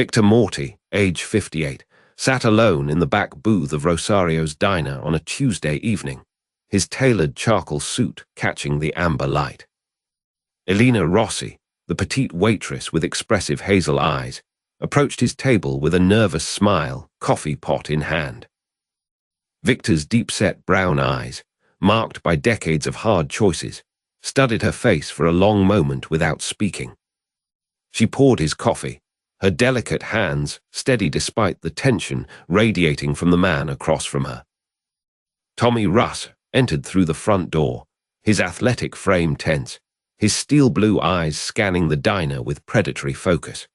Victor Morty, age 58, sat alone in the back booth of Rosario's diner on a Tuesday evening, his tailored charcoal suit catching the amber light. Elena Rossi, the petite waitress with expressive hazel eyes, approached his table with a nervous smile, coffee pot in hand. Victor's deep-set brown eyes, marked by decades of hard choices, studied her face for a long moment without speaking. She poured his coffee, her delicate hands steady despite the tension radiating from the man across from her. Tommy Russ entered through the front door, his athletic frame tense, his steel-blue eyes scanning the diner with predatory focus.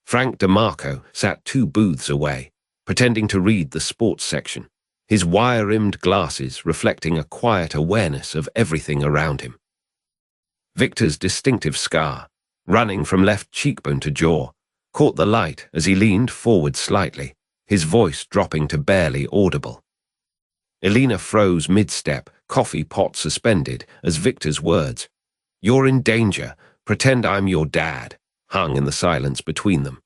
Frank DeMarco sat 2 booths away, pretending to read the sports section, his wire-rimmed glasses reflecting a quiet awareness of everything around him. Victor's distinctive scar, running from left cheekbone to jaw, caught the light as he leaned forward slightly, his voice dropping to barely audible. Elena froze mid-step, coffee pot suspended, as Victor's words, "You're in danger, pretend I'm your dad," hung in the silence between them.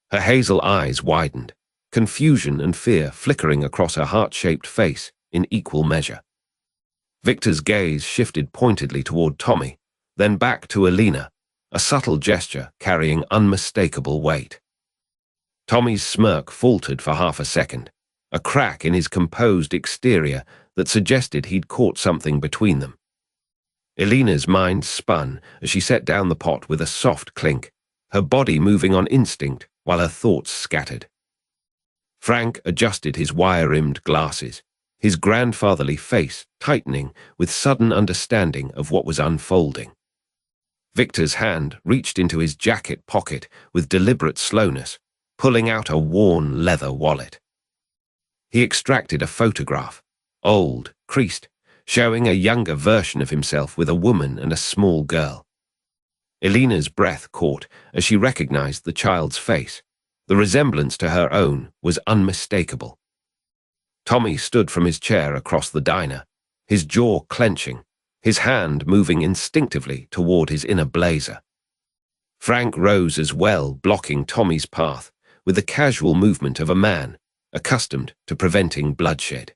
Her hazel eyes widened, confusion and fear flickering across her heart-shaped face in equal measure. Victor's gaze shifted pointedly toward Tommy, then back to Elena, a subtle gesture carrying unmistakable weight. Tommy's smirk faltered for half a second, a crack in his composed exterior that suggested he'd caught something between them. Elena's mind spun as she set down the pot with a soft clink, her body moving on instinct while her thoughts scattered. Frank adjusted his wire-rimmed glasses, his grandfatherly face tightening with sudden understanding of what was unfolding. Victor's hand reached into his jacket pocket with deliberate slowness, pulling out a worn leather wallet. He extracted a photograph, old, creased, showing a younger version of himself with a woman and a small girl. Elena's breath caught as she recognized the child's face. The resemblance to her own was unmistakable. Tommy stood from his chair across the diner, his jaw clenching, his hand moving instinctively toward his inner blazer. Frank rose as well, blocking Tommy's path with the casual movement of a man accustomed to preventing bloodshed.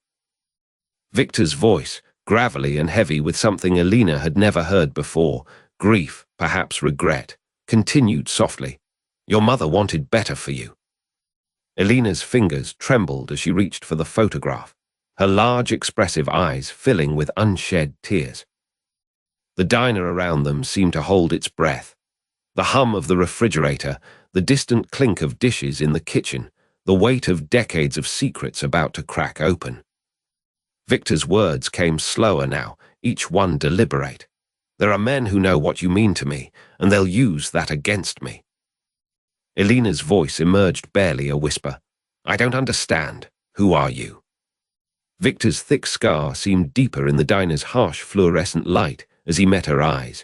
Victor's voice, gravelly and heavy with something Elena had never heard before, grief, perhaps regret, continued softly, "Your mother wanted better for you." Elena's fingers trembled as she reached for the photograph, her large expressive eyes filling with unshed tears. The diner around them seemed to hold its breath. The hum of the refrigerator, the distant clink of dishes in the kitchen, the weight of decades of secrets about to crack open. Victor's words came slower now, each one deliberate. "There are men who know what you mean to me, and they'll use that against me." Elena's voice emerged barely a whisper. "I don't understand. Who are you?" Victor's thick scar seemed deeper in the diner's harsh fluorescent light as he met her eyes.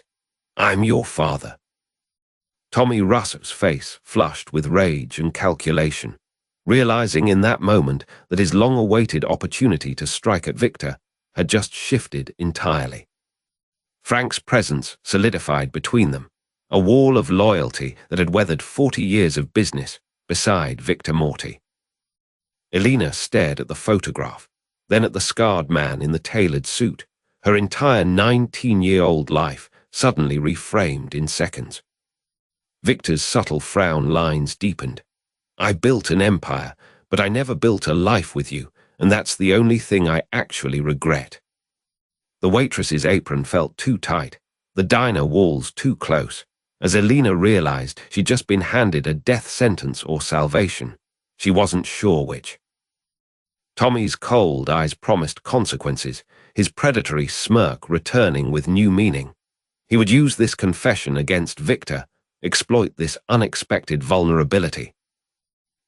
"I'm your father." Tommy Russell's face flushed with rage and calculation, realizing in that moment that his long-awaited opportunity to strike at Victor had just shifted entirely. Frank's presence solidified between them, a wall of loyalty that had weathered 40 years of business beside Victor Morty. Elena stared at the photograph, then at the scarred man in the tailored suit, her entire 19-year-old life suddenly reframed in seconds. Victor's subtle frown lines deepened. "I built an empire, but I never built a life with you, and that's the only thing I actually regret." The waitress's apron felt too tight, the diner walls too close, as Elena realized she'd just been handed a death sentence or salvation. She wasn't sure which. Tommy's cold eyes promised consequences, his predatory smirk returning with new meaning. He would use this confession against Victor, exploit this unexpected vulnerability.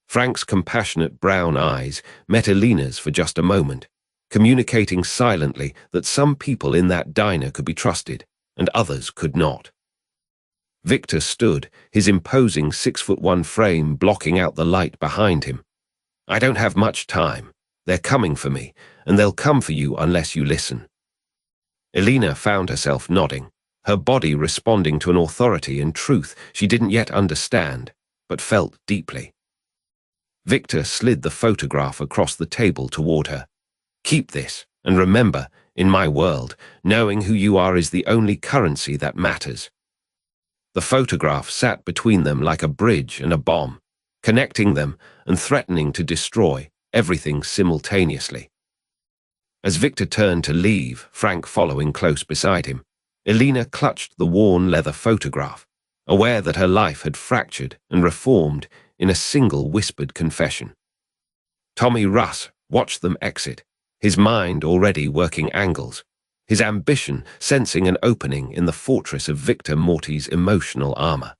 Frank's compassionate brown eyes met Elena's for just a moment, communicating silently that some people in that diner could be trusted, and others could not. Victor stood, his imposing 6'1" frame blocking out the light behind him. "I don't have much time. They're coming for me, and they'll come for you unless you listen." Elena found herself nodding, her body responding to an authority and truth she didn't yet understand, but felt deeply. Victor slid the photograph across the table toward her. "Keep this, and remember, in my world, knowing who you are is the only currency that matters." The photograph sat between them like a bridge and a bomb, connecting them and threatening to destroy everything simultaneously. As Victor turned to leave, Frank following close beside him, Elena clutched the worn leather photograph, aware that her life had fractured and reformed in a single whispered confession. Tommy Russ watched them exit, his mind already working angles, his ambition sensing an opening in the fortress of Victor Morty's emotional armor.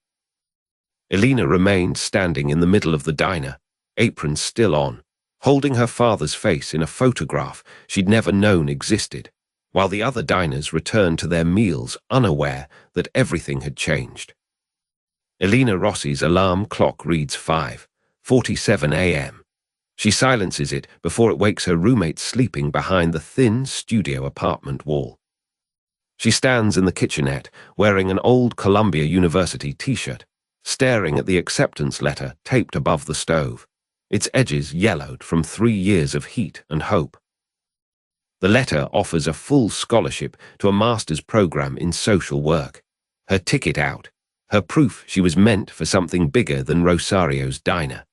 Elena remained standing in the middle of the diner, apron still on, holding her father's face in a photograph she'd never known existed, while the other diners returned to their meals unaware that everything had changed. Elena Rossi's alarm clock reads 5:47 a.m. She silences it before it wakes her roommate sleeping behind the thin studio apartment wall. She stands in the kitchenette wearing an old Columbia University t-shirt, staring at the acceptance letter taped above the stove, its edges yellowed from 3 years of heat and hope. The letter offers a full scholarship to a master's program in social work, her ticket out, her proof she was meant for something bigger than Rosario's diner.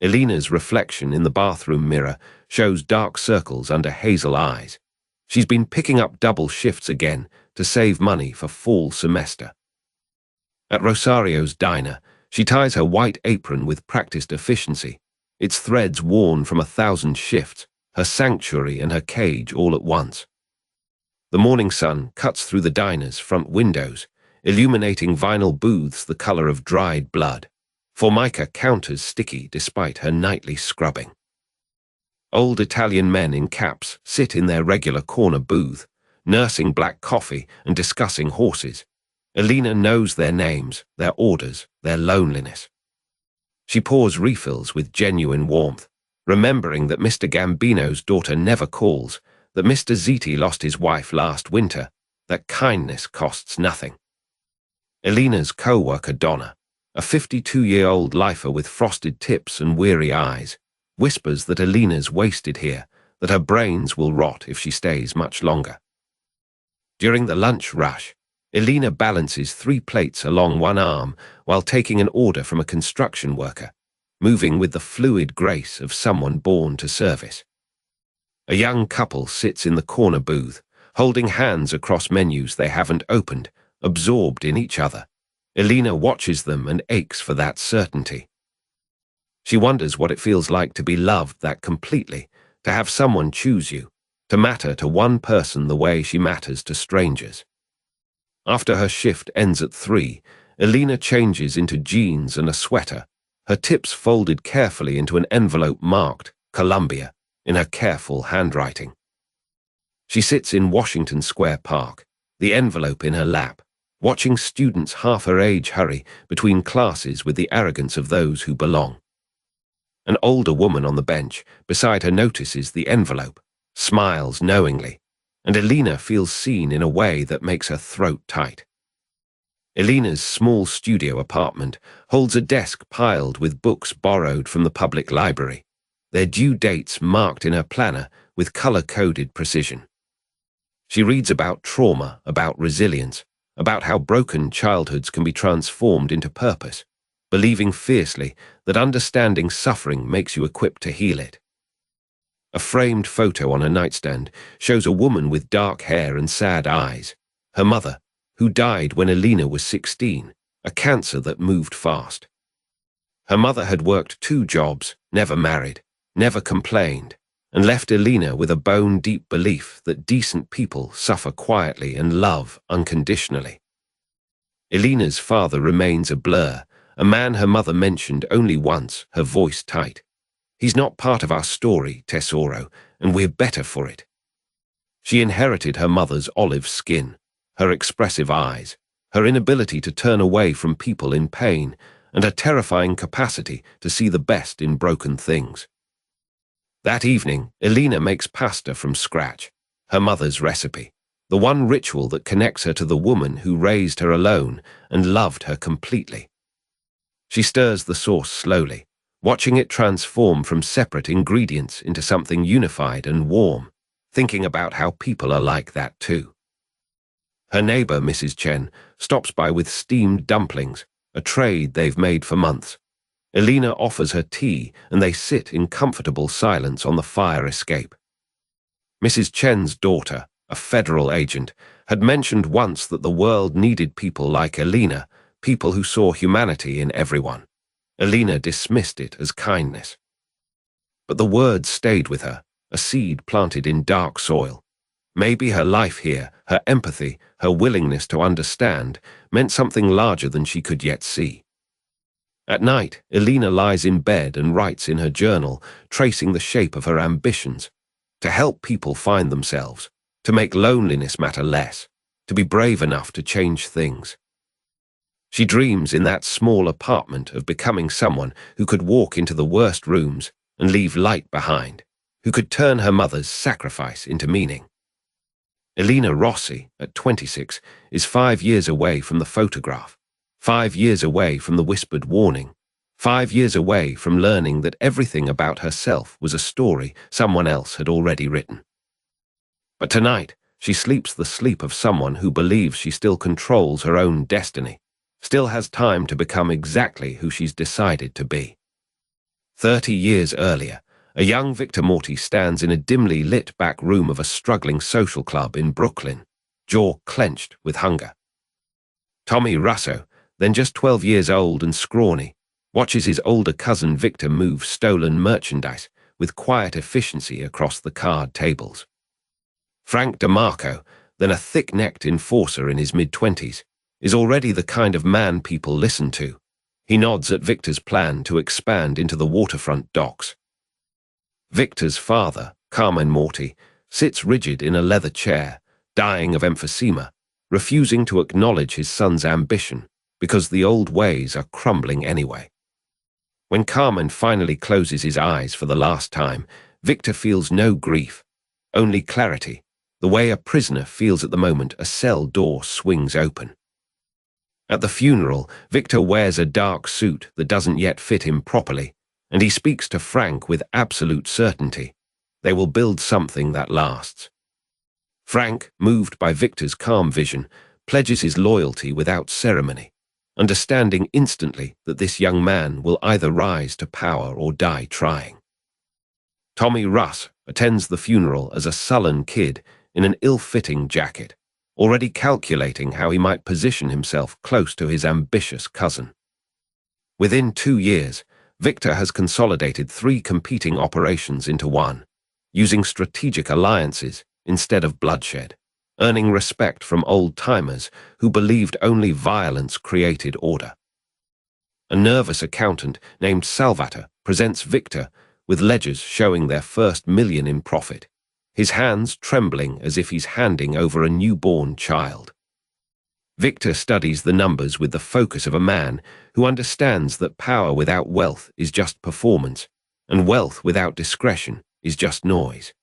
Elena's reflection in the bathroom mirror shows dark circles under hazel eyes. She's been picking up double shifts again to save money for fall semester. At Rosario's diner, she ties her white apron with practiced efficiency, its threads worn from 1,000 shifts, her sanctuary and her cage all at once. The morning sun cuts through the diner's front windows, illuminating vinyl booths the color of dried blood. Formica counters sticky despite her nightly scrubbing. Old Italian men in caps sit in their regular corner booth, nursing black coffee and discussing horses. Elena knows their names, their orders, their loneliness. She pours refills with genuine warmth, remembering that Mr. Gambino's daughter never calls, that Mr. Ziti lost his wife last winter, that kindness costs nothing. Elena's co-worker Donna, a 52-year-old lifer with frosted tips and weary eyes, whispers that Elena's wasted here, that her brains will rot if she stays much longer. During the lunch rush, Elena balances 3 plates along one arm while taking an order from a construction worker, moving with the fluid grace of someone born to service. A young couple sits in the corner booth, holding hands across menus they haven't opened, absorbed in each other. Elena watches them and aches for that certainty. She wonders what it feels like to be loved that completely, to have someone choose you, to matter to one person the way she matters to strangers. After her shift ends at 3, Elena changes into jeans and a sweater, her tips folded carefully into an envelope marked Columbia in her careful handwriting. She sits in Washington Square Park, the envelope in her lap, watching students half her age hurry between classes with the arrogance of those who belong. An older woman on the bench beside her notices the envelope, smiles knowingly, and Elena feels seen in a way that makes her throat tight. Elena's small studio apartment holds a desk piled with books borrowed from the public library, their due dates marked in her planner with color-coded precision. She reads about trauma, about resilience, about how broken childhoods can be transformed into purpose, believing fiercely that understanding suffering makes you equipped to heal it. A framed photo on her nightstand shows a woman with dark hair and sad eyes, her mother, who died when Elena was 16, a cancer that moved fast. Her mother had worked 2 jobs, never married, never complained, and left Elena with a bone-deep belief that decent people suffer quietly and love unconditionally. Elena's father remains a blur, a man her mother mentioned only once, her voice tight. He's not part of our story, Tesoro, and we're better for it. She inherited her mother's olive skin, her expressive eyes, her inability to turn away from people in pain, and her terrifying capacity to see the best in broken things. That evening, Elena makes pasta from scratch, her mother's recipe, the one ritual that connects her to the woman who raised her alone and loved her completely. She stirs the sauce slowly, watching it transform from separate ingredients into something unified and warm, thinking about how people are like that too. Her neighbor, Mrs. Chen, stops by with steamed dumplings, a trade they've made for months. Elena offers her tea, and they sit in comfortable silence on the fire escape. Mrs. Chen's daughter, a federal agent, had mentioned once that the world needed people like Elena, people who saw humanity in everyone. Elena dismissed it as kindness. But the words stayed with her, a seed planted in dark soil. Maybe her life here, her empathy, her willingness to understand, meant something larger than she could yet see. At night, Elena lies in bed and writes in her journal, tracing the shape of her ambitions. To help people find themselves, to make loneliness matter less, to be brave enough to change things. She dreams in that small apartment of becoming someone who could walk into the worst rooms and leave light behind, who could turn her mother's sacrifice into meaning. Elena Rossi, at 26, is 5 years away from the photograph, 5 years away from the whispered warning, 5 years away from learning that everything about herself was a story someone else had already written. But tonight, she sleeps the sleep of someone who believes she still controls her own destiny, still has time to become exactly who she's decided to be. 30 years earlier, a young Victor Morty stands in a dimly lit back room of a struggling social club in Brooklyn, jaw clenched with hunger. Tommy Russo, then just 12 years old and scrawny, watches his older cousin Victor move stolen merchandise with quiet efficiency across the card tables. Frank DeMarco, then a thick-necked enforcer in his mid-20s, is already the kind of man people listen to. He nods at Victor's plan to expand into the waterfront docks. Victor's father, Carmine Morty, sits rigid in a leather chair, dying of emphysema, refusing to acknowledge his son's ambition because the old ways are crumbling anyway. When Carmine finally closes his eyes for the last time, Victor feels no grief, only clarity, the way a prisoner feels at the moment a cell door swings open. At the funeral, Victor wears a dark suit that doesn't yet fit him properly, and he speaks to Frank with absolute certainty. They will build something that lasts. Frank, moved by Victor's calm vision, pledges his loyalty without ceremony, understanding instantly that this young man will either rise to power or die trying. Tommy Russ attends the funeral as a sullen kid in an ill-fitting jacket, already calculating how he might position himself close to his ambitious cousin. Within 2 years, Victor has consolidated 3 competing operations into one, using strategic alliances instead of bloodshed, earning respect from old-timers who believed only violence created order. A nervous accountant named Salvatore presents Victor with ledgers showing their first million in profit, his hands trembling as if he's handing over a newborn child. Victor studies the numbers with the focus of a man who understands that power without wealth is just performance, and wealth without discretion is just noise.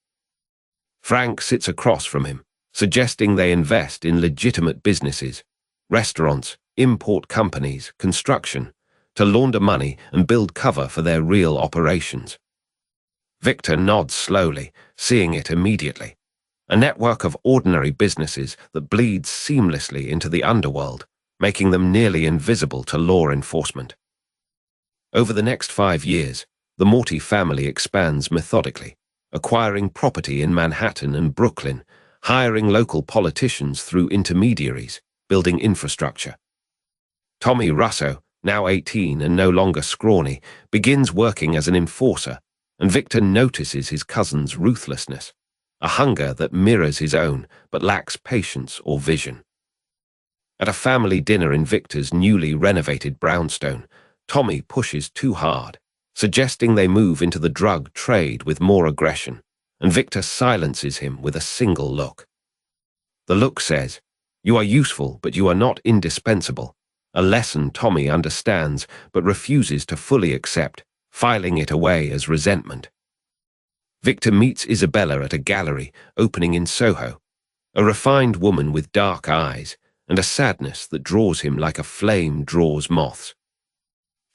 Frank sits across from him, suggesting they invest in legitimate businesses, restaurants, import companies, construction, to launder money and build cover for their real operations. Victor nods slowly, seeing it immediately. A network of ordinary businesses that bleeds seamlessly into the underworld, making them nearly invisible to law enforcement. Over the next 5 years, the Morty family expands methodically, acquiring property in Manhattan and Brooklyn, hiring local politicians through intermediaries, building infrastructure. Tommy Russo, now 18 and no longer scrawny, begins working as an enforcer, and Victor notices his cousin's ruthlessness, a hunger that mirrors his own but lacks patience or vision. At a family dinner in Victor's newly renovated brownstone, Tommy pushes too hard, suggesting they move into the drug trade with more aggression, and Victor silences him with a single look. The look says, "You are useful, but you are not indispensable," a lesson Tommy understands but refuses to fully accept, filing it away as resentment. Victor meets Isabella at a gallery opening in Soho, a refined woman with dark eyes and a sadness that draws him like a flame draws moths.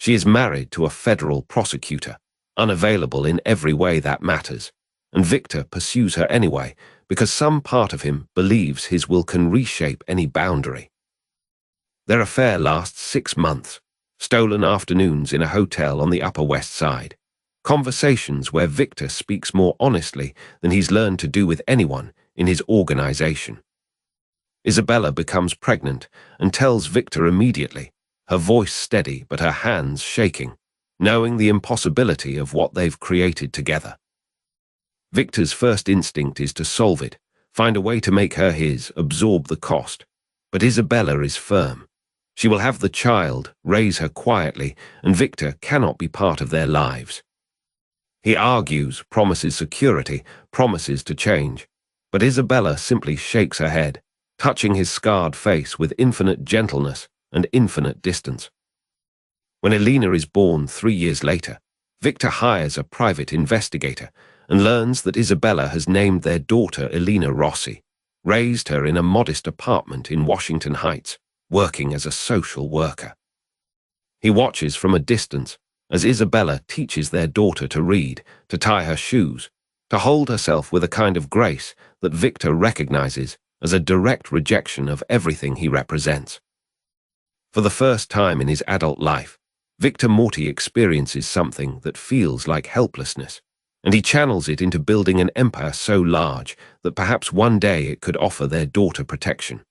She is married to a federal prosecutor, unavailable in every way that matters, and Victor pursues her anyway because some part of him believes his will can reshape any boundary. Their affair lasts 6 months, stolen afternoons in a hotel on the Upper West Side, conversations where Victor speaks more honestly than he's learned to do with anyone in his organization. Isabella becomes pregnant and tells Victor immediately, her voice steady but her hands shaking, knowing the impossibility of what they've created together. Victor's first instinct is to solve it, find a way to make her his, absorb the cost. But Isabella is firm. She will have the child, raise her quietly, and Victor cannot be part of their lives. He argues, promises security, promises to change. But Isabella simply shakes her head, touching his scarred face with infinite gentleness and infinite distance. When Elena is born 3 years later, Victor hires a private investigator and learns that Isabella has named their daughter Elena Rossi, raised her in a modest apartment in Washington Heights, working as a social worker. He watches from a distance as Isabella teaches their daughter to read, to tie her shoes, to hold herself with a kind of grace that Victor recognizes as a direct rejection of everything he represents. For the first time in his adult life, Victor Morty experiences something that feels like helplessness, and he channels it into building an empire so large that perhaps one day it could offer their daughter protection.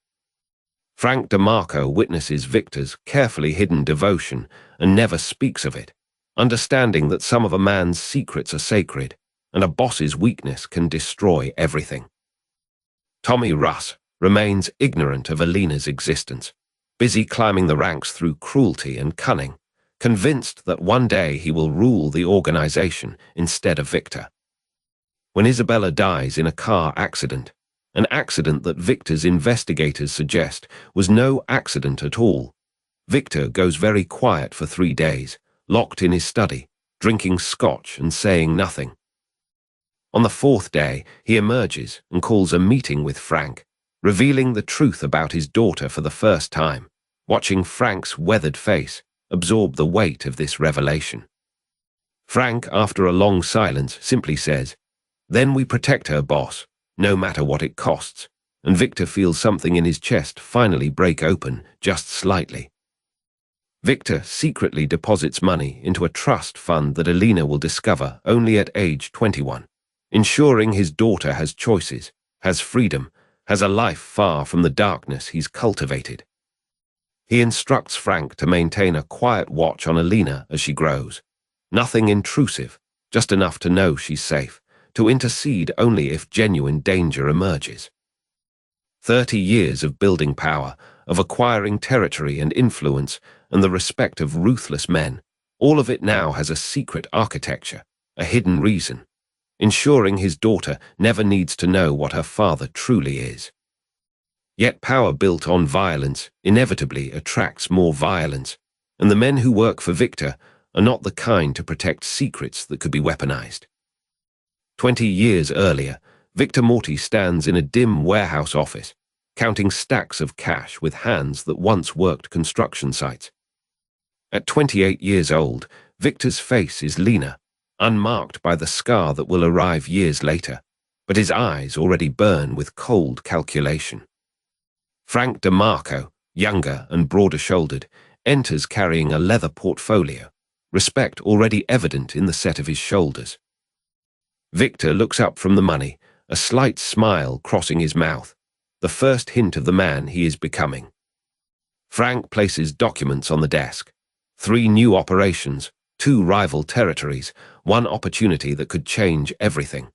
Frank DeMarco witnesses Victor's carefully hidden devotion and never speaks of it, understanding that some of a man's secrets are sacred, and a boss's weakness can destroy everything. Tommy Russ remains ignorant of Elena's existence, busy climbing the ranks through cruelty and cunning, convinced that one day he will rule the organization instead of Victor. When Isabella dies in a car accident, an accident that Victor's investigators suggest was no accident at all, Victor goes very quiet for 3 days, locked in his study, drinking scotch and saying nothing. On the 4th day, he emerges and calls a meeting with Frank, revealing the truth about his daughter for the first time, watching Frank's weathered face absorb the weight of this revelation. Frank, after a long silence, simply says, "Then we protect her, boss, no matter what it costs," and Victor feels something in his chest finally break open, just slightly. Victor secretly deposits money into a trust fund that Elena will discover only at age 21, ensuring his daughter has choices, has freedom, has a life far from the darkness he's cultivated. He instructs Frank to maintain a quiet watch on Elena as she grows. Nothing intrusive, just enough to know she's safe, to intercede only if genuine danger emerges. 30 years of building power, of acquiring territory and influence, and the respect of ruthless men, all of it now has a secret architecture, a hidden reason, ensuring his daughter never needs to know what her father truly is. Yet power built on violence inevitably attracts more violence, and the men who work for Victor are not the kind to protect secrets that could be weaponized. 20 years earlier, Victor Morty stands in a dim warehouse office, counting stacks of cash with hands that once worked construction sites. At 28 years old, Victor's face is leaner, unmarked by the scar that will arrive years later, but his eyes already burn with cold calculation. Frank DeMarco, younger and broader-shouldered, enters carrying a leather portfolio, respect already evident in the set of his shoulders. Victor looks up from the money, a slight smile crossing his mouth, the first hint of the man he is becoming. Frank places documents on the desk. 3 new operations, 2 rival territories, 1 opportunity that could change everything.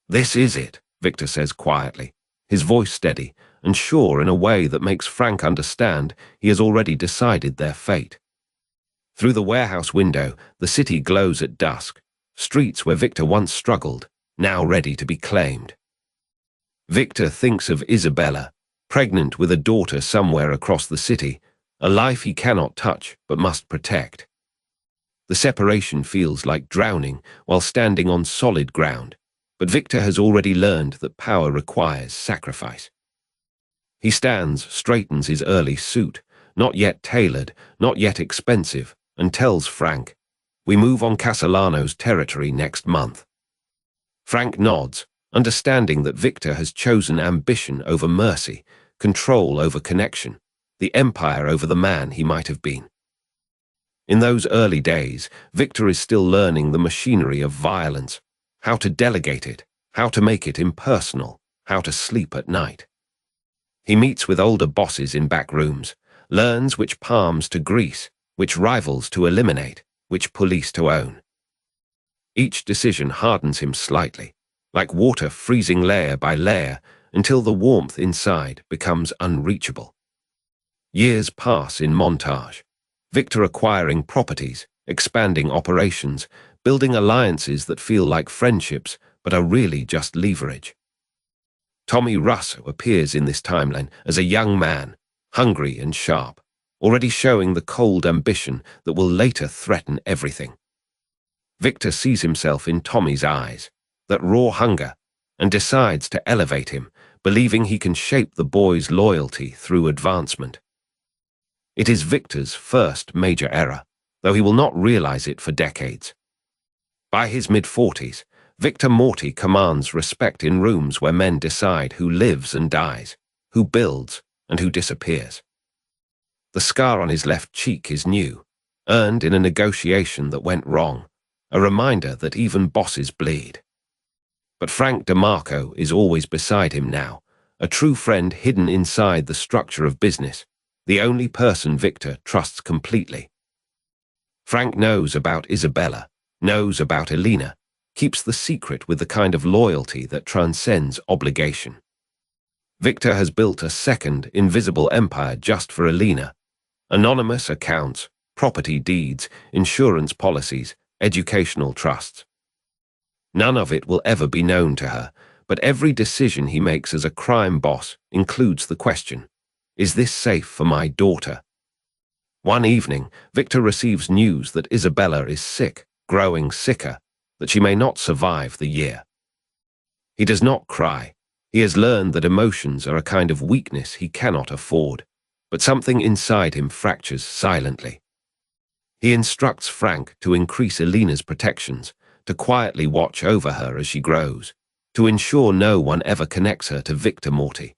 "This is it," Victor says quietly, his voice steady and sure in a way that makes Frank understand he has already decided their fate. Through the warehouse window, the city glows at dusk, streets where Victor once struggled, now ready to be claimed. Victor thinks of Isabella, pregnant with a daughter somewhere across the city, a life he cannot touch but must protect. The separation feels like drowning while standing on solid ground, but Victor has already learned that power requires sacrifice. He stands, straightens his early suit, not yet tailored, not yet expensive, and tells Frank, "We move on Castellano's territory next month." Frank nods, understanding that Victor has chosen ambition over mercy, control over connection, the empire over the man he might have been. In those early days, Victor is still learning the machinery of violence, how to delegate it, how to make it impersonal, how to sleep at night. He meets with older bosses in back rooms, learns which palms to grease, which rivals to eliminate, which police to own. Each decision hardens him slightly, like water freezing layer by layer until the warmth inside becomes unreachable. Years pass in montage, Victor acquiring properties, expanding operations, building alliances that feel like friendships but are really just leverage. Tommy Russo appears in this timeline as a young man, hungry and sharp, already showing the cold ambition that will later threaten everything. Victor sees himself in Tommy's eyes, that raw hunger, and decides to elevate him, believing he can shape the boy's loyalty through advancement. It is Victor's first major error, though he will not realize it for decades. By his mid-40s, Victor Morty commands respect in rooms where men decide who lives and dies, who builds and who disappears. The scar on his left cheek is new, earned in a negotiation that went wrong, a reminder that even bosses bleed. But Frank DeMarco is always beside him now, a true friend hidden inside the structure of business, the only person Victor trusts completely. Frank knows about Isabella, knows about Elena, keeps the secret with the kind of loyalty that transcends obligation. Victor has built a second, invisible empire just for Elena. Anonymous accounts, property deeds, insurance policies, educational trusts. None of it will ever be known to her, but every decision he makes as a crime boss includes the question, is this safe for my daughter? One evening, Victor receives news that Isabella is sick, growing sicker, that she may not survive the year. He does not cry. He has learned that emotions are a kind of weakness he cannot afford, but something inside him fractures silently. He instructs Frank to increase Elena's protections, to quietly watch over her as she grows, to ensure no one ever connects her to Victor Morty.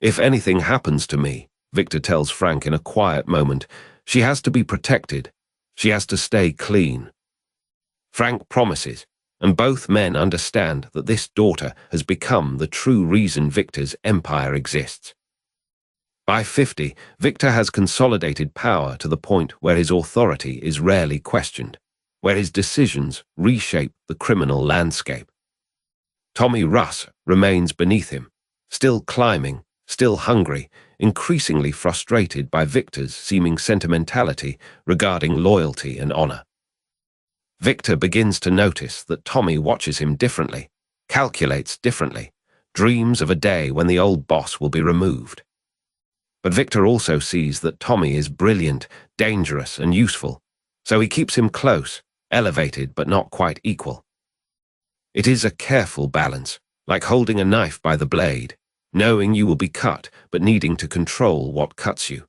If anything happens to me, Victor tells Frank in a quiet moment, she has to be protected. She has to stay clean. Frank promises, and both men understand that this daughter has become the true reason Victor's empire exists. By 50, Victor has consolidated power to the point where his authority is rarely questioned, where his decisions reshape the criminal landscape. Tommy Russ remains beneath him, still climbing, still hungry, increasingly frustrated by Victor's seeming sentimentality regarding loyalty and honor. Victor begins to notice that Tommy watches him differently, calculates differently, dreams of a day when the old boss will be removed. But Victor also sees that Tommy is brilliant, dangerous, and useful, so he keeps him close, elevated but not quite equal. It is a careful balance, like holding a knife by the blade, knowing you will be cut but needing to control what cuts you.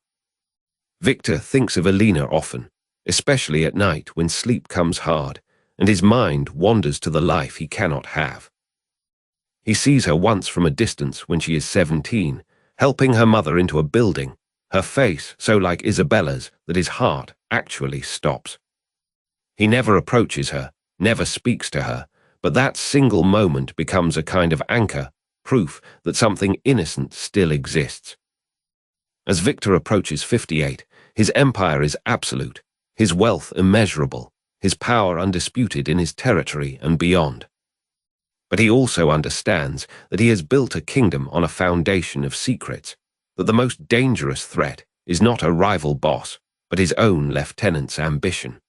Victor thinks of Elena often, especially at night when sleep comes hard and his mind wanders to the life he cannot have. He sees her once from a distance when she is 17, helping her mother into a building, her face so like Isabella's that his heart actually stops. He never approaches her, never speaks to her, but that single moment becomes a kind of anchor, proof that something innocent still exists. As Victor approaches 58, his empire is absolute, his wealth immeasurable, his power undisputed in his territory and beyond. But he also understands that he has built a kingdom on a foundation of secrets, that the most dangerous threat is not a rival boss, but his own lieutenant's ambition.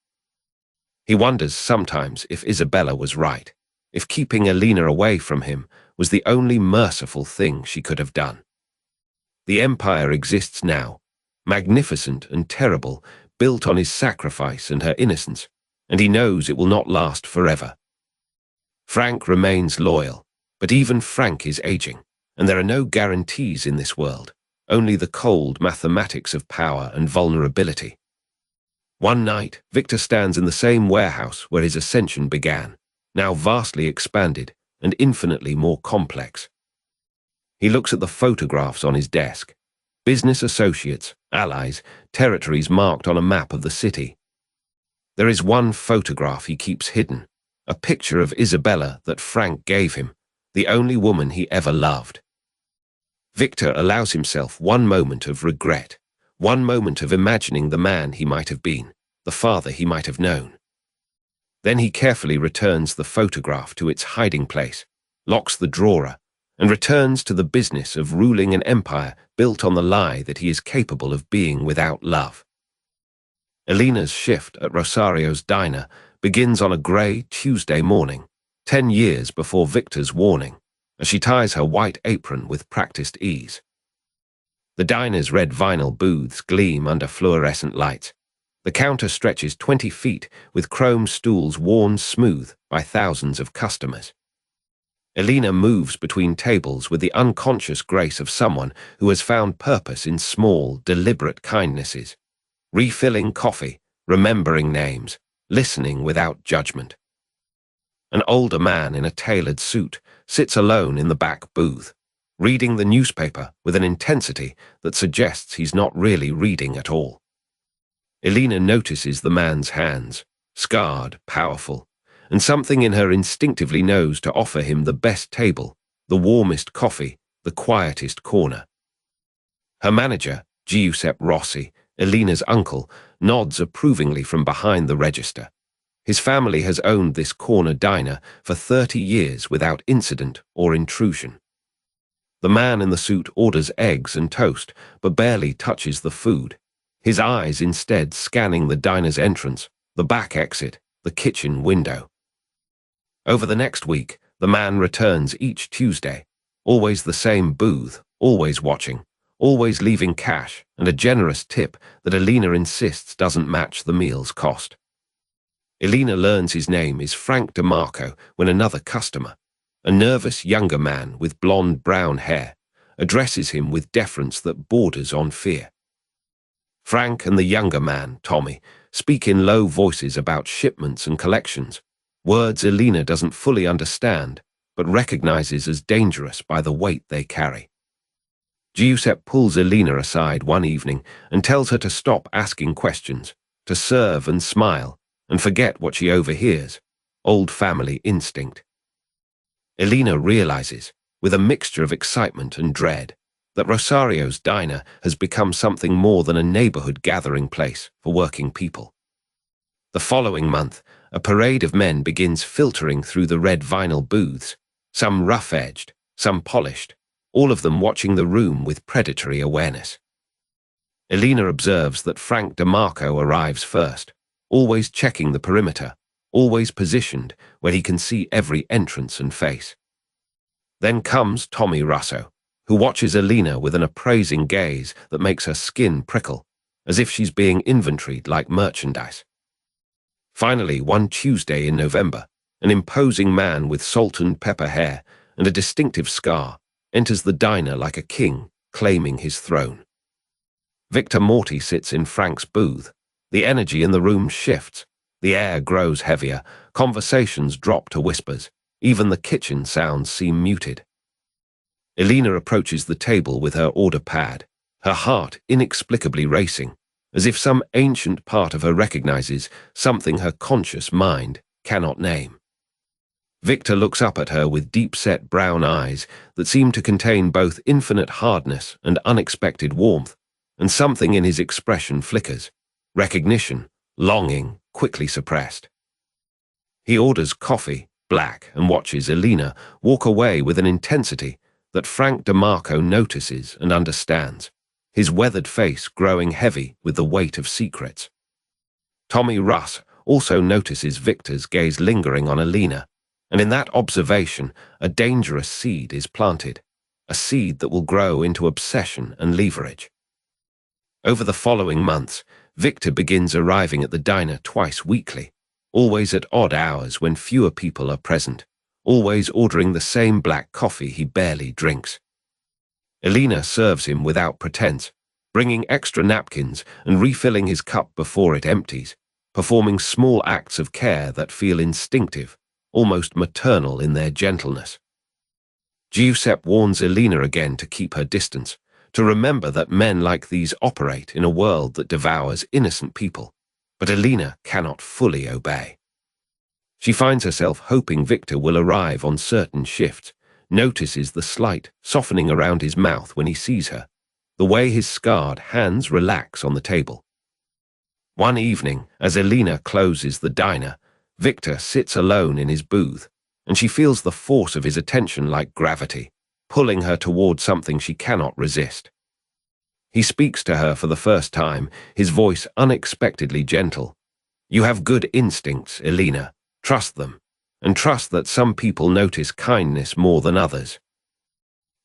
He wonders sometimes if Isabella was right, if keeping Elena away from him was the only merciful thing she could have done. The empire exists now, magnificent and terrible, built on his sacrifice and her innocence, and he knows it will not last forever. Frank remains loyal, but even Frank is aging, and there are no guarantees in this world, only the cold mathematics of power and vulnerability. One night, Victor stands in the same warehouse where his ascension began, now vastly expanded and infinitely more complex. He looks at the photographs on his desk. Business associates, allies, territories marked on a map of the city. There is one photograph he keeps hidden, a picture of Isabella that Frank gave him, the only woman he ever loved. Victor allows himself one moment of regret, one moment of imagining the man he might have been, the father he might have known. Then he carefully returns the photograph to its hiding place, locks the drawer, and returns to the business of ruling an empire built on the lie that he is capable of being without love. Elena's shift at Rosario's diner begins on a grey Tuesday morning, 10 years before Victor's warning, as she ties her white apron with practiced ease. The diner's red vinyl booths gleam under fluorescent lights. The counter stretches 20 feet with chrome stools worn smooth by thousands of customers. Elena moves between tables with the unconscious grace of someone who has found purpose in small, deliberate kindnesses, refilling coffee, remembering names, listening without judgment. An older man in a tailored suit sits alone in the back booth, reading the newspaper with an intensity that suggests he's not really reading at all. Elena notices the man's hands, scarred, powerful, and something in her instinctively knows to offer him the best table, the warmest coffee, the quietest corner. Her manager, Giuseppe Rossi, Elena's uncle, nods approvingly from behind the register. His family has owned this corner diner for 30 years without incident or intrusion. The man in the suit orders eggs and toast, but barely touches the food, his eyes instead scanning the diner's entrance, the back exit, the kitchen window. Over the next week, the man returns each Tuesday, always the same booth, always watching, always leaving cash and a generous tip that Elena insists doesn't match the meal's cost. Elena learns his name is Frank DeMarco when another customer, a nervous younger man with blonde-brown hair, addresses him with deference that borders on fear. Frank and the younger man, Tommy, speak in low voices about shipments and collections, words Elena doesn't fully understand, but recognizes as dangerous by the weight they carry. Giuseppe pulls Elena aside one evening and tells her to stop asking questions, to serve and smile, and forget what she overhears, old family instinct. Elena realizes, with a mixture of excitement and dread, that Rosario's diner has become something more than a neighborhood gathering place for working people. The following month, a parade of men begins filtering through the red vinyl booths, some rough-edged, some polished, all of them watching the room with predatory awareness. Elena observes that Frank DeMarco arrives first, always checking the perimeter, always positioned where he can see every entrance and face. Then comes Tommy Russo, who watches Elena with an appraising gaze that makes her skin prickle, as if she's being inventoried like merchandise. Finally, one Tuesday in November, an imposing man with salt and pepper hair and a distinctive scar enters the diner like a king claiming his throne. Victor Morty sits in Frank's booth. The energy in the room shifts. The air grows heavier. Conversations drop to whispers. Even the kitchen sounds seem muted. Elena approaches the table with her order pad, her heart inexplicably racing, as if some ancient part of her recognizes something her conscious mind cannot name. Victor looks up at her with deep-set brown eyes that seem to contain both infinite hardness and unexpected warmth, and something in his expression flickers, recognition, longing, quickly suppressed. He orders coffee, black, and watches Elena walk away with an intensity that Frank DeMarco notices and understands, his weathered face growing heavy with the weight of secrets. Tommy Russ also notices Victor's gaze lingering on Elena, and in that observation, a dangerous seed is planted, a seed that will grow into obsession and leverage. Over the following months, Victor begins arriving at the diner twice weekly, always at odd hours when fewer people are present, always ordering the same black coffee he barely drinks. Elena serves him without pretense, bringing extra napkins and refilling his cup before it empties, performing small acts of care that feel instinctive, almost maternal in their gentleness. Giuseppe warns Elena again to keep her distance, to remember that men like these operate in a world that devours innocent people, but Elena cannot fully obey. She finds herself hoping Victor will arrive on certain shifts, notices the slight softening around his mouth when he sees her, the way his scarred hands relax on the table. One evening, as Elena closes the diner, Victor sits alone in his booth, and she feels the force of his attention like gravity, pulling her toward something she cannot resist. He speaks to her for the first time, his voice unexpectedly gentle. "You have good instincts, Elena. Trust them, and trust that some people notice kindness more than others."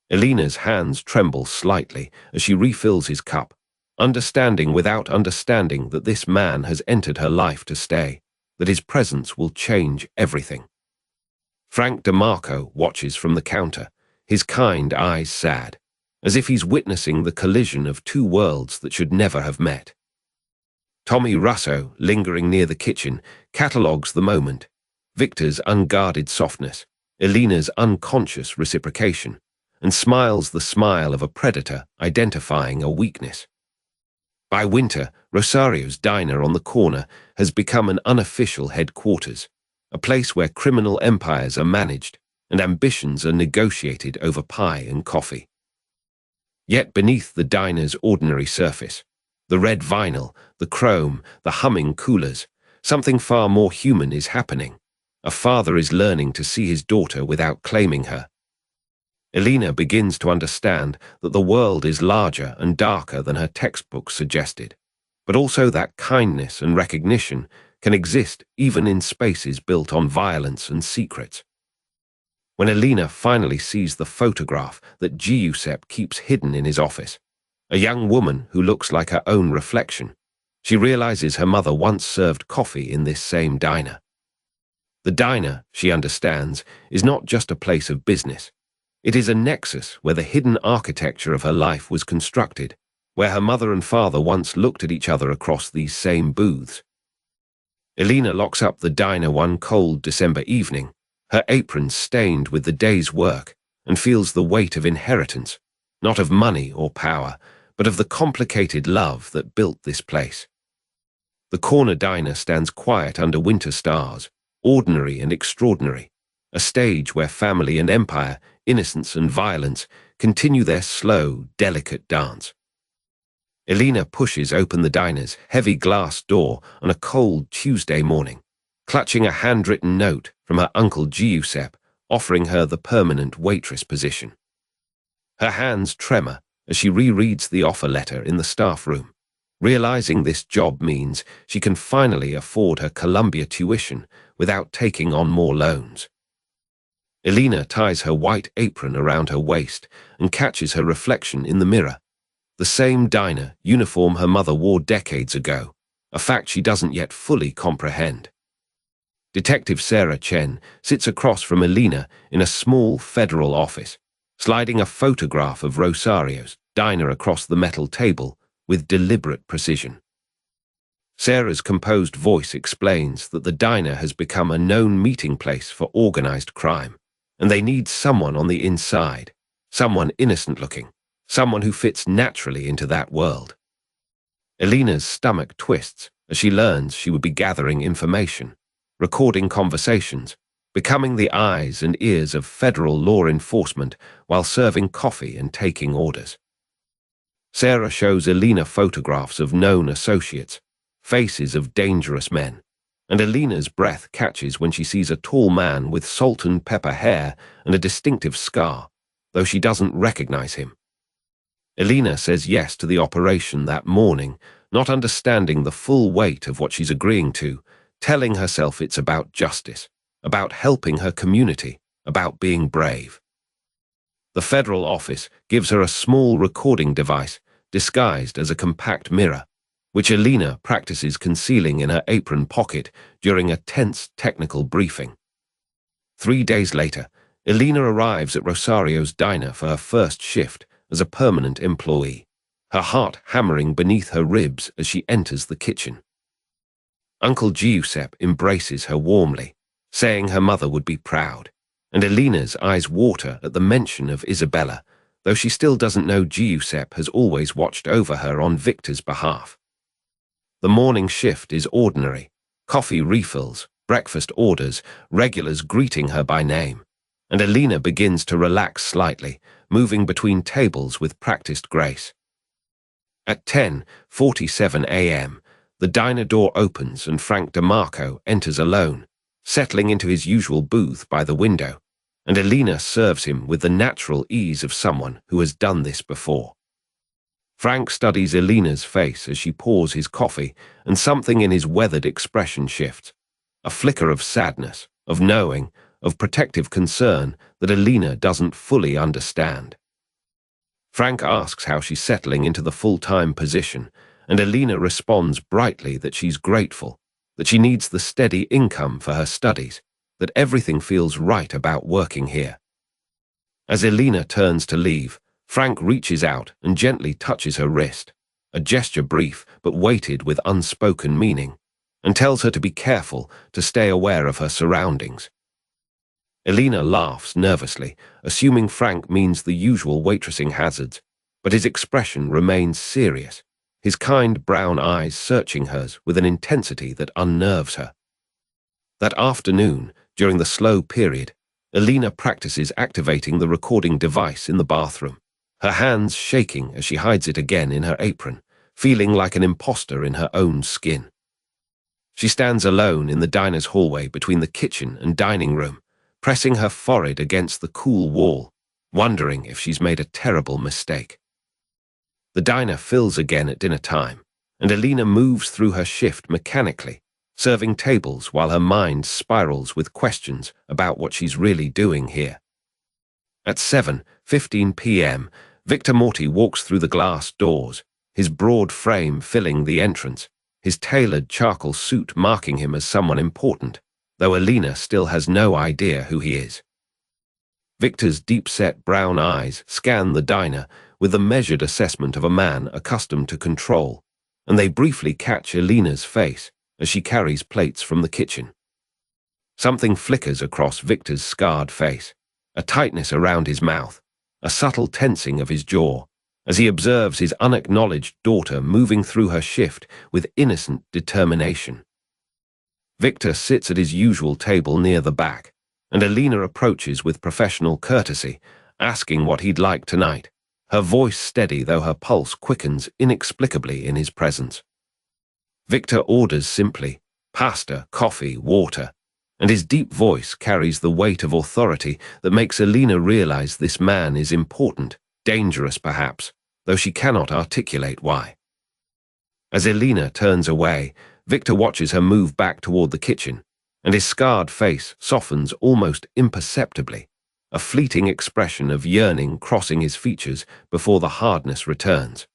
Elena's hands tremble slightly as she refills his cup, understanding without understanding that this man has entered her life to stay, that his presence will change everything. Frank DeMarco watches from the counter, his kind eyes sad, as if he's witnessing the collision of two worlds that should never have met. Tommy Russo, lingering near the kitchen, catalogues the moment, Victor's unguarded softness, Elena's unconscious reciprocation, and smiles the smile of a predator identifying a weakness. By winter, Rosario's diner on the corner has become an unofficial headquarters, a place where criminal empires are managed and ambitions are negotiated over pie and coffee. Yet beneath the diner's ordinary surface, the red vinyl, the chrome, the humming coolers, something far more human is happening. A father is learning to see his daughter without claiming her. Elena begins to understand that the world is larger and darker than her textbooks suggested, but also that kindness and recognition can exist even in spaces built on violence and secrets. When Elena finally sees the photograph that Giuseppe keeps hidden in his office, a young woman who looks like her own reflection, she realizes her mother once served coffee in this same diner. The diner, she understands, is not just a place of business. It is a nexus where the hidden architecture of her life was constructed, where her mother and father once looked at each other across these same booths. Elena locks up the diner one cold December evening, her apron stained with the day's work, and feels the weight of inheritance, not of money or power, but of the complicated love that built this place. The corner diner stands quiet under winter stars, ordinary and extraordinary, a stage where family and empire, innocence and violence continue their slow, delicate dance. Elena pushes open the diner's heavy glass door on a cold Tuesday morning, clutching a handwritten note from her uncle Giuseppe offering her the permanent waitress position. Her hands tremor as she rereads the offer letter in the staff room, realizing this job means she can finally afford her Columbia tuition without taking on more loans. Elena ties her white apron around her waist and catches her reflection in the mirror. The same diner uniform her mother wore decades ago, a fact she doesn't yet fully comprehend. Detective Sarah Chen sits across from Elena in a small federal office, sliding a photograph of Rosario's diner across the metal table with deliberate precision. Sarah's composed voice explains that the diner has become a known meeting place for organized crime, and they need someone on the inside, someone innocent-looking, someone who fits naturally into that world. Elena's stomach twists as she learns she would be gathering information, recording conversations, becoming the eyes and ears of federal law enforcement while serving coffee and taking orders. Sarah shows Elena photographs of known associates, faces of dangerous men, and Elena's breath catches when she sees a tall man with salt and pepper hair and a distinctive scar, though she doesn't recognize him. Elena says yes to the operation that morning, not understanding the full weight of what she's agreeing to, telling herself it's about justice, about helping her community, about being brave. The federal office gives her a small recording device disguised as a compact mirror, which Elena practices concealing in her apron pocket during a tense technical briefing. 3 days later, Elena arrives at Rosario's diner for her first shift as a permanent employee. her heart hammering beneath her ribs as she enters the kitchen. Uncle Giuseppe embraces her warmly, saying her mother would be proud, and Elena's eyes water at the mention of Isabella, though she still doesn't know Giuseppe has always watched over her on Victor's behalf. The morning shift is ordinary: coffee refills, breakfast orders, regulars greeting her by name, and Elena begins to relax slightly, moving between tables with practiced grace. At 10:47 a.m., the diner door opens and Frank DeMarco enters alone, settling into his usual booth by the window, and Elena serves him with the natural ease of someone who has done this before. Frank studies Elena's face as she pours his coffee, and something in his weathered expression shifts. A flicker of sadness, of knowing, of protective concern that Elena doesn't fully understand. Frank asks how she's settling into the full-time position, and Elena responds brightly that she's grateful, that she needs the steady income for her studies, that everything feels right about working here. As Elena turns to leave, Frank reaches out and gently touches her wrist, a gesture brief but weighted with unspoken meaning, and tells her to be careful, to stay aware of her surroundings. Elena laughs nervously, assuming Frank means the usual waitressing hazards, but his expression remains serious, his kind brown eyes searching hers with an intensity that unnerves her. That afternoon, during the slow period, Elena practices activating the recording device in the bathroom, her hands shaking as she hides it again in her apron, feeling like an imposter in her own skin. She stands alone in the diner's hallway between the kitchen and dining room, pressing her forehead against the cool wall, wondering if she's made a terrible mistake. The diner fills again at dinner time, and Elena moves through her shift mechanically, serving tables while her mind spirals with questions about what she's really doing here. At 7:15 p.m., Victor Morty walks through the glass doors, his broad frame filling the entrance, his tailored charcoal suit marking him as someone important, though Elena still has no idea who he is. Victor's deep-set brown eyes scan the diner with the measured assessment of a man accustomed to control, and they briefly catch Elena's face as she carries plates from the kitchen. Something flickers across Victor's scarred face, a tightness around his mouth, a subtle tensing of his jaw, as he observes his unacknowledged daughter moving through her shift with innocent determination. Victor sits at his usual table near the back, and Elena approaches with professional courtesy, asking what he'd like tonight, her voice steady though her pulse quickens inexplicably in his presence. Victor orders simply, pasta, coffee, water, and his deep voice carries the weight of authority that makes Elena realize this man is important, dangerous perhaps, though she cannot articulate why. As Elena turns away, Victor watches her move back toward the kitchen, and his scarred face softens almost imperceptibly, a fleeting expression of yearning crossing his features before the hardness returns.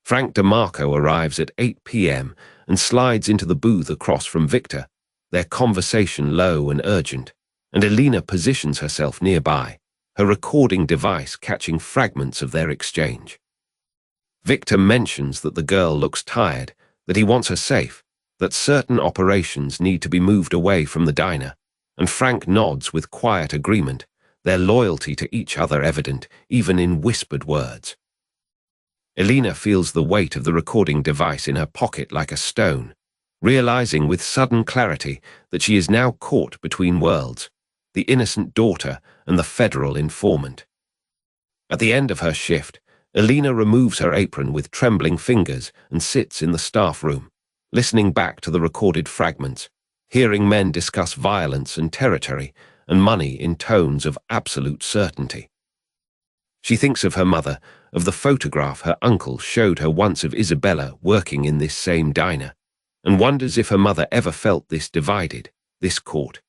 Frank DeMarco arrives at 8 p.m. and slides into the booth across from Victor, their conversation low and urgent, and Elena positions herself nearby, her recording device catching fragments of their exchange. Victor mentions that the girl looks tired, that he wants her safe, that certain operations need to be moved away from the diner, and Frank nods with quiet agreement, their loyalty to each other evident even in whispered words. Elena feels the weight of the recording device in her pocket like a stone, realizing with sudden clarity that she is now caught between worlds, the innocent daughter and the federal informant. At the end of her shift, Elena removes her apron with trembling fingers and sits in the staff room, listening back to the recorded fragments, hearing men discuss violence and territory and money in tones of absolute certainty. She thinks of her mother, of the photograph her uncle showed her once of Isabella working in this same diner, and wonders if her mother ever felt this divided, this caught.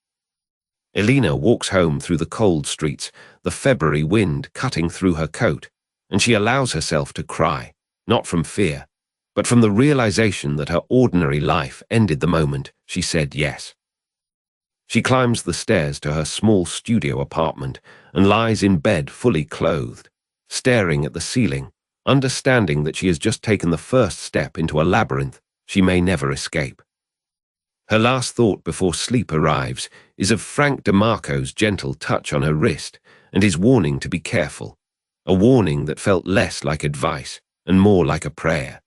Elena walks home through the cold streets, the February wind cutting through her coat, and she allows herself to cry, not from fear, but from the realization that her ordinary life ended the moment she said yes. She climbs the stairs to her small studio apartment and lies in bed fully clothed, staring at the ceiling, understanding that she has just taken the first step into a labyrinth she may never escape. Her last thought before sleep arrives is of Frank DeMarco's gentle touch on her wrist and his warning to be careful, a warning that felt less like advice and more like a prayer.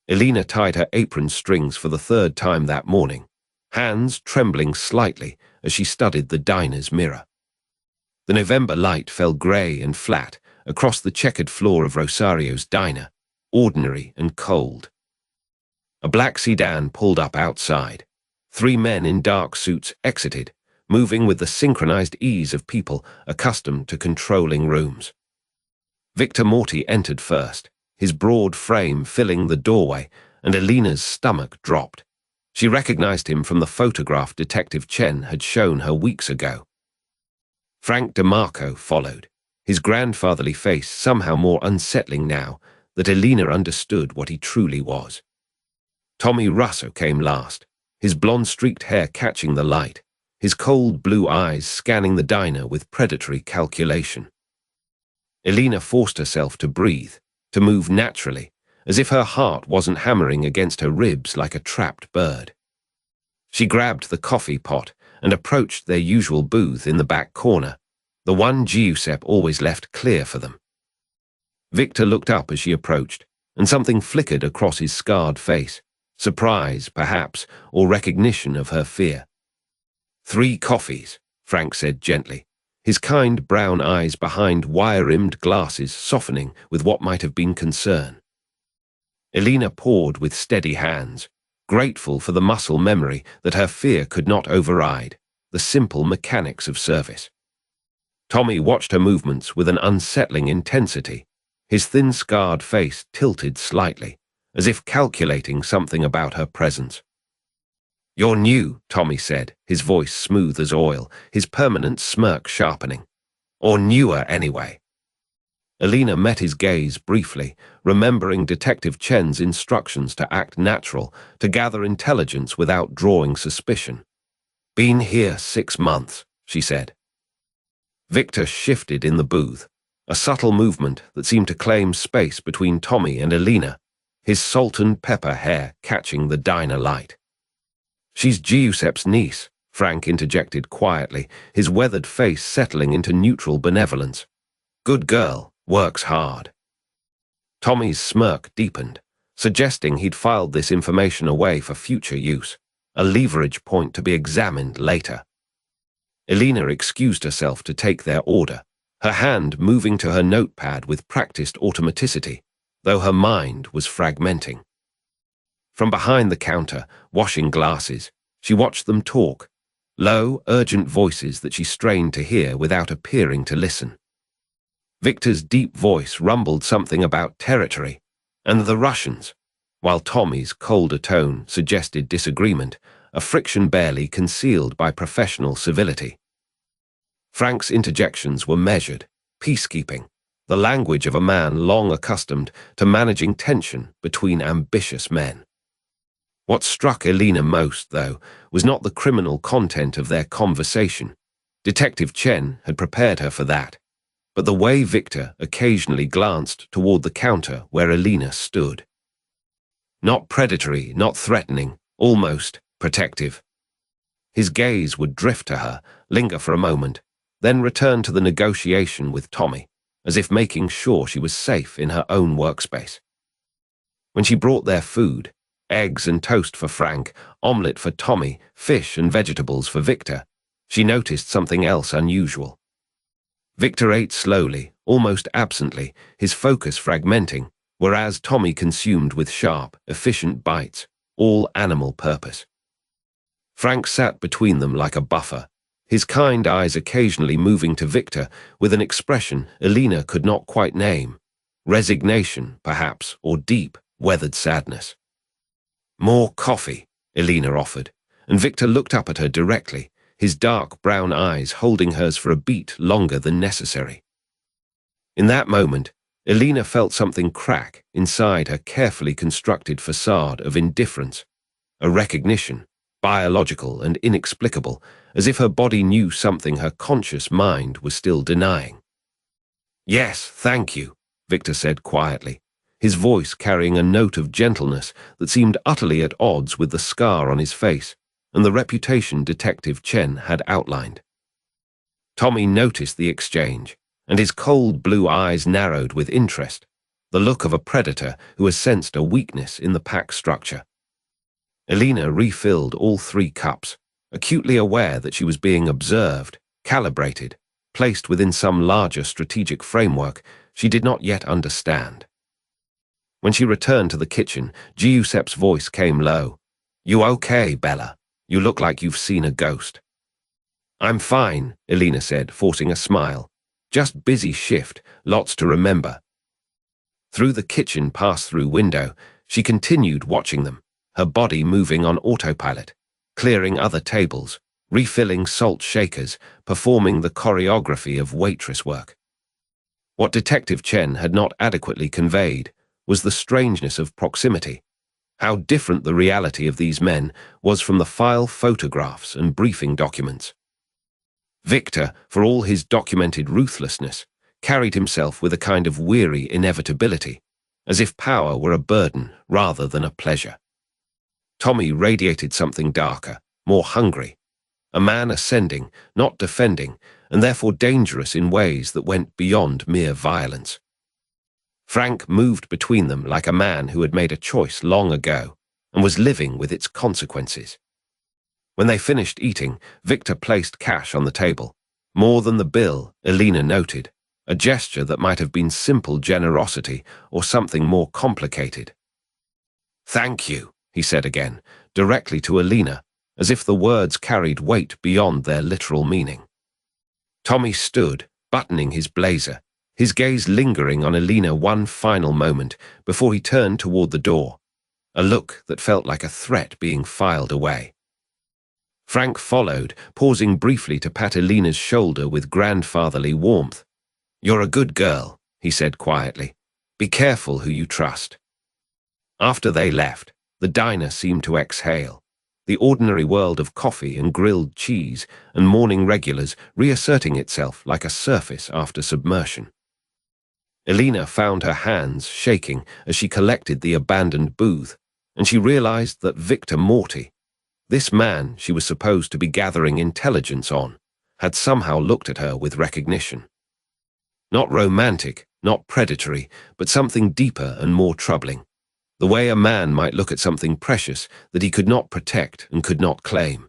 Elena tied her apron strings for the third time that morning, hands trembling slightly as she studied the diner's mirror. The November light fell grey and flat across the checkered floor of Rosario's diner, ordinary and cold. A black sedan pulled up outside. 3 men in dark suits exited, moving with the synchronized ease of people accustomed to controlling rooms. Victor Morty entered first, his broad frame filling the doorway, and Elena's stomach dropped. She recognized him from the photograph Detective Chen had shown her weeks ago. Frank DeMarco followed, his grandfatherly face somehow more unsettling now that Elena understood what he truly was. Tommy Russo came last, his blonde-streaked hair catching the light, his cold blue eyes scanning the diner with predatory calculation. Elena forced herself to breathe, to move naturally, as if her heart wasn't hammering against her ribs like a trapped bird. She grabbed the coffee pot and approached their usual booth in the back corner, the one Giuseppe always left clear for them. Victor looked up as she approached, and something flickered across his scarred face, surprise, perhaps, or recognition of her fear. 3 coffees, Frank said gently, his kind brown eyes behind wire-rimmed glasses softening with what might have been concern. Elena poured with steady hands, grateful for the muscle memory that her fear could not override, the simple mechanics of service. Tommy watched her movements with an unsettling intensity, his thin scarred face tilted slightly, as if calculating something about her presence. "You're new," Tommy said, his voice smooth as oil, his permanent smirk sharpening. "Or newer, anyway." Elena met his gaze briefly, remembering Detective Chen's instructions to act natural, to gather intelligence without drawing suspicion. "Been here 6 months," she said. Victor shifted in the booth, a subtle movement that seemed to claim space between Tommy and Elena, his salt and pepper hair catching the diner light. "She's Giuseppe's niece," Frank interjected quietly, his weathered face settling into neutral benevolence. "Good girl, works hard." Tommy's smirk deepened, suggesting he'd filed this information away for future use, a leverage point to be examined later. Elena excused herself to take their order, her hand moving to her notepad with practiced automaticity, though her mind was fragmenting. From behind the counter, washing glasses, she watched them talk, low, urgent voices that she strained to hear without appearing to listen. Victor's deep voice rumbled something about territory and the Russians, while Tommy's colder tone suggested disagreement, a friction barely concealed by professional civility. Frank's interjections were measured, peacekeeping, the language of a man long accustomed to managing tension between ambitious men. What struck Elena most, though, was not the criminal content of their conversation. Detective Chen had prepared her for that, but the way Victor occasionally glanced toward the counter where Elena stood. Not predatory, not threatening, almost protective. His gaze would drift to her, linger for a moment, then return to the negotiation with Tommy, as if making sure she was safe in her own workspace. When she brought their food, eggs and toast for Frank, omelette for Tommy, fish and vegetables for Victor, she noticed something else unusual. Victor ate slowly, almost absently, his focus fragmenting, whereas Tommy consumed with sharp, efficient bites, all animal purpose. Frank sat between them like a buffer, his kind eyes occasionally moving to Victor with an expression Elena could not quite name, resignation, perhaps, or deep, weathered sadness. "More coffee," Elena offered, and Victor looked up at her directly, his dark brown eyes holding hers for a beat longer than necessary. In that moment, Elena felt something crack inside her carefully constructed facade of indifference, a recognition, biological and inexplicable, as if her body knew something her conscious mind was still denying. "Yes, thank you," Victor said quietly, his voice carrying a note of gentleness that seemed utterly at odds with the scar on his face and the reputation Detective Chen had outlined. Tommy noticed the exchange, and his cold blue eyes narrowed with interest, the look of a predator who has sensed a weakness in the pack structure. Elena refilled all 3 cups, acutely aware that she was being observed, calibrated, placed within some larger strategic framework she did not yet understand. When she returned to the kitchen, Giuseppe's voice came low. "You okay, Bella? You look like you've seen a ghost." "I'm fine," Elena said, forcing a smile. "Just busy shift, lots to remember." Through the kitchen pass-through window, she continued watching them, her body moving on autopilot, clearing other tables, refilling salt shakers, performing the choreography of waitress work. What Detective Chen had not adequately conveyed was the strangeness of proximity, how different the reality of these men was from the file photographs and briefing documents. Victor, for all his documented ruthlessness, carried himself with a kind of weary inevitability, as if power were a burden rather than a pleasure. Tommy radiated something darker, more hungry, a man ascending, not defending, and therefore dangerous in ways that went beyond mere violence. Frank moved between them like a man who had made a choice long ago and was living with its consequences. When they finished eating, Victor placed cash on the table, more than the bill, Elena noted, a gesture that might have been simple generosity or something more complicated. "Thank you," he said again, directly to Elena, as if the words carried weight beyond their literal meaning. Tommy stood, buttoning his blazer, his gaze lingering on Elena one final moment before he turned toward the door, a look that felt like a threat being filed away. Frank followed, pausing briefly to pat Elena's shoulder with grandfatherly warmth. "You're a good girl," he said quietly. "Be careful who you trust." After they left, the diner seemed to exhale, the ordinary world of coffee and grilled cheese and morning regulars reasserting itself like a surface after submersion. Elena found her hands shaking as she collected the abandoned booth, and she realized that Victor Morty, this man she was supposed to be gathering intelligence on, had somehow looked at her with recognition. Not romantic, not predatory, but something deeper and more troubling. The way a man might look at something precious that he could not protect and could not claim.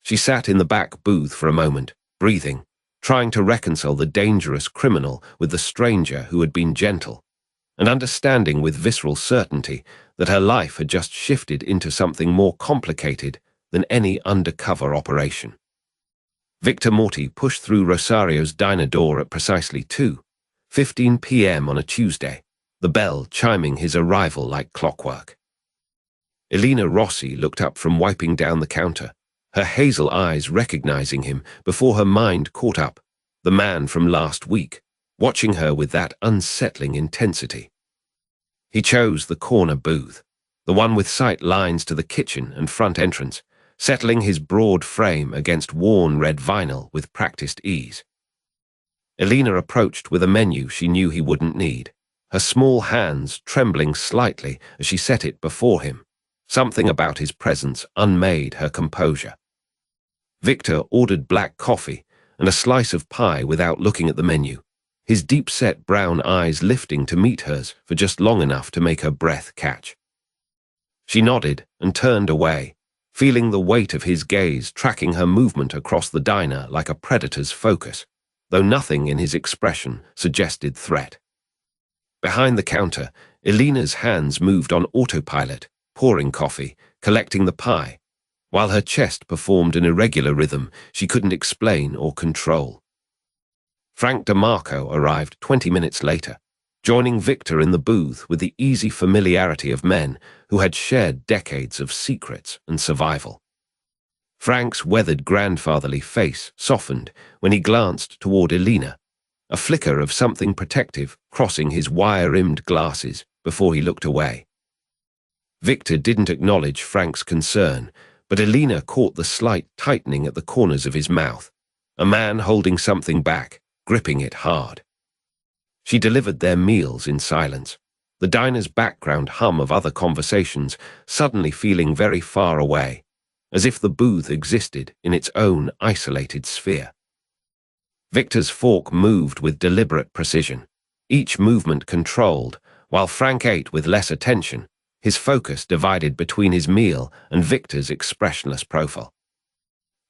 She sat in the back booth for a moment, breathing, trying to reconcile the dangerous criminal with the stranger who had been gentle, and understanding with visceral certainty that her life had just shifted into something more complicated than any undercover operation. Victor Morty pushed through Rosario's diner door at precisely 2:15 p.m. on a Tuesday, the bell chiming his arrival like clockwork. Elena Rossi looked up from wiping down the counter, her hazel eyes recognizing him before her mind caught up, the man from last week, watching her with that unsettling intensity. He chose the corner booth, the one with sight lines to the kitchen and front entrance, settling his broad frame against worn red vinyl with practiced ease. Elena approached with a menu she knew he wouldn't need, her small hands trembling slightly as she set it before him. Something about his presence unmade her composure. Victor ordered black coffee and a slice of pie without looking at the menu, his deep-set brown eyes lifting to meet hers for just long enough to make her breath catch. She nodded and turned away, feeling the weight of his gaze tracking her movement across the diner like a predator's focus, though nothing in his expression suggested threat. Behind the counter, Elena's hands moved on autopilot, pouring coffee, collecting the pie, while her chest performed an irregular rhythm she couldn't explain or control. Frank DeMarco arrived 20 minutes later, joining Victor in the booth with the easy familiarity of men who had shared decades of secrets and survival. Frank's weathered grandfatherly face softened when he glanced toward Elena, a flicker of something protective crossing his wire-rimmed glasses before he looked away. Victor didn't acknowledge Frank's concern, but Elena caught the slight tightening at the corners of his mouth, a man holding something back, gripping it hard. She delivered their meals in silence, the diner's background hum of other conversations suddenly feeling very far away, as if the booth existed in its own isolated sphere. Victor's fork moved with deliberate precision, each movement controlled, while Frank ate with less attention, his focus divided between his meal and Victor's expressionless profile.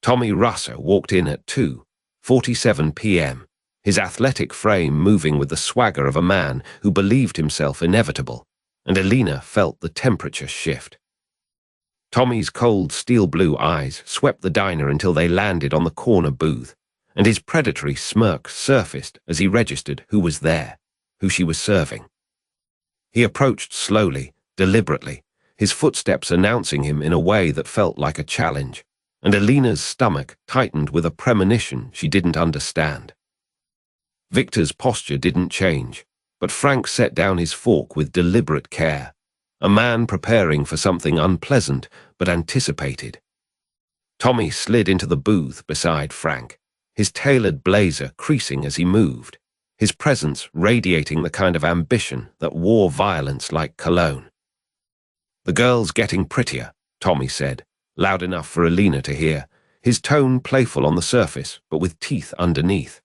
Tommy Russo walked in at 2:47 p.m., his athletic frame moving with the swagger of a man who believed himself inevitable, and Elena felt the temperature shift. Tommy's cold steel-blue eyes swept the diner until they landed on the corner booth, and his predatory smirk surfaced as he registered who was there, who she was serving. He approached slowly, deliberately, his footsteps announcing him in a way that felt like a challenge, and Elena's stomach tightened with a premonition she didn't understand. Victor's posture didn't change, but Frank set down his fork with deliberate care, a man preparing for something unpleasant but anticipated. Tommy slid into the booth beside Frank, his tailored blazer creasing as he moved, his presence radiating the kind of ambition that wore violence like cologne. "The girl's getting prettier," Tommy said, loud enough for Elena to hear, his tone playful on the surface but with teeth underneath.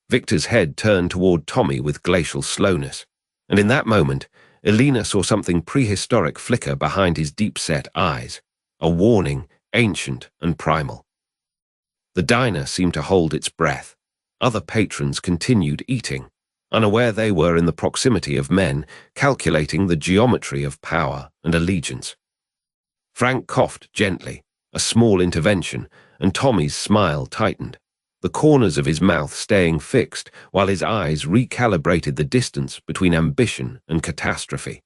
Victor's head turned toward Tommy with glacial slowness, and in that moment, Elena saw something prehistoric flicker behind his deep-set eyes, a warning, ancient and primal. The diner seemed to hold its breath. Other patrons continued eating, unaware they were in the proximity of men calculating the geometry of power and allegiance. Frank coughed gently, a small intervention, and Tommy's smile tightened, the corners of his mouth staying fixed while his eyes recalibrated the distance between ambition and catastrophe.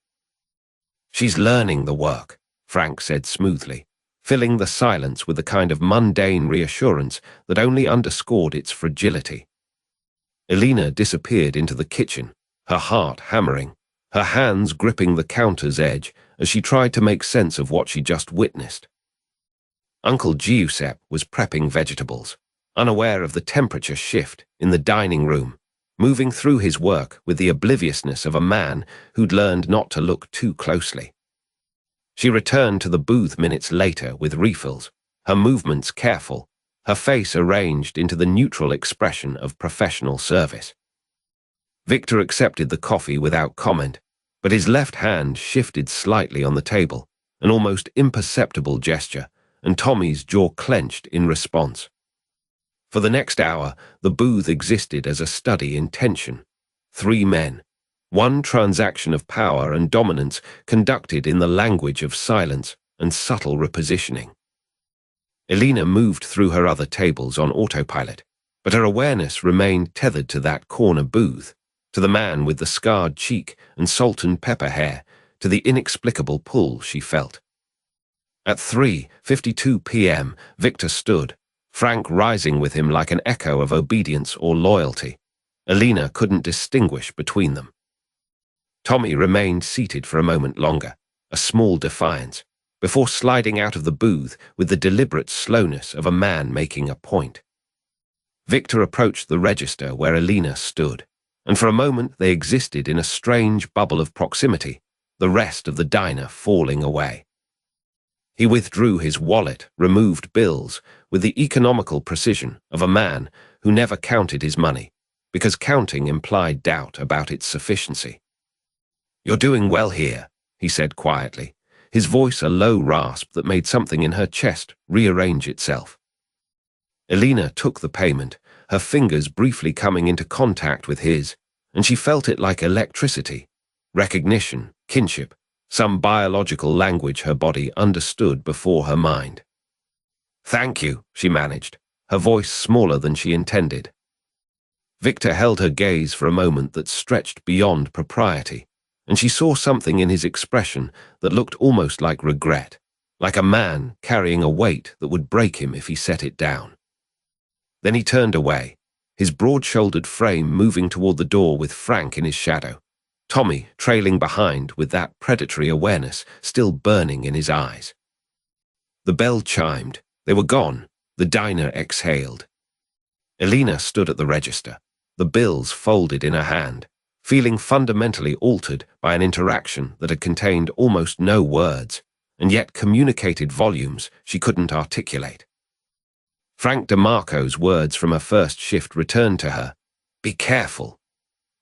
"She's learning the work," Frank said smoothly, filling the silence with a kind of mundane reassurance that only underscored its fragility. Elena disappeared into the kitchen, her heart hammering, her hands gripping the counter's edge as she tried to make sense of what she just witnessed. Uncle Giuseppe was prepping vegetables, unaware of the temperature shift in the dining room, moving through his work with the obliviousness of a man who'd learned not to look too closely. She returned to the booth minutes later with refills, her movements careful, her face arranged into the neutral expression of professional service. Victor accepted the coffee without comment, but his left hand shifted slightly on the table, an almost imperceptible gesture, and Tommy's jaw clenched in response. For the next hour, the booth existed as a study in tension. 3 men, one transaction of power and dominance conducted in the language of silence and subtle repositioning. Elena moved through her other tables on autopilot, but her awareness remained tethered to that corner booth, to the man with the scarred cheek and salt and pepper hair, to the inexplicable pull she felt. At 3:52 p.m., Victor stood, Frank rising with him like an echo of obedience or loyalty. Elena couldn't distinguish between them. Tommy remained seated for a moment longer, a small defiance, before sliding out of the booth with the deliberate slowness of a man making a point. Victor approached the register where Elena stood, and for a moment they existed in a strange bubble of proximity, the rest of the diner falling away. He withdrew his wallet, removed bills, with the economical precision of a man who never counted his money, because counting implied doubt about its sufficiency. "You're doing well here," he said quietly, his voice a low rasp that made something in her chest rearrange itself. Elena took the payment, her fingers briefly coming into contact with his, and she felt it like electricity, recognition, kinship, some biological language her body understood before her mind. "Thank you," she managed, her voice smaller than she intended. Victor held her gaze for a moment that stretched beyond propriety, and she saw something in his expression that looked almost like regret, like a man carrying a weight that would break him if he set it down. Then he turned away, his broad-shouldered frame moving toward the door with Frank in his shadow, Tommy trailing behind with that predatory awareness still burning in his eyes. The bell chimed. They were gone. The diner exhaled. Elena stood at the register, the bills folded in her hand, feeling fundamentally altered by an interaction that had contained almost no words, and yet communicated volumes she couldn't articulate. Frank DeMarco's words from her first shift returned to her. Be careful.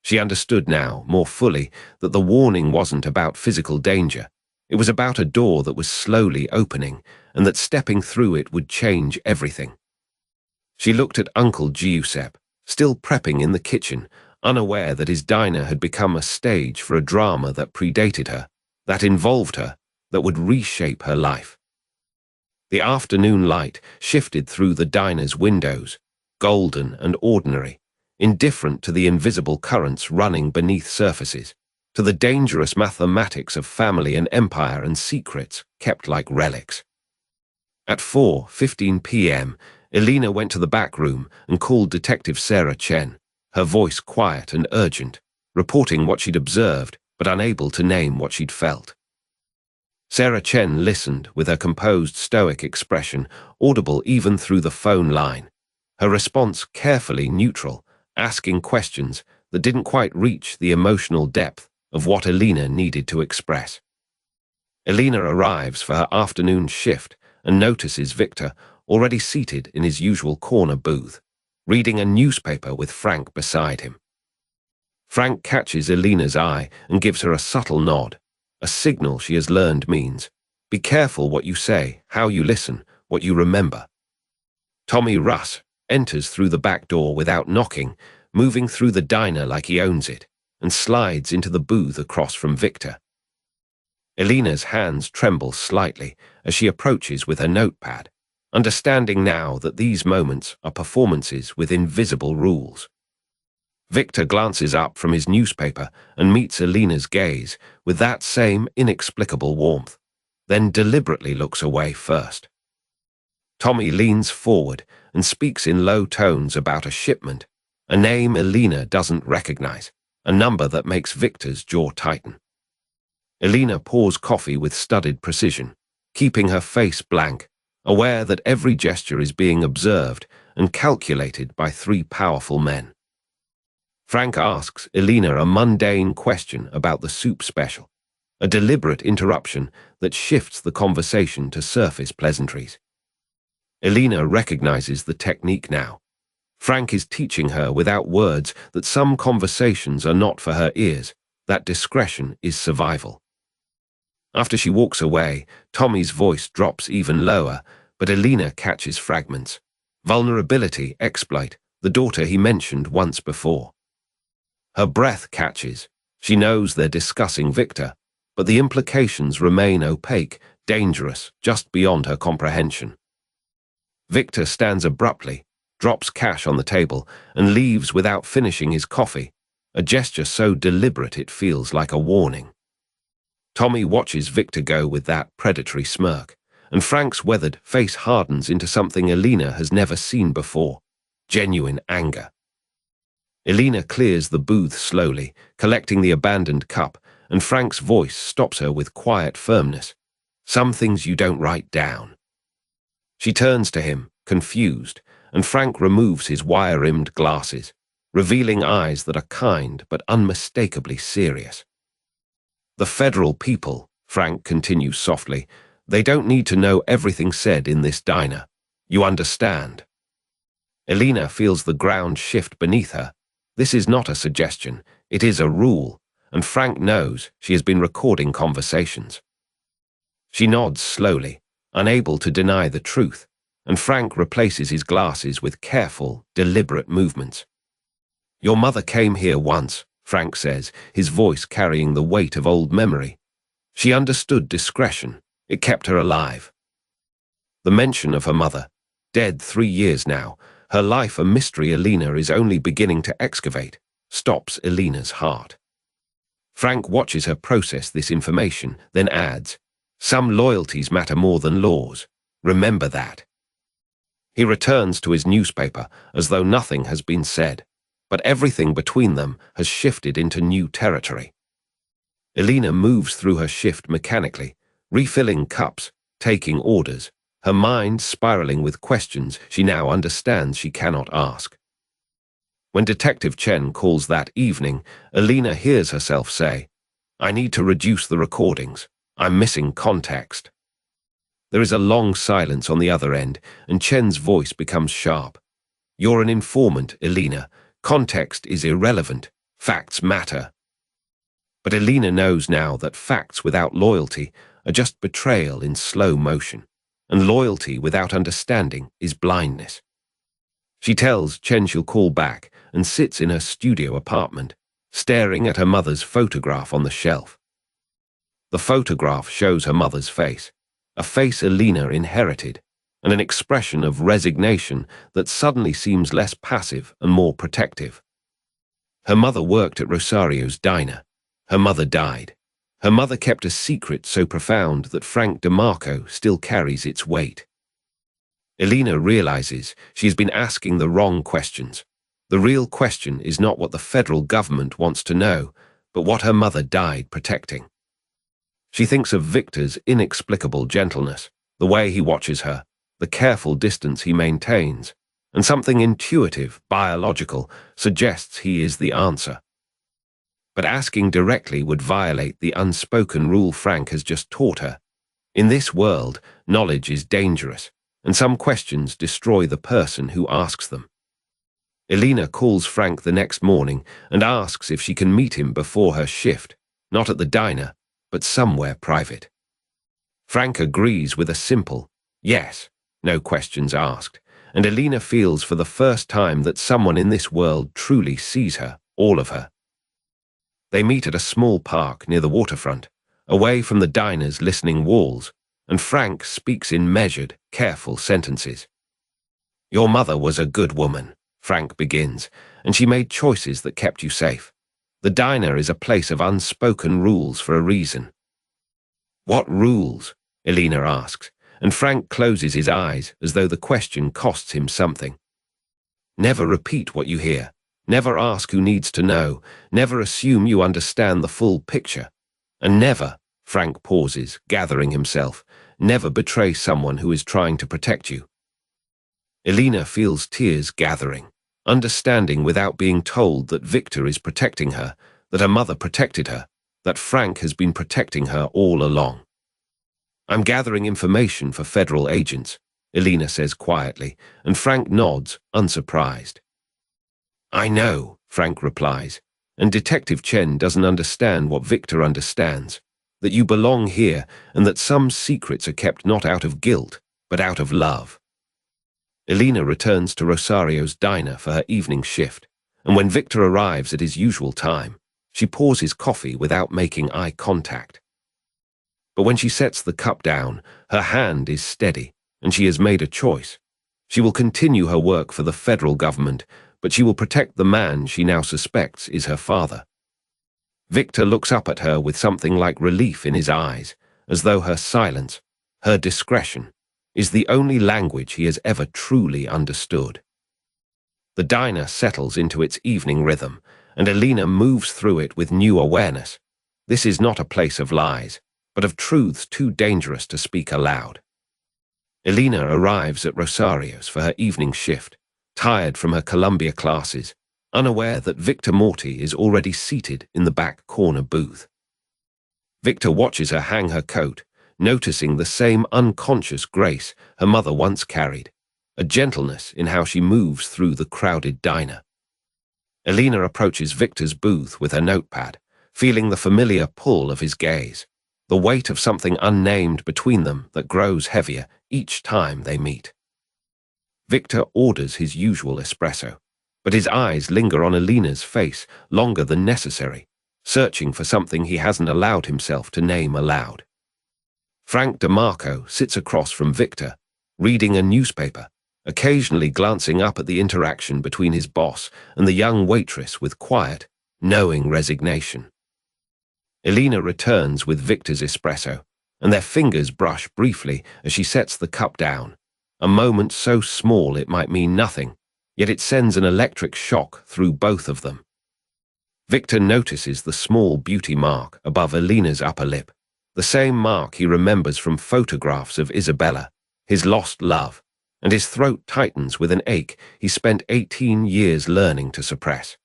She understood now, more fully, that the warning wasn't about physical danger. It was about a door that was slowly opening, and that stepping through it would change everything. She looked at Uncle Giuseppe, still prepping in the kitchen, unaware that his diner had become a stage for a drama that predated her, that involved her, that would reshape her life. The afternoon light shifted through the diner's windows, golden and ordinary, indifferent to the invisible currents running beneath surfaces, to the dangerous mathematics of family and empire and secrets kept like relics. At 4:15 p.m., Elena went to the back room and called Detective Sarah Chen, her voice quiet and urgent, reporting what she'd observed but unable to name what she'd felt. Sarah Chen listened with her composed, stoic expression, audible even through the phone line, her response carefully neutral, asking questions that didn't quite reach the emotional depth of what Elena needed to express. Elena arrives for her afternoon shift and notices Victor already seated in his usual corner booth, reading a newspaper with Frank beside him. Frank catches Elena's eye and gives her a subtle nod, a signal she has learned means, be careful what you say, how you listen, what you remember. Tommy Russ enters through the back door without knocking, moving through the diner like he owns it, and slides into the booth across from Victor. Elena's hands tremble slightly as she approaches with her notepad, understanding now that these moments are performances with invisible rules. Victor glances up from his newspaper and meets Elena's gaze with that same inexplicable warmth, then deliberately looks away first. Tommy leans forward and speaks in low tones about a shipment, a name Elena doesn't recognize, a number that makes Victor's jaw tighten. Elena pours coffee with studied precision, keeping her face blank, aware that every gesture is being observed and calculated by three powerful men. Frank asks Elena a mundane question about the soup special, a deliberate interruption that shifts the conversation to surface pleasantries. Elena recognizes the technique now. Frank is teaching her without words that some conversations are not for her ears, that discretion is survival. After she walks away, Tommy's voice drops even lower, but Elena catches fragments. Vulnerability, exploit, the daughter he mentioned once before. Her breath catches. She knows they're discussing Victor, but the implications remain opaque, dangerous, just beyond her comprehension. Victor stands abruptly, drops cash on the table, and leaves without finishing his coffee, a gesture so deliberate it feels like a warning. Tommy watches Victor go with that predatory smirk, and Frank's weathered face hardens into something Elena has never seen before, genuine anger. Elena clears the booth slowly, collecting the abandoned cup, and Frank's voice stops her with quiet firmness. Some things you don't write down. She turns to him, confused, and Frank removes his wire-rimmed glasses, revealing eyes that are kind but unmistakably serious. The federal people, Frank continues softly, they don't need to know everything said in this diner. You understand? Elena feels the ground shift beneath her. This is not a suggestion, it is a rule, and Frank knows she has been recording conversations. She nods slowly, unable to deny the truth, and Frank replaces his glasses with careful, deliberate movements. Your mother came here once, Frank says, his voice carrying the weight of old memory. She understood discretion. It kept her alive. The mention of her mother, dead 3 years now, her life a mystery Elena is only beginning to excavate, stops Elena's heart. Frank watches her process this information, then adds, some loyalties matter more than laws. Remember that. He returns to his newspaper as though nothing has been said, but everything between them has shifted into new territory. Elena moves through her shift mechanically, refilling cups, taking orders, her mind spiraling with questions she now understands she cannot ask. When Detective Chen calls that evening, Elena hears herself say, "I need to reduce the recordings. I'm missing context." There is a long silence on the other end, and Chen's voice becomes sharp. "You're an informant, Elena. Context is irrelevant. Facts matter." But Elena knows now that facts without loyalty are just betrayal in slow motion, and loyalty without understanding is blindness. She tells Chen she'll call back and sits in her studio apartment, staring at her mother's photograph on the shelf. The photograph shows her mother's face, a face Elena inherited, and an expression of resignation that suddenly seems less passive and more protective. Her mother worked at Rosario's diner. Her mother died. Her mother kept a secret so profound that Frank DeMarco still carries its weight. Elena realizes she's been asking the wrong questions. The real question is not what the federal government wants to know, but what her mother died protecting. She thinks of Victor's inexplicable gentleness, the way he watches her, the careful distance he maintains, and something intuitive, biological, suggests he is the answer. But asking directly would violate the unspoken rule Frank has just taught her. In this world, knowledge is dangerous, and some questions destroy the person who asks them. Elena calls Frank the next morning and asks if she can meet him before her shift, not at the diner, but somewhere private. Frank agrees with a simple yes, no questions asked, and Elena feels for the first time that someone in this world truly sees her, all of her. They meet at a small park near the waterfront, away from the diner's listening walls, and Frank speaks in measured, careful sentences. "Your mother was a good woman," Frank begins, "and she made choices that kept you safe. The diner is a place of unspoken rules for a reason." "What rules?" Elena asks, and Frank closes his eyes as though the question costs him something. "Never repeat what you hear. Never ask who needs to know. Never assume you understand the full picture. And never," Frank pauses, gathering himself, "never betray someone who is trying to protect you." Elena feels tears gathering, understanding without being told that Victor is protecting her, that her mother protected her, that Frank has been protecting her all along. "I'm gathering information for federal agents," Elena says quietly, and Frank nods, unsurprised. "I know," Frank replies, "and Detective Chen doesn't understand what Victor understands, that you belong here and that some secrets are kept not out of guilt, but out of love." Elena returns to Rosario's diner for her evening shift, and when Victor arrives at his usual time, she pours his coffee without making eye contact. But when she sets the cup down, her hand is steady, and she has made a choice. She will continue her work for the federal government, but she will protect the man she now suspects is her father. Victor looks up at her with something like relief in his eyes, as though her silence, her discretion, is the only language he has ever truly understood. The diner settles into its evening rhythm, and Elena moves through it with new awareness. This is not a place of lies, but of truths too dangerous to speak aloud. Elena arrives at Rosario's for her evening shift, tired from her Columbia classes, unaware that Victor Morty is already seated in the back corner booth. Victor watches her hang her coat, noticing the same unconscious grace her mother once carried, a gentleness in how she moves through the crowded diner. Elena approaches Victor's booth with her notepad, feeling the familiar pull of his gaze, the weight of something unnamed between them that grows heavier each time they meet. Victor orders his usual espresso, but his eyes linger on Elena's face longer than necessary, searching for something he hasn't allowed himself to name aloud. Frank DeMarco sits across from Victor, reading a newspaper, occasionally glancing up at the interaction between his boss and the young waitress with quiet, knowing resignation. Elena returns with Victor's espresso, and their fingers brush briefly as she sets the cup down, a moment so small it might mean nothing, yet it sends an electric shock through both of them. Victor notices the small beauty mark above Elena's upper lip, the same mark he remembers from photographs of Isabella, his lost love, and his throat tightens with an ache he spent 18 years learning to suppress.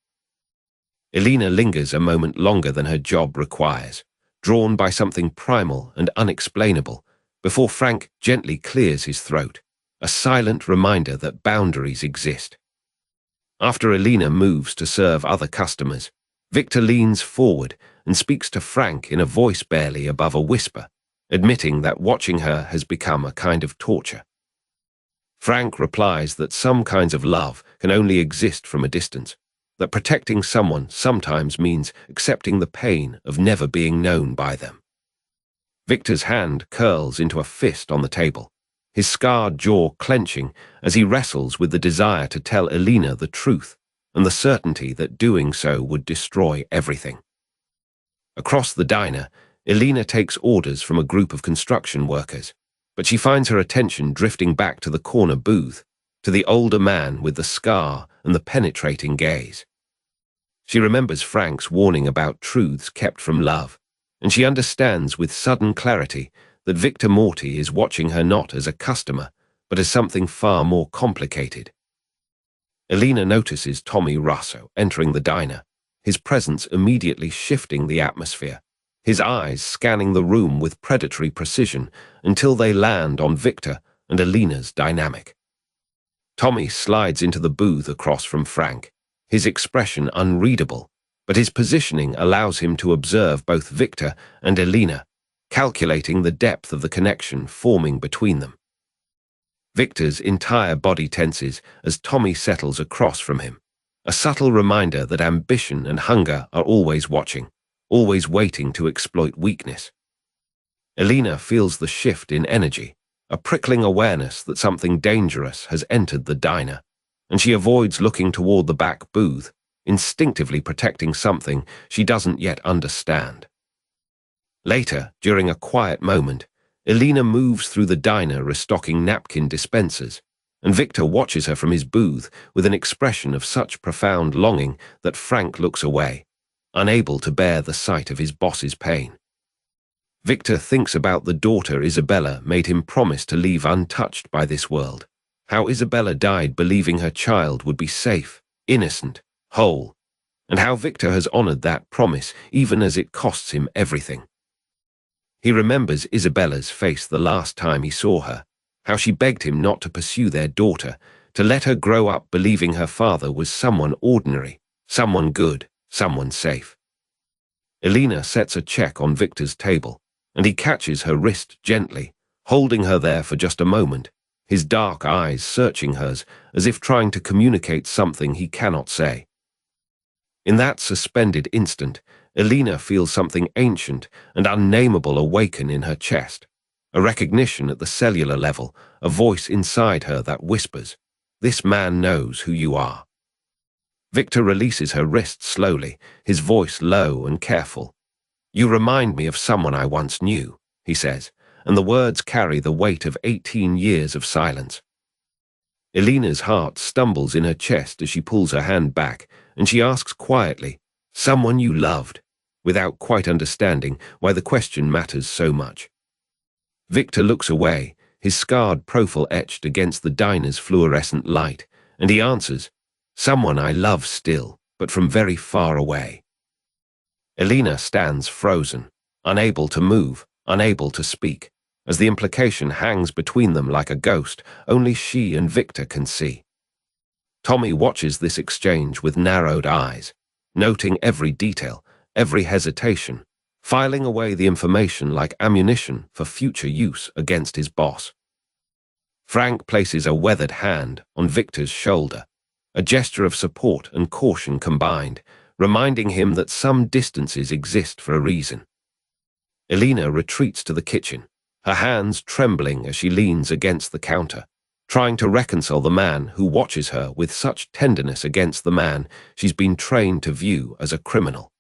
Elena lingers a moment longer than her job requires, drawn by something primal and unexplainable, before Frank gently clears his throat, a silent reminder that boundaries exist. After Elena moves to serve other customers, Victor leans forward and speaks to Frank in a voice barely above a whisper, admitting that watching her has become a kind of torture. Frank replies that some kinds of love can only exist from a distance, that protecting someone sometimes means accepting the pain of never being known by them. Victor's hand curls into a fist on the table, his scarred jaw clenching as he wrestles with the desire to tell Elena the truth and the certainty that doing so would destroy everything. Across the diner, Elena takes orders from a group of construction workers, but she finds her attention drifting back to the corner booth, to the older man with the scar and the penetrating gaze. She remembers Frank's warning about truths kept from love, and she understands with sudden clarity that Victor Morty is watching her not as a customer, but as something far more complicated. Elena notices Tommy Russo entering the diner, his presence immediately shifting the atmosphere, his eyes scanning the room with predatory precision until they land on Victor and Elena's dynamic. Tommy slides into the booth across from Frank, his expression unreadable, but his positioning allows him to observe both Victor and Elena, calculating the depth of the connection forming between them. Victor's entire body tenses as Tommy settles across from him, a subtle reminder that ambition and hunger are always watching, always waiting to exploit weakness. Elena feels the shift in energy, a prickling awareness that something dangerous has entered the diner, and she avoids looking toward the back booth, instinctively protecting something she doesn't yet understand. Later, during a quiet moment, Elena moves through the diner restocking napkin dispensers, and Victor watches her from his booth with an expression of such profound longing that Frank looks away, unable to bear the sight of his boss's pain. Victor thinks about the daughter Isabella made him promise to leave untouched by this world, how Isabella died believing her child would be safe, innocent, whole, and how Victor has honored that promise even as it costs him everything. He remembers Isabella's face the last time he saw her, how she begged him not to pursue their daughter, to let her grow up believing her father was someone ordinary, someone good, someone safe. Elena sets a check on Victor's table, and he catches her wrist gently, holding her there for just a moment, his dark eyes searching hers as if trying to communicate something he cannot say. In that suspended instant, Elena feels something ancient and unnameable awaken in her chest, a recognition at the cellular level, a voice inside her that whispers, "This man knows who you are." Victor releases her wrist slowly, his voice low and careful. "You remind me of someone I once knew," he says, and the words carry the weight of 18 years of silence. Elena's heart stumbles in her chest as she pulls her hand back, and she asks quietly, "Someone you loved," without quite understanding why the question matters so much. Victor looks away, his scarred profile etched against the diner's fluorescent light, and he answers, "Someone I love still, but from very far away." Elena stands frozen, unable to move, unable to speak, as the implication hangs between them like a ghost only she and Victor can see. Tommy watches this exchange with narrowed eyes, noting every detail, every hesitation, filing away the information like ammunition for future use against his boss. Frank places a weathered hand on Victor's shoulder, a gesture of support and caution combined, reminding him that some distances exist for a reason. Elena retreats to the kitchen, her hands trembling as she leans against the counter, trying to reconcile the man who watches her with such tenderness against the man she's been trained to view as a criminal.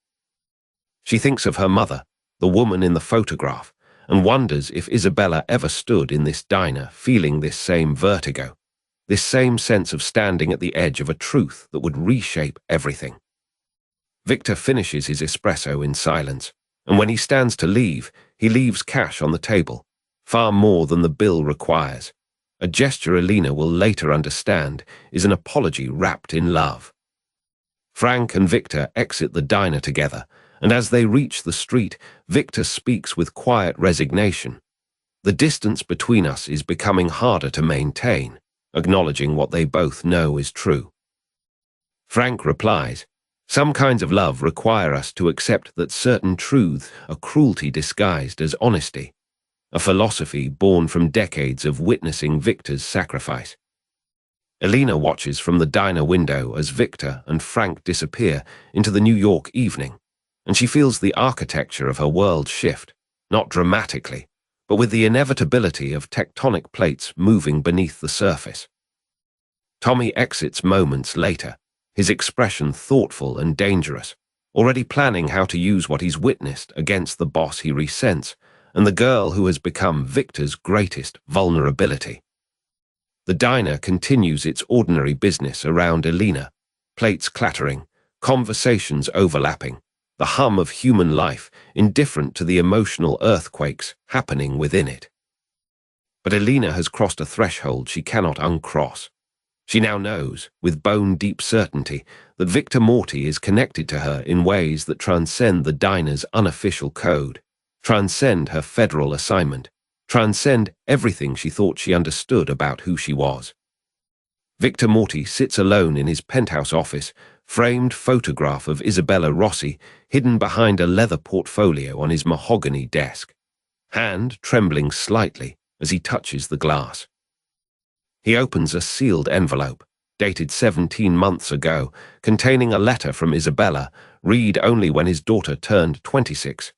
She thinks of her mother, the woman in the photograph, and wonders if Isabella ever stood in this diner feeling this same vertigo, this same sense of standing at the edge of a truth that would reshape everything. Victor finishes his espresso in silence, and when he stands to leave, he leaves cash on the table, far more than the bill requires, a gesture Elena will later understand is an apology wrapped in love. Frank and Victor exit the diner together, and as they reach the street, Victor speaks with quiet resignation. The distance between us is becoming harder to maintain, acknowledging what they both know is true. Frank replies, "Some kinds of love require us to accept that certain truths are cruelty disguised as honesty, a philosophy born from decades of witnessing Victor's sacrifice." Elena watches from the diner window as Victor and Frank disappear into the New York evening, and she feels the architecture of her world shift, not dramatically, but with the inevitability of tectonic plates moving beneath the surface. Tommy exits moments later, his expression thoughtful and dangerous, already planning how to use what he's witnessed against the boss he resents and the girl who has become Victor's greatest vulnerability. The diner continues its ordinary business around Elena, plates clattering, conversations overlapping, the hum of human life indifferent to the emotional earthquakes happening within it. But Elena has crossed a threshold she cannot uncross. She now knows, with bone-deep certainty, that Victor Morty is connected to her in ways that transcend the diner's unofficial code, transcend her federal assignment, transcend everything she thought she understood about who she was. Victor Morty sits alone in his penthouse office, framed photograph of Isabella Rossi hidden behind a leather portfolio on his mahogany desk, hand trembling slightly as he touches the glass. He opens a sealed envelope, dated 17 months ago, containing a letter from Isabella, read only when his daughter turned 26.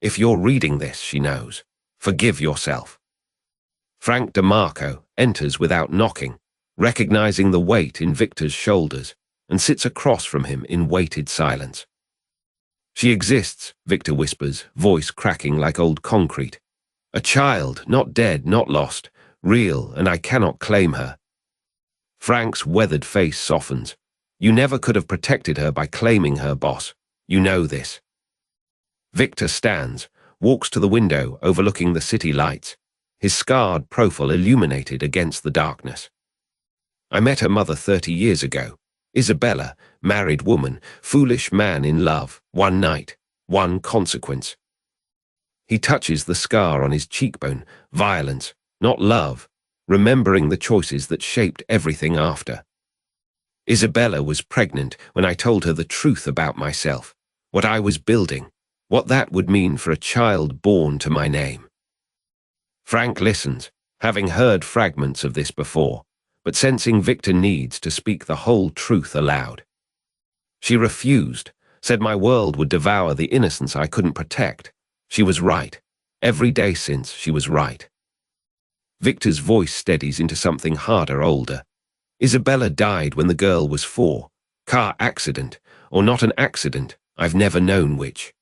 "If you're reading this," she knows, "forgive yourself." Frank DeMarco enters without knocking, recognizing the weight in Victor's shoulders, and sits across from him in weighted silence. "She exists," Victor whispers, voice cracking like old concrete. "A child, not dead, not lost, real, and I cannot claim her." Frank's weathered face softens. "You never could have protected her by claiming her, boss. You know this." Victor stands, walks to the window overlooking the city lights, his scarred profile illuminated against the darkness. "I met her mother 30 years ago. Isabella, married woman, foolish man in love, one night, one consequence." He touches the scar on his cheekbone, violence, not love, remembering the choices that shaped everything after. "Isabella was pregnant when I told her the truth about myself, what I was building, what that would mean for a child born to my name." Frank listens, having heard fragments of this before, but sensing Victor needs to speak the whole truth aloud. "She refused, said my world would devour the innocence I couldn't protect. She was right. Every day since, she was right." Victor's voice steadies into something harder, older. "Isabella died when the girl was 4. Car accident, or not an accident, I've never known which."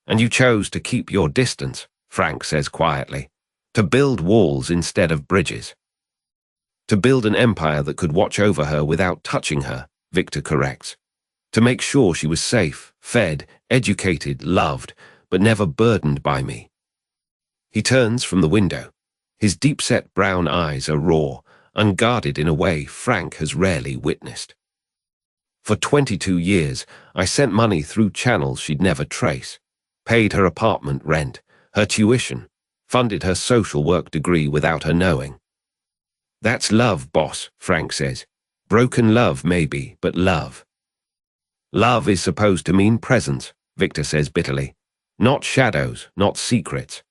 "And you chose to keep your distance," Frank says quietly, "to build walls instead of bridges." "To build an empire that could watch over her without touching her," Victor corrects. "To make sure she was safe, fed, educated, loved, but never burdened by me." He turns from the window. His deep-set brown eyes are raw, unguarded in a way Frank has rarely witnessed. "For 22 years, I sent money through channels she'd never trace, paid her apartment rent, her tuition, funded her social work degree without her knowing." "That's love, boss," Frank says. "Broken love, maybe, but love." "Love is supposed to mean presence," Victor says bitterly. "Not shadows, not secrets."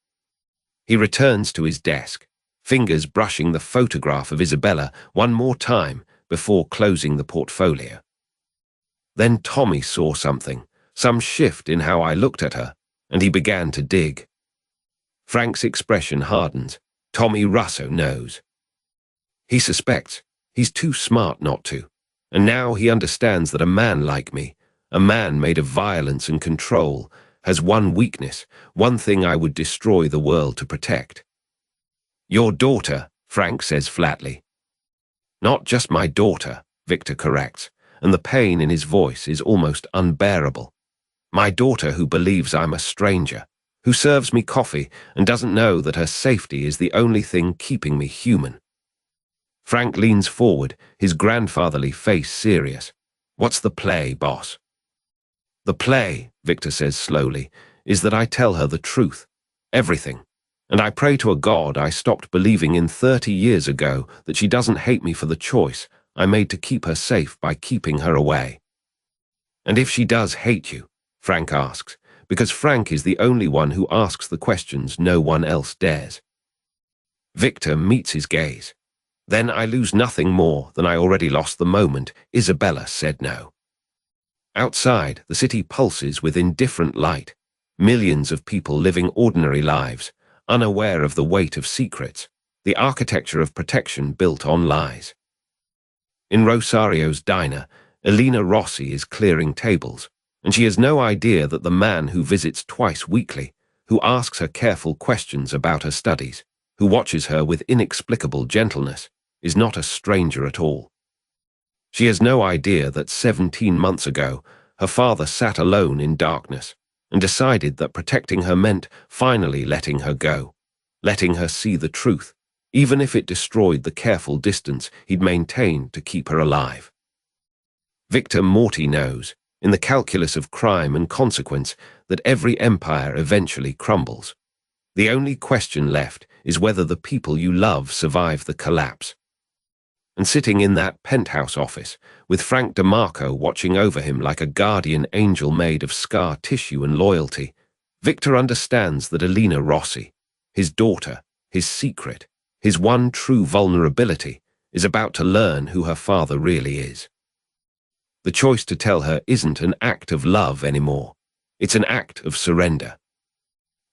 He returns to his desk, fingers brushing the photograph of Isabella one more time before closing the portfolio. "Then Tommy saw something, some shift in how I looked at her, and he began to dig." Frank's expression hardens. Tommy Russo knows. He suspects. He's too smart not to. And now he understands that a man like me, a man made of violence and control, has one weakness, one thing I would destroy the world to protect. "Your daughter," Frank says flatly. "Not just my daughter," Victor corrects, and the pain in his voice is almost unbearable. "My daughter who believes I'm a stranger, who serves me coffee and doesn't know that her safety is the only thing keeping me human. Frank leans forward, his grandfatherly face serious. What's the play, boss? The play, Victor says slowly, is that I tell her the truth. Everything. And I pray to a God I stopped believing in 30 years ago that she doesn't hate me for the choice I made to keep her safe by keeping her away. And if she does hate you, Frank asks, because Frank is the only one who asks the questions no one else dares. Victor meets his gaze. Then I lose nothing more than I already lost the moment Isabella said no. Outside, the city pulses with indifferent light. Millions of people living ordinary lives, unaware of the weight of secrets, the architecture of protection built on lies. In Rosario's diner, Elena Rossi is clearing tables, and she has no idea that the man who visits twice weekly, who asks her careful questions about her studies, who watches her with inexplicable gentleness, is not a stranger at all. She has no idea that 17 months ago, her father sat alone in darkness and decided that protecting her meant finally letting her go, letting her see the truth, even if it destroyed the careful distance he'd maintained to keep her alive. Victor Morty knows, in the calculus of crime and consequence, that every empire eventually crumbles. The only question left is whether the people you love survive the collapse. And sitting in that penthouse office, with Frank DeMarco watching over him like a guardian angel made of scar tissue and loyalty, Victor understands that Elena Rossi, his daughter, his secret, his one true vulnerability, is about to learn who her father really is. The choice to tell her isn't an act of love anymore. It's an act of surrender.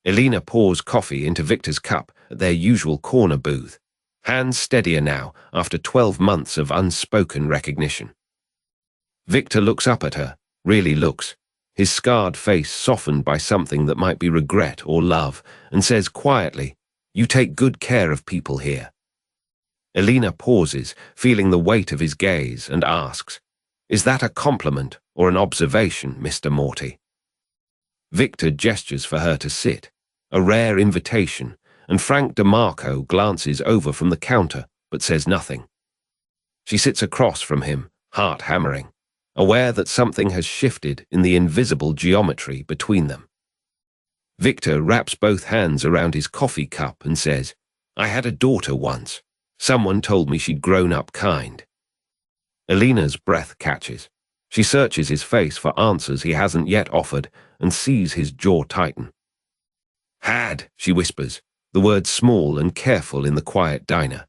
Elena pours coffee into Victor's cup at their usual corner booth, hands steadier now after 12 months of unspoken recognition. Victor looks up at her, really looks, his scarred face softened by something that might be regret or love, and says quietly, "You take good care of people here." Elena pauses, feeling the weight of his gaze, and asks, "Is that a compliment or an observation, Mr. Morty?" Victor gestures for her to sit, a rare invitation, and Frank DeMarco glances over from the counter but says nothing. She sits across from him, heart hammering, aware that something has shifted in the invisible geometry between them. Victor wraps both hands around his coffee cup and says, "I had a daughter once. Someone told me she'd grown up kind." Elena's breath catches. She searches his face for answers he hasn't yet offered and sees his jaw tighten. "Had," she whispers, the words small and careful in the quiet diner.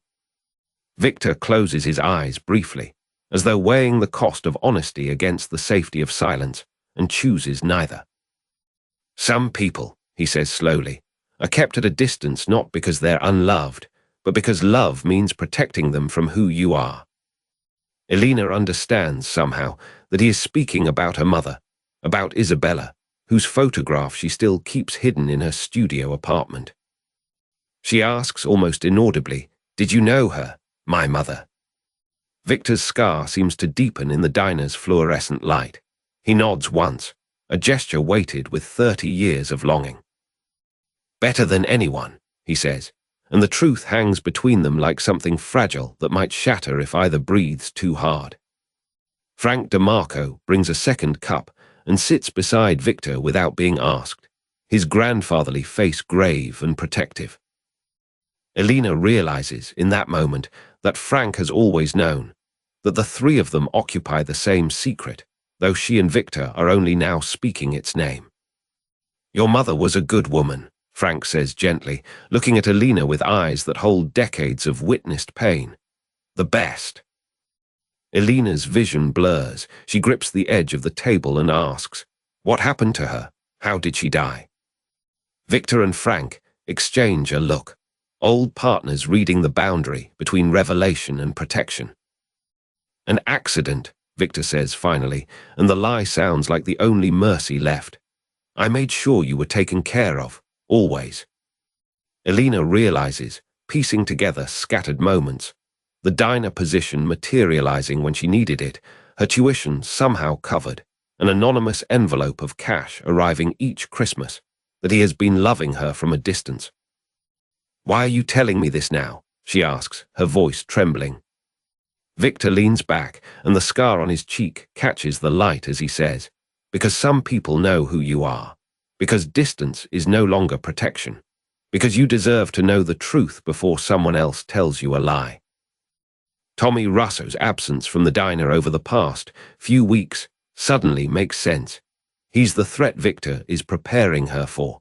Victor closes his eyes briefly, as though weighing the cost of honesty against the safety of silence, and chooses neither. "Some people," he says slowly, "are kept at a distance not because they're unloved, but because love means protecting them from who you are." Elena understands somehow that he is speaking about her mother, about Isabella, whose photograph she still keeps hidden in her studio apartment. She asks almost inaudibly, "Did you know her, my mother?" Victor's scar seems to deepen in the diner's fluorescent light. He nods once, a gesture weighted with 30 years of longing. "Better than anyone," he says, and the truth hangs between them like something fragile that might shatter if either breathes too hard. Frank DeMarco brings a second cup and sits beside Victor without being asked, his grandfatherly face grave and protective. Elena realizes in that moment that Frank has always known, that the three of them occupy the same secret, though she and Victor are only now speaking its name. "Your mother was a good woman," Frank says gently, looking at Elena with eyes that hold decades of witnessed pain. "The best." Elena's vision blurs. She grips the edge of the table and asks, "What happened to her? How did she die?" Victor and Frank exchange a look, old partners reading the boundary between revelation and protection. "An accident," Victor says finally, and the lie sounds like the only mercy left. "I made sure you were taken care of, always." Elena realizes, piecing together scattered moments, the diner position materializing when she needed it, her tuition somehow covered, an anonymous envelope of cash arriving each Christmas, that he has been loving her from a distance. "Why are you telling me this now?" she asks, her voice trembling. Victor leans back, and the scar on his cheek catches the light as he says, "Because some people know who you are. Because distance is no longer protection. Because you deserve to know the truth before someone else tells you a lie." Tommy Russo's absence from the diner over the past few weeks suddenly makes sense. He's the threat Victor is preparing her for.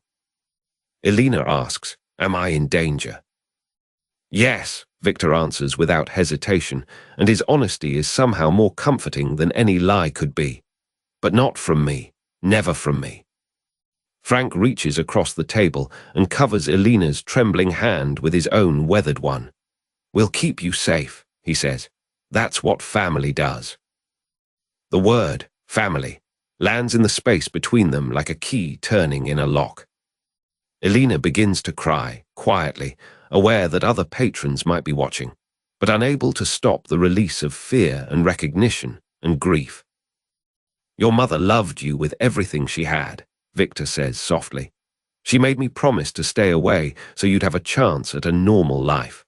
Elena asks, "Am I in danger?" "Yes," Victor answers without hesitation, and his honesty is somehow more comforting than any lie could be. "But not from me. Never from me." Frank reaches across the table and covers Elena's trembling hand with his own weathered one. "We'll keep you safe," he says. "That's what family does." The word, family, lands in the space between them like a key turning in a lock. Elena begins to cry, quietly, aware that other patrons might be watching, but unable to stop the release of fear and recognition and grief. "Your mother loved you with everything she had," Victor says softly. "She made me promise to stay away so you'd have a chance at a normal life."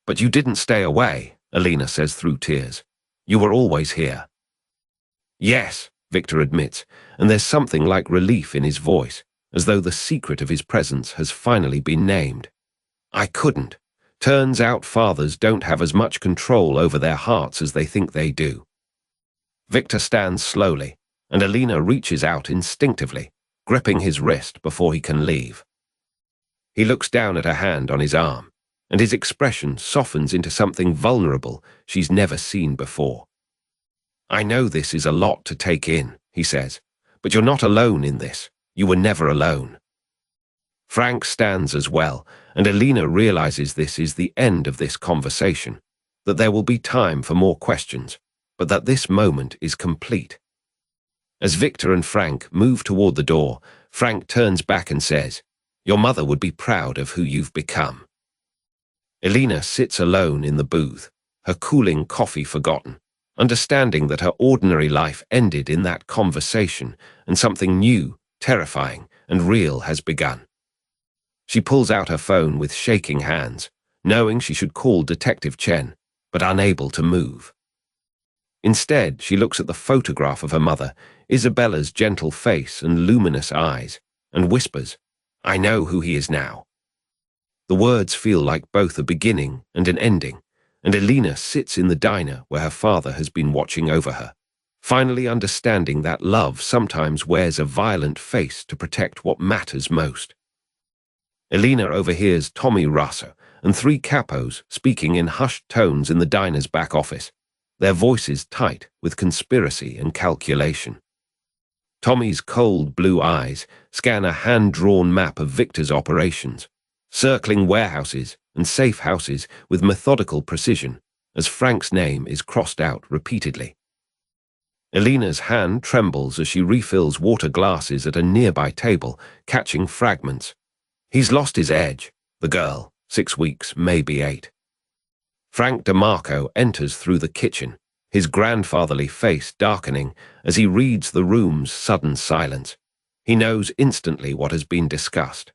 "But you didn't stay away," Elena says through tears. "You were always here." "Yes," Victor admits, and there's something like relief in his voice, as though the secret of his presence has finally been named. "I couldn't. Turns out fathers don't have as much control over their hearts as they think they do." Victor stands slowly, and Elena reaches out instinctively, gripping his wrist before he can leave. He looks down at her hand on his arm, and his expression softens into something vulnerable she's never seen before. "I know this is a lot to take in," he says, "but you're not alone in this. You were never alone." Frank stands as well, and Elena realizes this is the end of this conversation, that there will be time for more questions, but that this moment is complete. As Victor and Frank move toward the door, Frank turns back and says, "Your mother would be proud of who you've become." Elena sits alone in the booth, her cooling coffee forgotten, understanding that her ordinary life ended in that conversation and something new, terrifying, and real has begun. She pulls out her phone with shaking hands, knowing she should call Detective Chen, but unable to move. Instead, she looks at the photograph of her mother, Isabella's gentle face and luminous eyes, and whispers, "I know who he is now." The words feel like both a beginning and an ending, and Elena sits in the diner where her father has been watching over her, finally understanding that love sometimes wears a violent face to protect what matters most. Elena overhears Tommy Russo and three capos speaking in hushed tones in the diner's back office, their voices tight with conspiracy and calculation. Tommy's cold blue eyes scan a hand-drawn map of Victor's operations, circling warehouses and safe houses with methodical precision as Frank's name is crossed out repeatedly. Elena's hand trembles as she refills water glasses at a nearby table, catching fragments. "He's lost his edge," the girl, 6 weeks, maybe 8. Frank DeMarco enters through the kitchen, his grandfatherly face darkening as he reads the room's sudden silence. He knows instantly what has been discussed.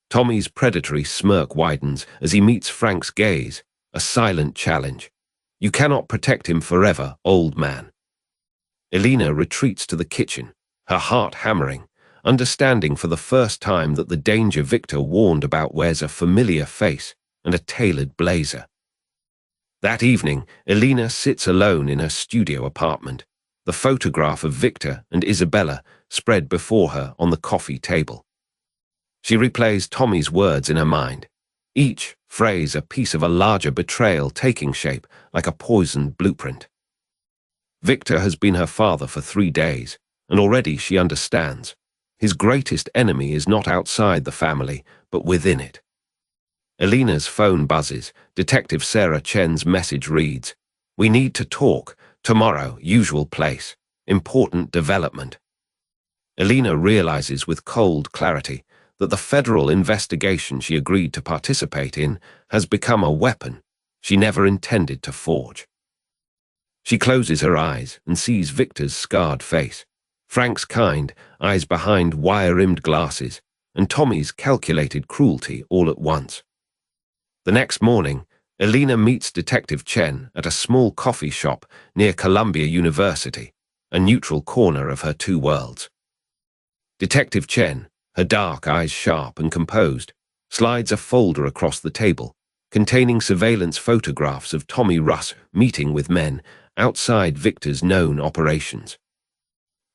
Tommy's predatory smirk widens as he meets Frank's gaze, a silent challenge. "You cannot protect him forever, old man." Elena retreats to the kitchen, her heart hammering, understanding for the first time that the danger Victor warned about wears a familiar face and a tailored blazer. That evening, Elena sits alone in her studio apartment, the photograph of Victor and Isabella spread before her on the coffee table. She replays Tommy's words in her mind, each phrase a piece of a larger betrayal taking shape like a poisoned blueprint. Victor has been her father for 3 days, and already she understands. His greatest enemy is not outside the family, but within it. Elena's phone buzzes. Detective Sarah Chen's message reads, "We need to talk. Tomorrow, usual place. Important development." Elena realizes with cold clarity that the federal investigation she agreed to participate in has become a weapon she never intended to forge. She closes her eyes and sees Victor's scarred face, Frank's kind, eyes behind wire-rimmed glasses, and Tommy's calculated cruelty all at once. The next morning, Elena meets Detective Chen at a small coffee shop near Columbia University, a neutral corner of her two worlds. Detective Chen, her dark eyes sharp and composed, slides a folder across the table, containing surveillance photographs of Tommy Russ meeting with men outside Victor's known operations.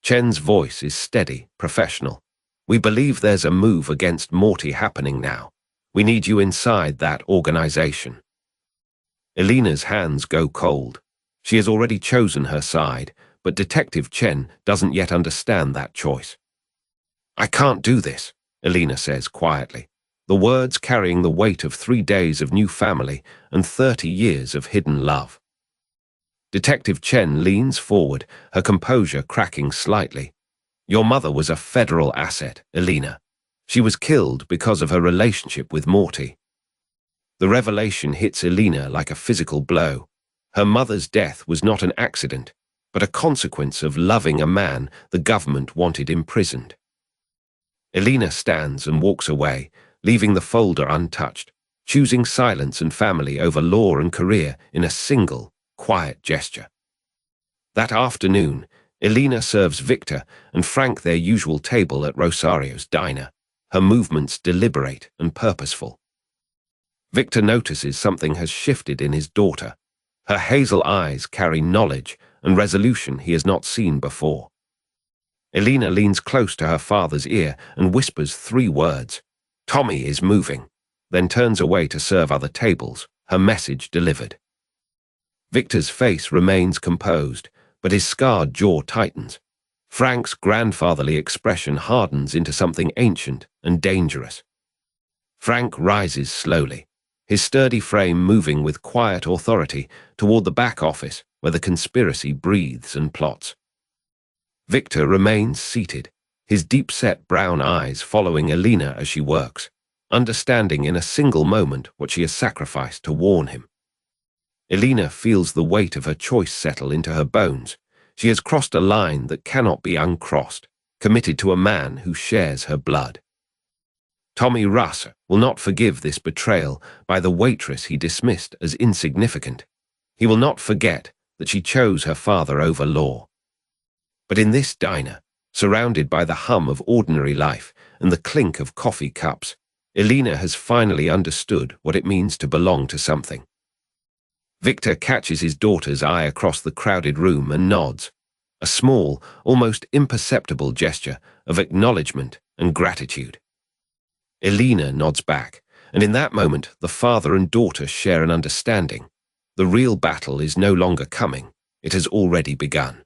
Chen's voice is steady, professional. "We believe there's a move against Morty happening now. We need you inside that organization." Elena's hands go cold. She has already chosen her side, but Detective Chen doesn't yet understand that choice. "I can't do this," Elena says quietly, the words carrying the weight of 3 days of new family and 30 years of hidden love. Detective Chen leans forward, her composure cracking slightly. "Your mother was a federal asset, Elena. She was killed because of her relationship with Morty." The revelation hits Elena like a physical blow. Her mother's death was not an accident, but a consequence of loving a man the government wanted imprisoned. Elena stands and walks away, leaving the folder untouched, choosing silence and family over law and career in a single, quiet gesture. That afternoon, Elena serves Victor and Frank their usual table at Rosario's diner, her movements deliberate and purposeful. Victor notices something has shifted in his daughter. Her hazel eyes carry knowledge and resolution he has not seen before. Elena leans close to her father's ear and whispers 3 words. "Tommy is moving," then turns away to serve other tables, her message delivered. Victor's face remains composed, but his scarred jaw tightens. Frank's grandfatherly expression hardens into something ancient and dangerous. Frank rises slowly, his sturdy frame moving with quiet authority toward the back office where the conspiracy breathes and plots. Victor remains seated, his deep-set brown eyes following Elena as she works, understanding in a single moment what she has sacrificed to warn him. Elena feels the weight of her choice settle into her bones. She has crossed a line that cannot be uncrossed, committed to a man who shares her blood. Tommy Russ will not forgive this betrayal by the waitress he dismissed as insignificant. He will not forget that she chose her father over law. But in this diner, surrounded by the hum of ordinary life and the clink of coffee cups, Elena has finally understood what it means to belong to something. Victor catches his daughter's eye across the crowded room and nods, a small, almost imperceptible gesture of acknowledgement and gratitude. Elena nods back, and in that moment the father and daughter share an understanding. The real battle is no longer coming, it has already begun.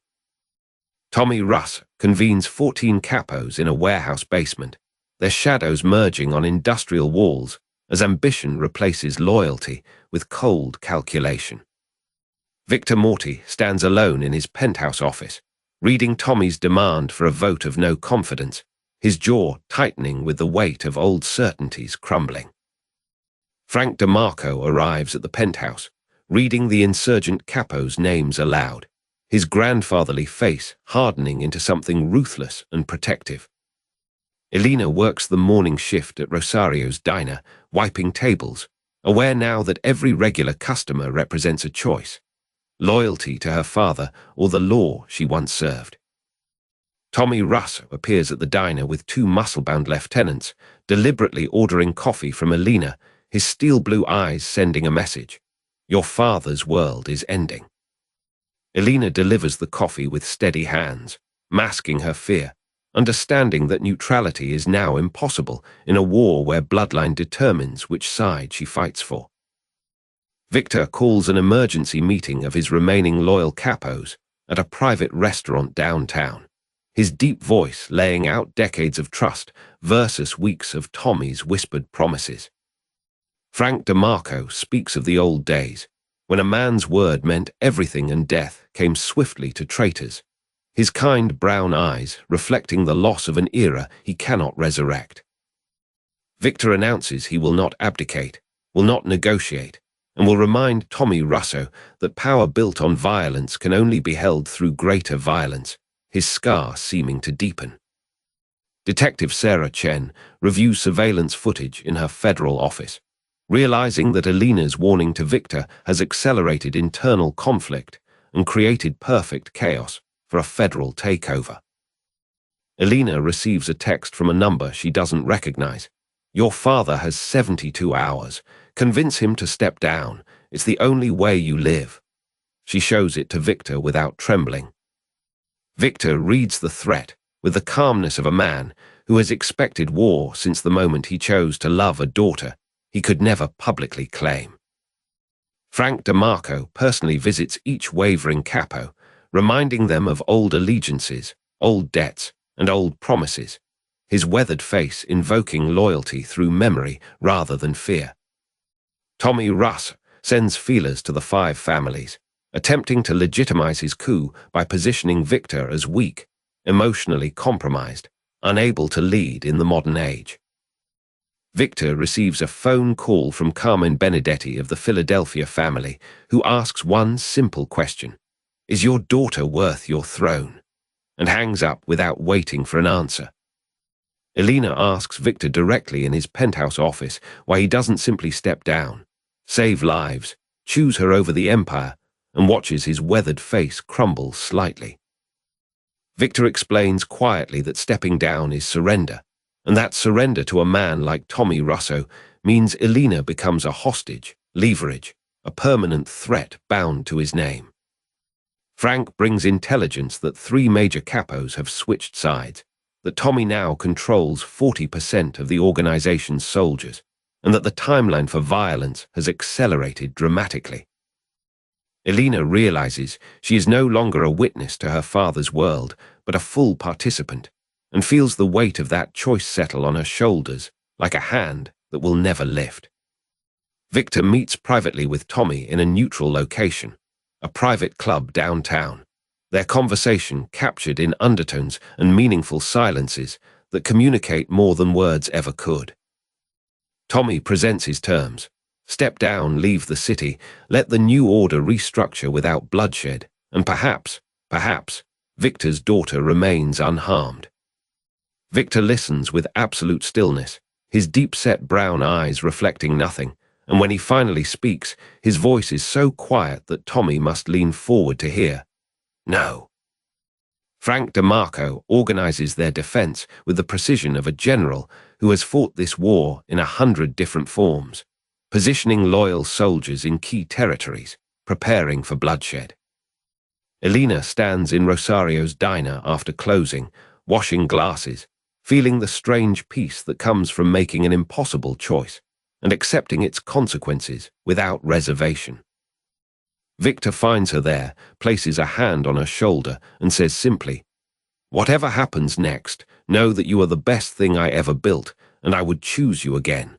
Tommy Russ convenes 14 capos in a warehouse basement, their shadows merging on industrial walls as ambition replaces loyalty with cold calculation. Victor Morty stands alone in his penthouse office, reading Tommy's demand for a vote of no confidence, his jaw tightening with the weight of old certainties crumbling. Frank DeMarco arrives at the penthouse, reading the insurgent capos' names aloud, his grandfatherly face hardening into something ruthless and protective. Elena works the morning shift at Rosario's diner, wiping tables, aware now that every regular customer represents a choice: loyalty to her father or the law she once served. Tommy Russ appears at the diner with 2 muscle-bound lieutenants, deliberately ordering coffee from Elena, his steel-blue eyes sending a message: "Your father's world is ending." Elena delivers the coffee with steady hands, masking her fear, understanding that neutrality is now impossible in a war where bloodline determines which side she fights for. Victor calls an emergency meeting of his remaining loyal capos at a private restaurant downtown, his deep voice laying out decades of trust versus weeks of Tommy's whispered promises. Frank DeMarco speaks of the old days, when a man's word meant everything and death came swiftly to traitors, his kind brown eyes reflecting the loss of an era he cannot resurrect. Victor announces he will not abdicate, will not negotiate, and will remind Tommy Russo that power built on violence can only be held through greater violence, his scar seeming to deepen. Detective Sarah Chen reviews surveillance footage in her federal office. realizing that Elena's warning to Victor has accelerated internal conflict and created perfect chaos for a federal takeover. Elena receives a text from a number she doesn't recognize. "Your father has 72 hours. Convince him to step down. It's the only way you live." She shows it to Victor without trembling. Victor reads the threat with the calmness of a man who has expected war since the moment he chose to love a daughter he could never publicly claim. Frank DeMarco personally visits each wavering capo, reminding them of old allegiances, old debts, and old promises, his weathered face invoking loyalty through memory rather than fear. Tommy Russ sends feelers to the 5 families, attempting to legitimize his coup by positioning Victor as weak, emotionally compromised, unable to lead in the modern age. Victor receives a phone call from Carmen Benedetti of the Philadelphia family, who asks one simple question: "Is your daughter worth your throne?" and hangs up without waiting for an answer. Elena asks Victor directly in his penthouse office why he doesn't simply step down, save lives, choose her over the empire, and watches his weathered face crumble slightly. Victor explains quietly that stepping down is surrender, and that surrender to a man like Tommy Russo means Elena becomes a hostage, leverage, a permanent threat bound to his name. Frank brings intelligence that 3 major capos have switched sides, that Tommy now controls 40% of the organization's soldiers, and that the timeline for violence has accelerated dramatically. Elena realizes she is no longer a witness to her father's world, but a full participant, and feels the weight of that choice settle on her shoulders like a hand that will never lift. Victor meets privately with Tommy in a neutral location, a private club downtown, their conversation captured in undertones and meaningful silences that communicate more than words ever could. Tommy presents his terms: step down, leave the city, let the new order restructure without bloodshed, and perhaps, Victor's daughter remains unharmed. Victor listens with absolute stillness, his deep-set brown eyes reflecting nothing, and when he finally speaks, his voice is so quiet that Tommy must lean forward to hear. "No." Frank DeMarco organizes their defense with the precision of a general who has fought this war in 100 different forms, positioning loyal soldiers in key territories, preparing for bloodshed. Elena stands in Rosario's diner after closing, washing glasses, feeling the strange peace that comes from making an impossible choice and accepting its consequences without reservation. Victor finds her there, places a hand on her shoulder, and says simply, "Whatever happens next, know that you are the best thing I ever built, and I would choose you again."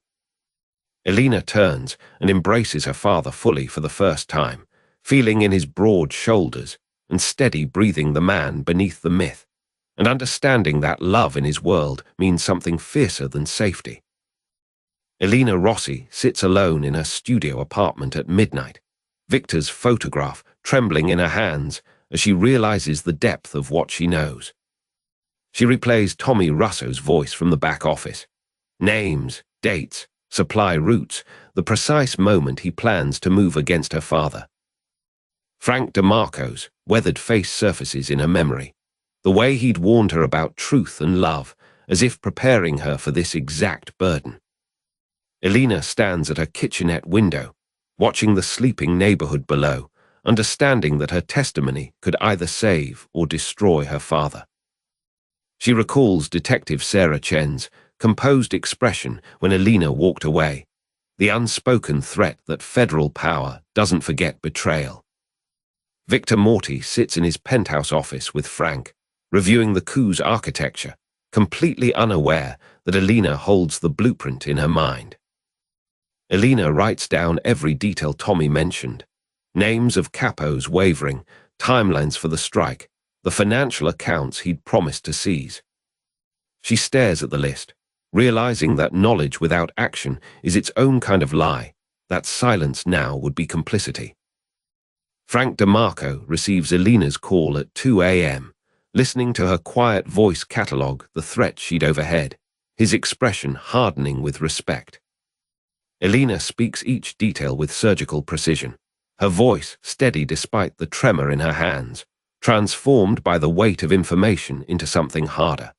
Elena turns and embraces her father fully for the first time, feeling in his broad shoulders and steady breathing the man beneath the myth, and understanding that love in his world means something fiercer than safety. Elena Rossi sits alone in her studio apartment at midnight, Victor's photograph trembling in her hands as she realizes the depth of what she knows. She replays Tommy Russo's voice from the back office. Names, dates, supply routes, the precise moment he plans to move against her father. Frank DeMarco's weathered face surfaces in her memory, the way he'd warned her about truth and love, as if preparing her for this exact burden. Elena stands at her kitchenette window, watching the sleeping neighborhood below, understanding that her testimony could either save or destroy her father. She recalls Detective Sarah Chen's composed expression when Elena walked away, the unspoken threat that federal power doesn't forget betrayal. Victor Morty sits in his penthouse office with Frank, reviewing the coup's architecture, completely unaware that Elena holds the blueprint in her mind. Elena writes down every detail Tommy mentioned: names of capos wavering, timelines for the strike, the financial accounts he'd promised to seize. She stares at the list, realizing that knowledge without action is its own kind of lie, that silence now would be complicity. Frank DeMarco receives Elena's call at 2 a.m., listening to her quiet voice catalogue the threat she'd overhead, his expression hardening with respect. Elena speaks each detail with surgical precision, her voice steady despite the tremor in her hands, transformed by the weight of information into something harder.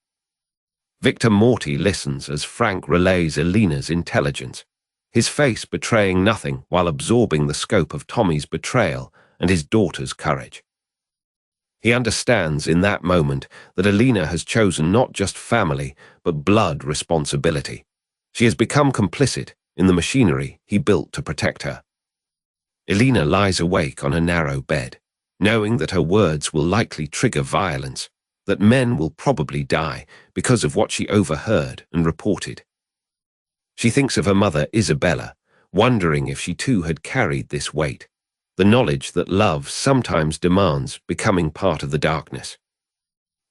Victor Morty listens as Frank relays Elena's intelligence, his face betraying nothing while absorbing the scope of Tommy's betrayal and his daughter's courage. He understands in that moment that Elena has chosen not just family, but blood responsibility. She has become complicit in the machinery he built to protect her. Elena lies awake on a narrow bed, knowing that her words will likely trigger violence, that men will probably die because of what she overheard and reported. She thinks of her mother Isabella, wondering if she too had carried this weight, the knowledge that love sometimes demands becoming part of the darkness.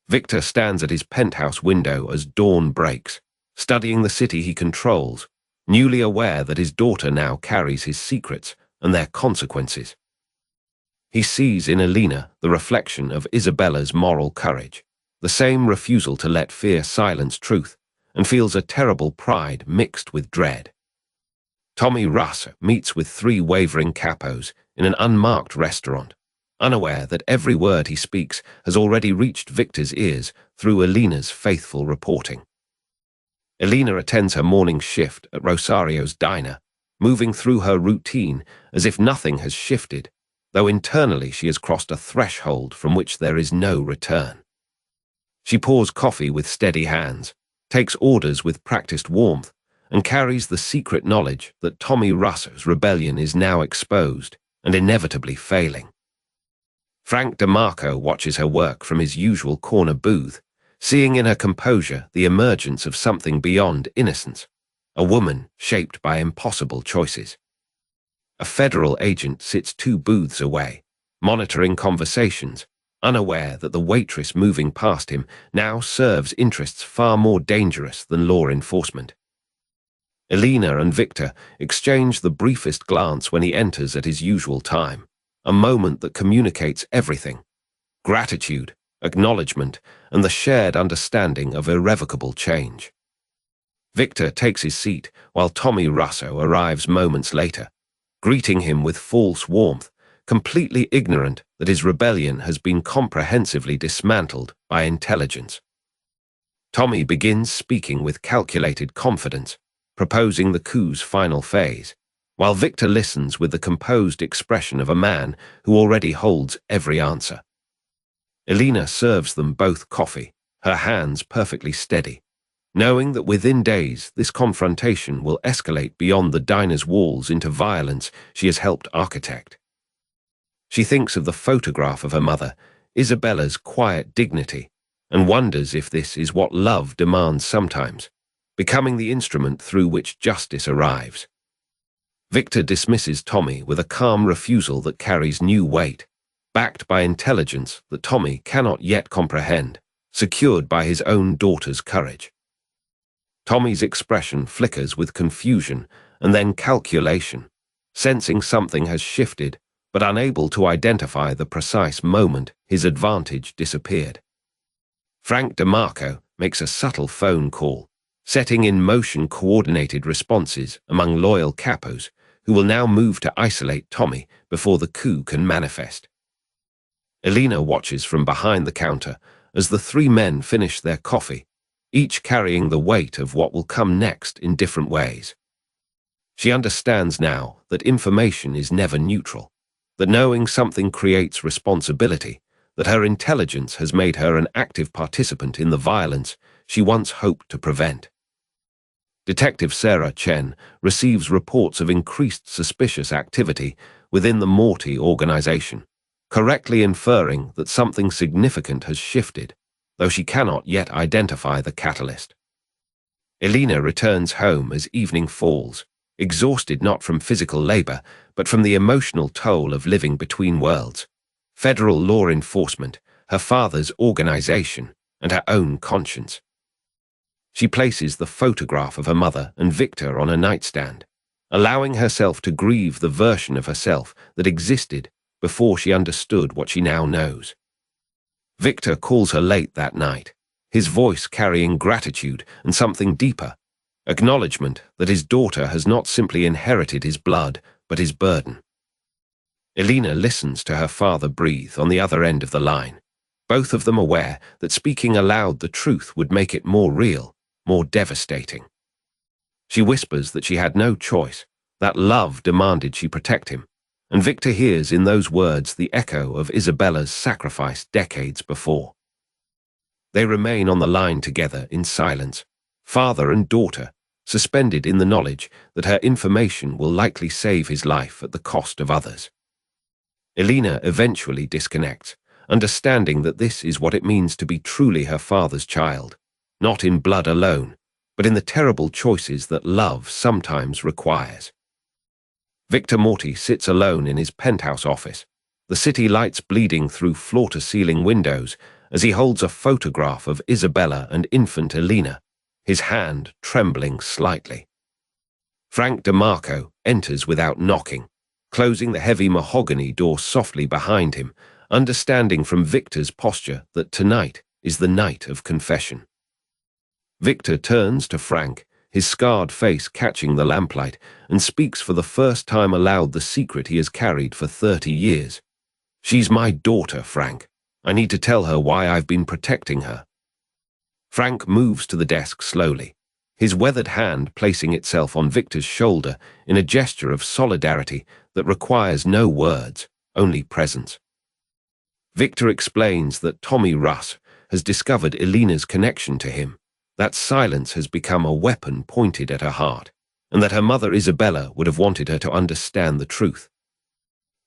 Victor stands at his penthouse window as dawn breaks, studying the city he controls, newly aware that his daughter now carries his secrets and their consequences. He sees in Elena the reflection of Isabella's moral courage, the same refusal to let fear silence truth, and feels a terrible pride mixed with dread. Tommy Russ meets with three wavering capos in an unmarked restaurant, unaware that every word he speaks has already reached Victor's ears through Elena's faithful reporting. Elena attends her morning shift at Rosario's diner, moving through her routine as if nothing has shifted, though internally she has crossed a threshold from which there is no return. She pours coffee with steady hands, takes orders with practiced warmth, and carries the secret knowledge that Tommy Russ's rebellion is now exposed and inevitably failing. Frank DeMarco watches her work from his usual corner booth, seeing in her composure the emergence of something beyond innocence, a woman shaped by impossible choices. A federal agent sits 2 booths away, monitoring conversations, unaware that the waitress moving past him now serves interests far more dangerous than law enforcement. Elena and Victor exchange the briefest glance when he enters at his usual time, a moment that communicates everything: gratitude, acknowledgement, and the shared understanding of irrevocable change. Victor takes his seat while Tommy Russo arrives moments later, greeting him with false warmth, completely ignorant that his rebellion has been comprehensively dismantled by intelligence. Tommy begins speaking with calculated confidence, proposing the coup's final phase, while Victor listens with the composed expression of a man who already holds every answer. Elena serves them both coffee, her hands perfectly steady, knowing that within days this confrontation will escalate beyond the diner's walls into violence she has helped architect. She thinks of the photograph of her mother, Isabella's quiet dignity, and wonders if this is what love demands sometimes, becoming the instrument through which justice arrives. Victor dismisses Tommy with a calm refusal that carries new weight, backed by intelligence that Tommy cannot yet comprehend, secured by his own daughter's courage. Tommy's expression flickers with confusion and then calculation, sensing something has shifted, but unable to identify the precise moment his advantage disappeared. Frank DeMarco makes a subtle phone call, setting in motion coordinated responses among loyal capos who will now move to isolate Tommy before the coup can manifest. Elena watches from behind the counter as the 3 men finish their coffee, each carrying the weight of what will come next in different ways. She understands now that information is never neutral, that knowing something creates responsibility, that her intelligence has made her an active participant in the violence she once hoped to prevent. Detective Sarah Chen receives reports of increased suspicious activity within the Morty organization, correctly inferring that something significant has shifted, though she cannot yet identify the catalyst. Elena returns home as evening falls, exhausted not from physical labor, but from the emotional toll of living between worlds: federal law enforcement, her father's organization, and her own conscience. She places the photograph of her mother and Victor on a nightstand, allowing herself to grieve the version of herself that existed before she understood what she now knows. Victor calls her late that night, his voice carrying gratitude and something deeper, Acknowledgement that his daughter has not simply inherited his blood, but his burden. Elena listens to her father breathe on the other end of the line, both of them aware that speaking aloud the truth would make it more real, more devastating. She whispers that she had no choice, that love demanded she protect him, and Victor hears in those words the echo of Isabella's sacrifice decades before. They remain on the line together in silence, father and daughter, suspended in the knowledge that her information will likely save his life at the cost of others. Elena eventually disconnects, understanding that this is what it means to be truly her father's child, not in blood alone, but in the terrible choices that love sometimes requires. Victor Morty sits alone in his penthouse office, the city lights bleeding through floor-to-ceiling windows as he holds a photograph of Isabella and infant Elena, his hand trembling slightly. Frank DeMarco enters without knocking, closing the heavy mahogany door softly behind him, understanding from Victor's posture that tonight is the night of confession. Victor turns to Frank, his scarred face catching the lamplight, and speaks for the first time aloud the secret he has carried for 30 years. "She's my daughter, Frank. I need to tell her why I've been protecting her." Frank moves to the desk slowly, his weathered hand placing itself on Victor's shoulder in a gesture of solidarity that requires no words, only presence. Victor explains that Tommy Russ has discovered Elena's connection to him, that silence has become a weapon pointed at her heart, and that her mother Isabella would have wanted her to understand the truth.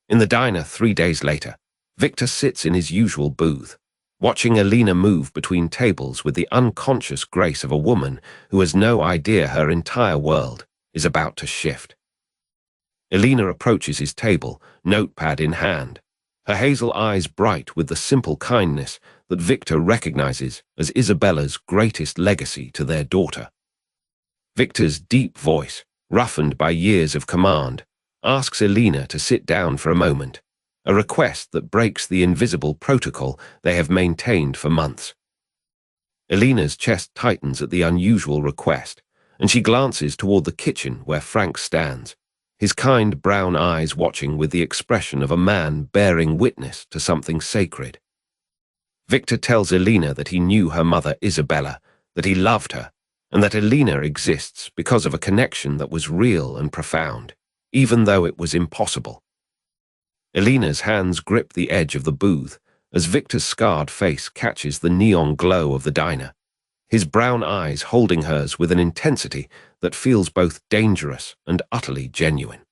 In the diner 3 days later, Victor sits in his usual booth, watching Elena move between tables with the unconscious grace of a woman who has no idea her entire world is about to shift. Elena approaches his table, notepad in hand, her hazel eyes bright with the simple kindness that Victor recognizes as Isabella's greatest legacy to their daughter. Victor's deep voice, roughened by years of command, asks Elena to sit down for a moment, a request that breaks the invisible protocol they have maintained for months. Elena's chest tightens at the unusual request, and she glances toward the kitchen where Frank stands, his kind brown eyes watching with the expression of a man bearing witness to something sacred. Victor tells Elena that he knew her mother Isabella, that he loved her, and that Elena exists because of a connection that was real and profound, even though it was impossible. Elena's hands grip the edge of the booth as Victor's scarred face catches the neon glow of the diner, his brown eyes holding hers with an intensity that feels both dangerous and utterly genuine.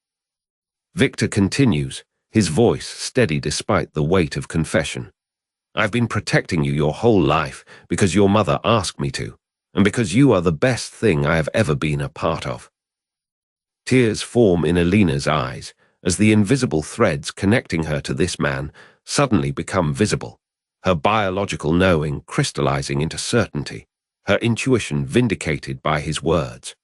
Victor continues, his voice steady despite the weight of confession. "I've been protecting you your whole life because your mother asked me to, and because you are the best thing I have ever been a part of." Tears form in Elena's eyes as the invisible threads connecting her to this man suddenly become visible, her biological knowing crystallizing into certainty, her intuition vindicated by his words.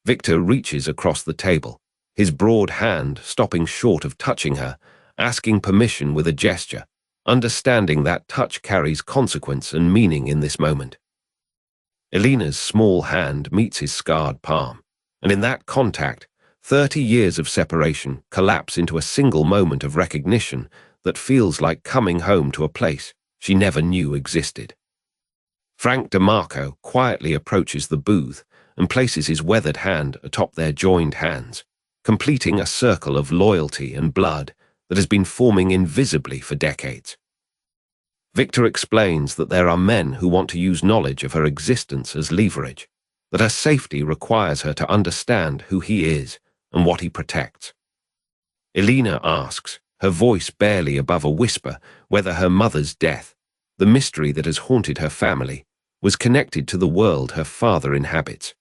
Victor reaches across the table, his broad hand stopping short of touching her, asking permission with a gesture, understanding that touch carries consequence and meaning in this moment. Elena's small hand meets his scarred palm, and in that contact, 30 years of separation collapse into a single moment of recognition that feels like coming home to a place she never knew existed. Frank DeMarco quietly approaches the booth and places his weathered hand atop their joined hands, completing a circle of loyalty and blood that has been forming invisibly for decades. Victor explains that there are men who want to use knowledge of her existence as leverage, that her safety requires her to understand who he is and what he protects. Elena asks, her voice barely above a whisper, whether her mother's death, the mystery that has haunted her family, was connected to the world her father inhabits.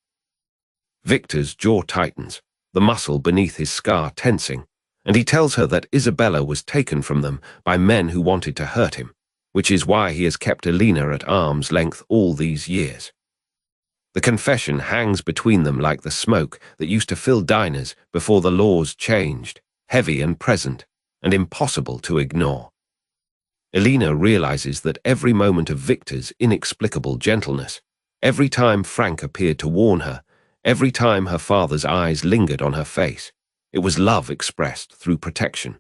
Victor's jaw tightens, the muscle beneath his scar tensing, and he tells her that Isabella was taken from them by men who wanted to hurt him, which is why he has kept Elena at arm's length all these years. The confession hangs between them like the smoke that used to fill diners before the laws changed, heavy and present, and impossible to ignore. Elena realizes that every moment of Victor's inexplicable gentleness, every time Frank appeared to warn her, Every time her father's eyes lingered on her face, it was love expressed through protection.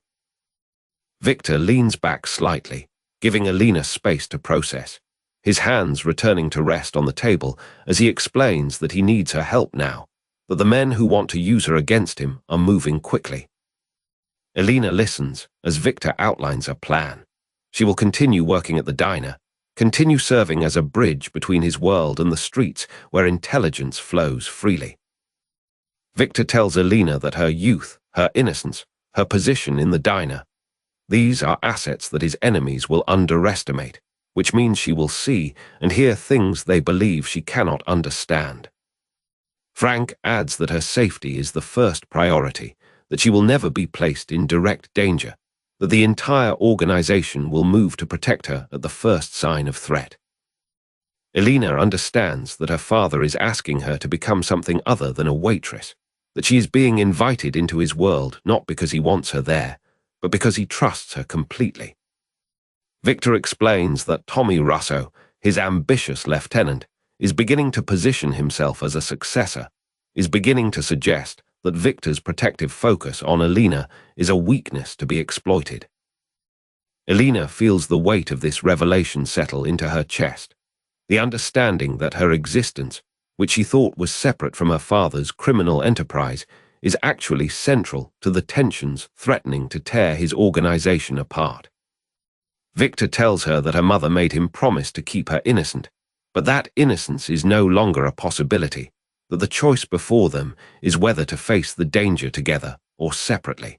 Victor leans back slightly, giving Alina space to process, his hands returning to rest on the table as he explains that he needs her help now, that the men who want to use her against him are moving quickly. Alina listens as Victor outlines a plan. She will continue working at the diner, continue serving as a bridge between his world and the streets where intelligence flows freely. Victor tells Alina that her youth, her innocence, her position in the diner, these are assets that his enemies will underestimate, which means she will see and hear things they believe she cannot understand. Frank adds that her safety is the first priority, that she will never be placed in direct danger, that the entire organization will move to protect her at the first sign of threat. Alina understands that her father is asking her to become something other than a waitress, that she is being invited into his world not because he wants her there, but because he trusts her completely. Victor explains that Tommy Russo, his ambitious lieutenant, is beginning to position himself as a successor, is beginning to suggest that Victor's protective focus on Alina is a weakness to be exploited. Alina feels the weight of this revelation settle into her chest, the understanding that her existence, which she thought was separate from her father's criminal enterprise, is actually central to the tensions threatening to tear his organization apart. Victor tells her that her mother made him promise to keep her innocent, but that innocence is no longer a possibility, that the choice before them is whether to face the danger together or separately.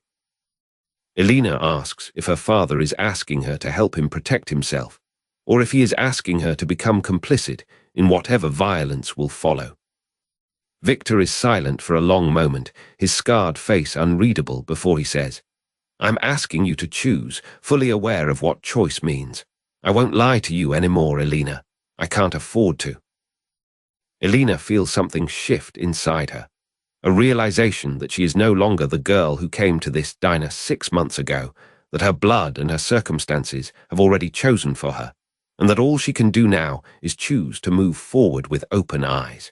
Alina asks if her father is asking her to help him protect himself, or if he is asking her to become complicit in whatever violence will follow. Victor is silent for a long moment, his scarred face unreadable before he says, "I'm asking you to choose, fully aware of what choice means. I won't lie to you anymore, Alina. I can't afford to." Alina feels something shift inside her, a realization that she is no longer the girl who came to this diner 6 months ago, that her blood and her circumstances have already chosen for her, and that all she can do now is choose to move forward with open eyes.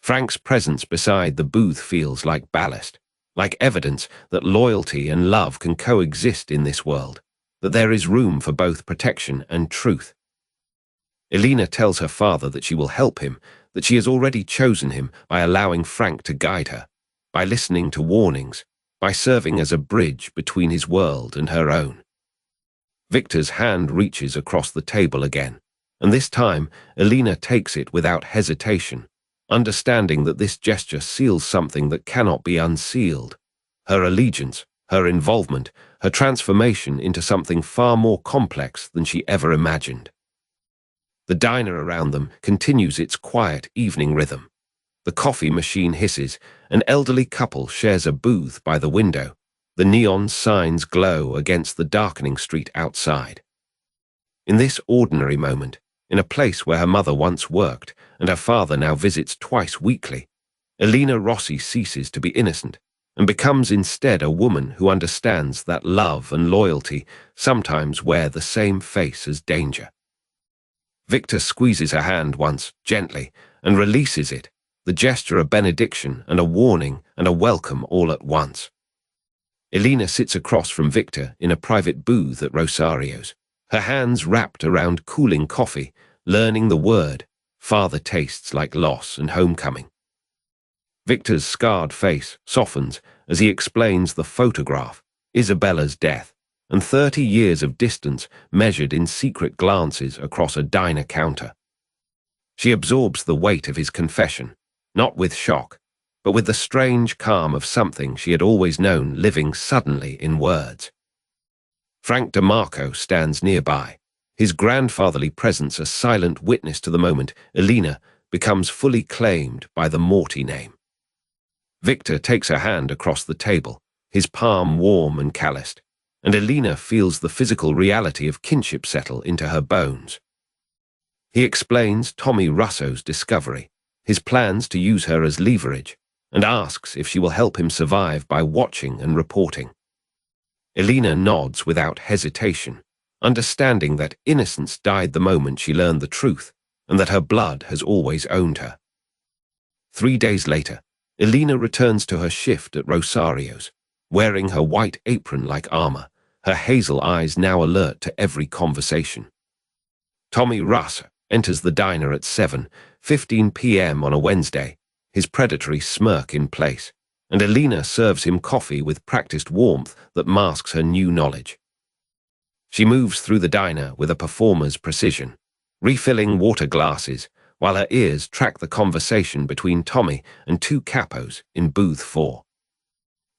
Frank's presence beside the booth feels like ballast, like evidence that loyalty and love can coexist in this world, that there is room for both protection and truth. Alina tells her father that she will help him, that she has already chosen him by allowing Frank to guide her, by listening to warnings, by serving as a bridge between his world and her own. Victor's hand reaches across the table again, and this time Alina takes it without hesitation, understanding that this gesture seals something that cannot be unsealed, her allegiance, her involvement, her transformation into something far more complex than she ever imagined. The diner around them continues its quiet evening rhythm. The coffee machine hisses, an elderly couple shares a booth by the window. The neon signs glow against the darkening street outside. In this ordinary moment, in a place where her mother once worked and her father now visits twice weekly, Alina Rossi ceases to be innocent and becomes instead a woman who understands that love and loyalty sometimes wear the same face as danger. Victor squeezes her hand once, gently, and releases it, the gesture a benediction and a warning and a welcome all at once. Alina sits across from Victor in a private booth at Rosario's, her hands wrapped around cooling coffee, learning the word, father tastes like loss and homecoming. Victor's scarred face softens as he explains the photograph, Isabella's death, and 30 years of distance measured in secret glances across a diner counter. She absorbs the weight of his confession, not with shock, but with the strange calm of something she had always known living suddenly in words. Frank DeMarco stands nearby, his grandfatherly presence a silent witness to the moment Alina becomes fully claimed by the Morty name. Victor takes her hand across the table, his palm warm and calloused, and Alina feels the physical reality of kinship settle into her bones. He explains Tommy Russo's discovery, his plans to use her as leverage, and asks if she will help him survive by watching and reporting. Alina nods without hesitation, understanding that innocence died the moment she learned the truth, and that her blood has always owned her. 3 days later, Elena returns to her shift at Rosario's, wearing her white apron like armor, her hazel eyes now alert to every conversation. Tommy Russ enters the diner at 7:15 p.m. on a Wednesday, his predatory smirk in place, and Elena serves him coffee with practiced warmth that masks her new knowledge. She moves through the diner with a performer's precision, refilling water glasses, while her ears track the conversation between Tommy and two capos in booth 4.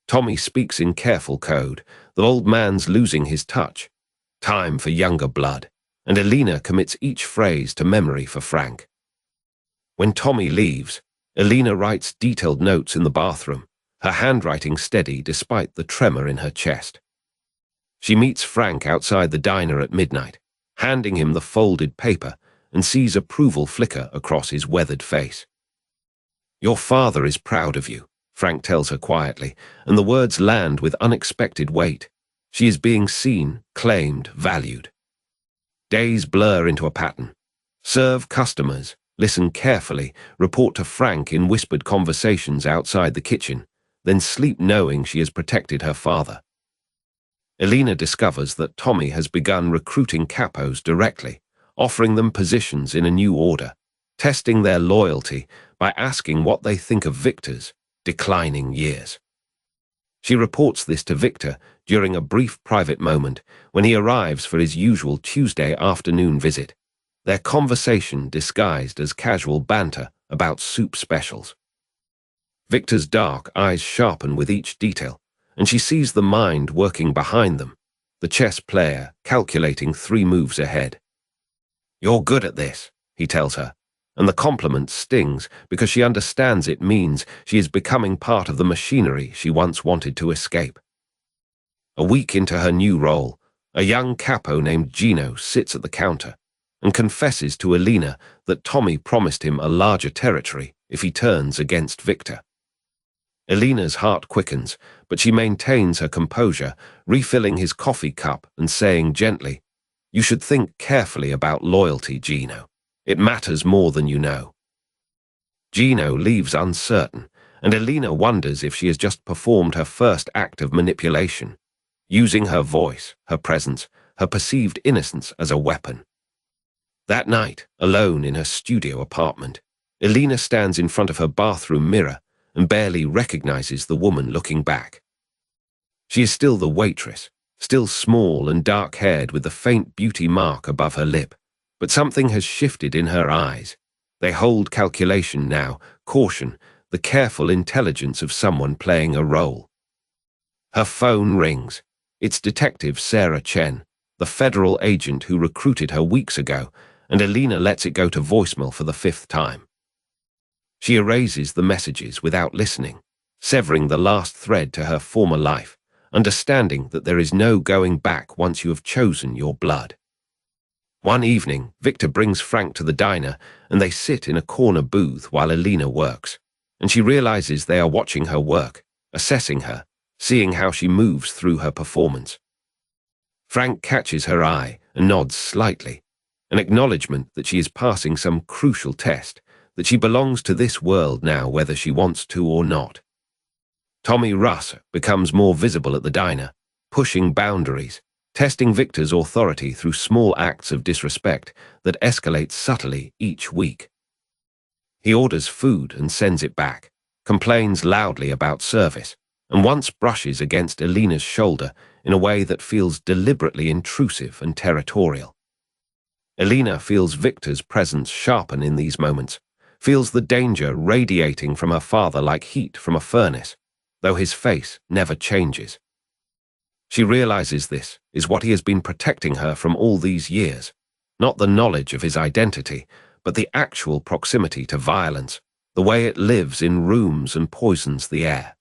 Tommy speaks in careful code, the old man's losing his touch. Time for younger blood, and Elena commits each phrase to memory for Frank. When Tommy leaves, Elena writes detailed notes in the bathroom, her handwriting steady despite the tremor in her chest. She meets Frank outside the diner at midnight, handing him the folded paper, and sees approval flicker across his weathered face. "Your father is proud of you," Frank tells her quietly, and the words land with unexpected weight. She is being seen, claimed, valued. Days blur into a pattern. Serve customers, listen carefully, report to Frank in whispered conversations outside the kitchen, then sleep knowing she has protected her father. Elena discovers that Tommy has begun recruiting capos directly, offering them positions in a new order, testing their loyalty by asking what they think of Victor's declining years. She reports this to Victor during a brief private moment when he arrives for his usual Tuesday afternoon visit, their conversation disguised as casual banter about soup specials. Victor's dark eyes sharpen with each detail, and she sees the mind working behind them, the chess player calculating 3 moves ahead. "You're good at this," he tells her, and the compliment stings because she understands it means she is becoming part of the machinery she once wanted to escape. A week into her new role, a young capo named Gino sits at the counter and confesses to Elena that Tommy promised him a larger territory if he turns against Victor. Elena's heart quickens, but she maintains her composure, refilling his coffee cup and saying gently, "You should think carefully about loyalty, Gino. It matters more than you know." Gino leaves uncertain, and Elena wonders if she has just performed her first act of manipulation, using her voice, her presence, her perceived innocence as a weapon. That night, alone in her studio apartment, Elena stands in front of her bathroom mirror and barely recognizes the woman looking back. She is still the waitress, still small and dark-haired with the faint beauty mark above her lip, but something has shifted in her eyes. They hold calculation now, caution, the careful intelligence of someone playing a role. Her phone rings. It's Detective Sarah Chen, the federal agent who recruited her weeks ago, and Elena lets it go to voicemail for the 5th time. She erases the messages without listening, severing the last thread to her former life, understanding that there is no going back once you have chosen your blood. One evening, Victor brings Frank to the diner, and they sit in a corner booth while Elena works, and she realizes they are watching her work, assessing her, seeing how she moves through her performance. Frank catches her eye and nods slightly, an acknowledgement that she is passing some crucial test, that she belongs to this world now whether she wants to or not. Tommy Russ becomes more visible at the diner, pushing boundaries, testing Victor's authority through small acts of disrespect that escalate subtly each week. He orders food and sends it back, complains loudly about service, and once brushes against Elena's shoulder in a way that feels deliberately intrusive and territorial. Elena feels Victor's presence sharpen in these moments, feels the danger radiating from her father like heat from a furnace, though his face never changes. She realizes this is what he has been protecting her from all these years, not the knowledge of his identity, but the actual proximity to violence, the way it lives in rooms and poisons the air.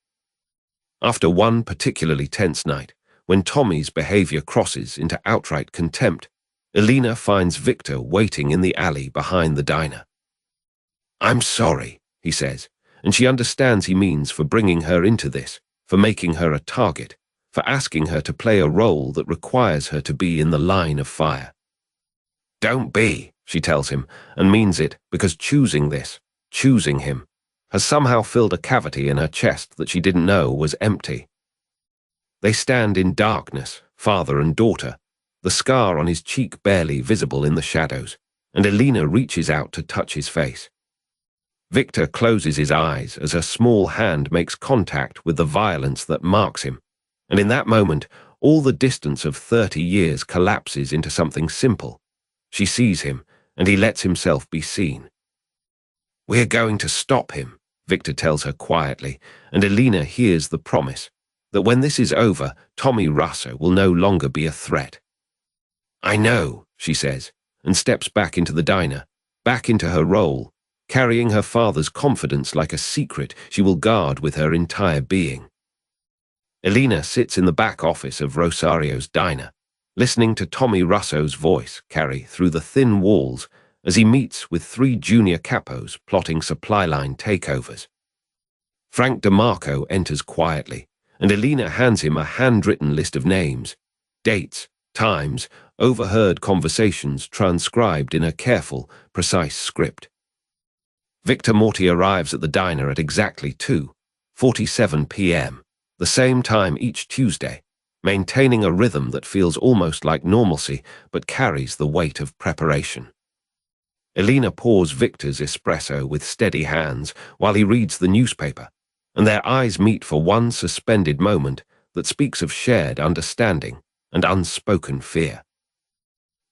After one particularly tense night, when Tommy's behavior crosses into outright contempt, Elena finds Victor waiting in the alley behind the diner. "I'm sorry," he says, and she understands he means for bringing her into this, for making her a target, for asking her to play a role that requires her to be in the line of fire. "Don't be," she tells him, and means it, because choosing this, choosing him, has somehow filled a cavity in her chest that she didn't know was empty. They stand in darkness, father and daughter, the scar on his cheek barely visible in the shadows, and Elena reaches out to touch his face. Victor closes his eyes as her small hand makes contact with the violence that marks him, and in that moment, all the distance of 30 years collapses into something simple. She sees him, and he lets himself be seen. "We're going to stop him," Victor tells her quietly, and Elena hears the promise that when this is over, Tommy Russo will no longer be a threat. "I know," she says, and steps back into the diner, back into her role, carrying her father's confidence like a secret she will guard with her entire being. Elena sits in the back office of Rosario's diner, listening to Tommy Russo's voice carry through the thin walls as he meets with 3 junior capos plotting supply line takeovers. Frank DeMarco enters quietly, and Elena hands him a handwritten list of names, dates, times, overheard conversations transcribed in a careful, precise script. Victor Morty arrives at the diner at exactly 2:47 p.m., the same time each Tuesday, maintaining a rhythm that feels almost like normalcy but carries the weight of preparation. Elena pours Victor's espresso with steady hands while he reads the newspaper, and their eyes meet for one suspended moment that speaks of shared understanding and unspoken fear.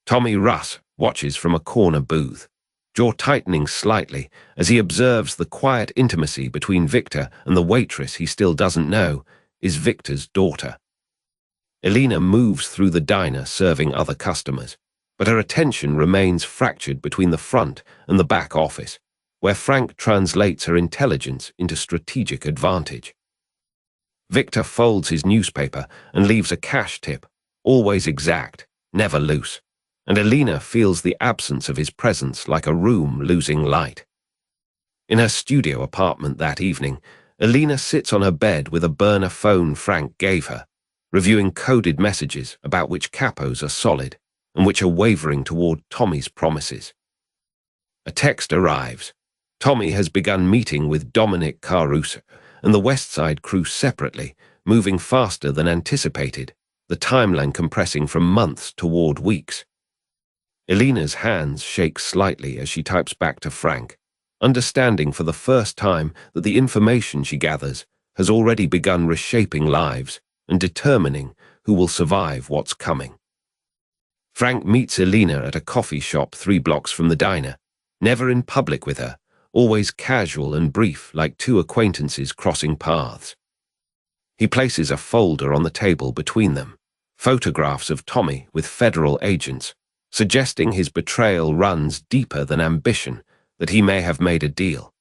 Tommy Russ watches from a corner booth, jaw tightening slightly as he observes the quiet intimacy between Victor and the waitress he still doesn't know is Victor's daughter. Elena moves through the diner serving other customers, but her attention remains fractured between the front and the back office, where Frank translates her intelligence into strategic advantage. Victor folds his newspaper and leaves a cash tip, always exact, never loose, and Elena feels the absence of his presence like a room losing light. In her studio apartment that evening, Elena sits on her bed with a burner phone Frank gave her, reviewing coded messages about which capos are solid and which are wavering toward Tommy's promises. A text arrives. Tommy has begun meeting with Dominic Caruso and the West Side crew separately, moving faster than anticipated, the timeline compressing from months toward weeks. Elena's hands shake slightly as she types back to Frank, understanding for the first time that the information she gathers has already begun reshaping lives and determining who will survive what's coming. Frank meets Elena at a coffee shop 3 blocks from the diner, never in public with her, always casual and brief like 2 acquaintances crossing paths. He places a folder on the table between them, photographs of Tommy with federal agents, suggesting his betrayal runs deeper than ambition, that he may have made a deal.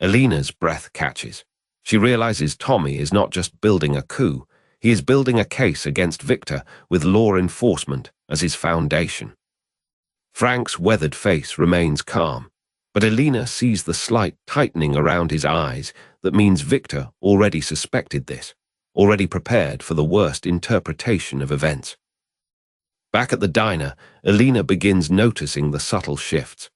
Elena's breath catches. She realizes Tommy is not just building a coup, he is building a case against Victor with law enforcement as his foundation. Frank's weathered face remains calm, but Elena sees the slight tightening around his eyes that means Victor already suspected this, already prepared for the worst interpretation of events. Back at the diner, Elena begins noticing the subtle shifts.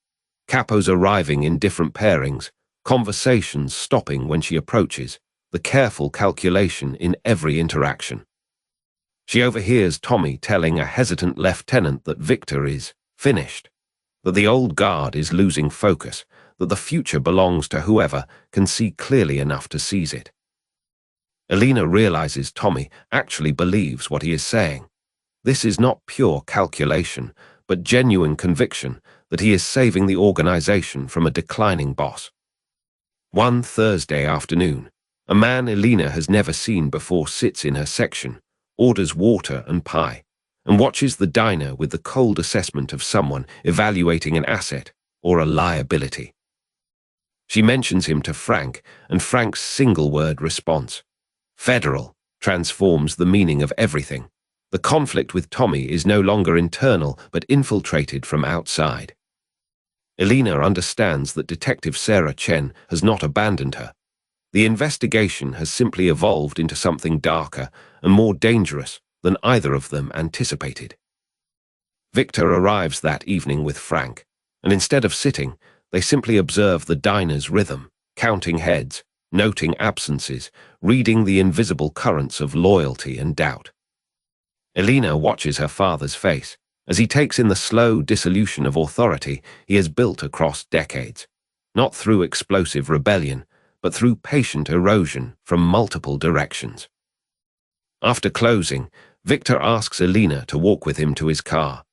Capos arriving in different pairings, conversations stopping when she approaches, the careful calculation in every interaction. She overhears Tommy telling a hesitant lieutenant that Victor is finished, that the old guard is losing focus, that the future belongs to whoever can see clearly enough to seize it. Elena realizes Tommy actually believes what he is saying. This is not pure calculation, but genuine conviction that he is saving the organization from a declining boss. One Thursday afternoon, a man Elena has never seen before sits in her section, orders water and pie, and watches the diner with the cold assessment of someone evaluating an asset or a liability. She mentions him to Frank, and Frank's single-word response, "Federal," transforms the meaning of everything. The conflict with Tommy is no longer internal but infiltrated from outside. Elena understands that Detective Sarah Chen has not abandoned her. The investigation has simply evolved into something darker and more dangerous than either of them anticipated. Victor arrives that evening with Frank, and instead of sitting, they simply observe the diner's rhythm, counting heads, noting absences, reading the invisible currents of loyalty and doubt. Elena watches her father's face as he takes in the slow dissolution of authority he has built across decades, not through explosive rebellion, but through patient erosion from multiple directions. After closing, Victor asks Elena to walk with him to his car,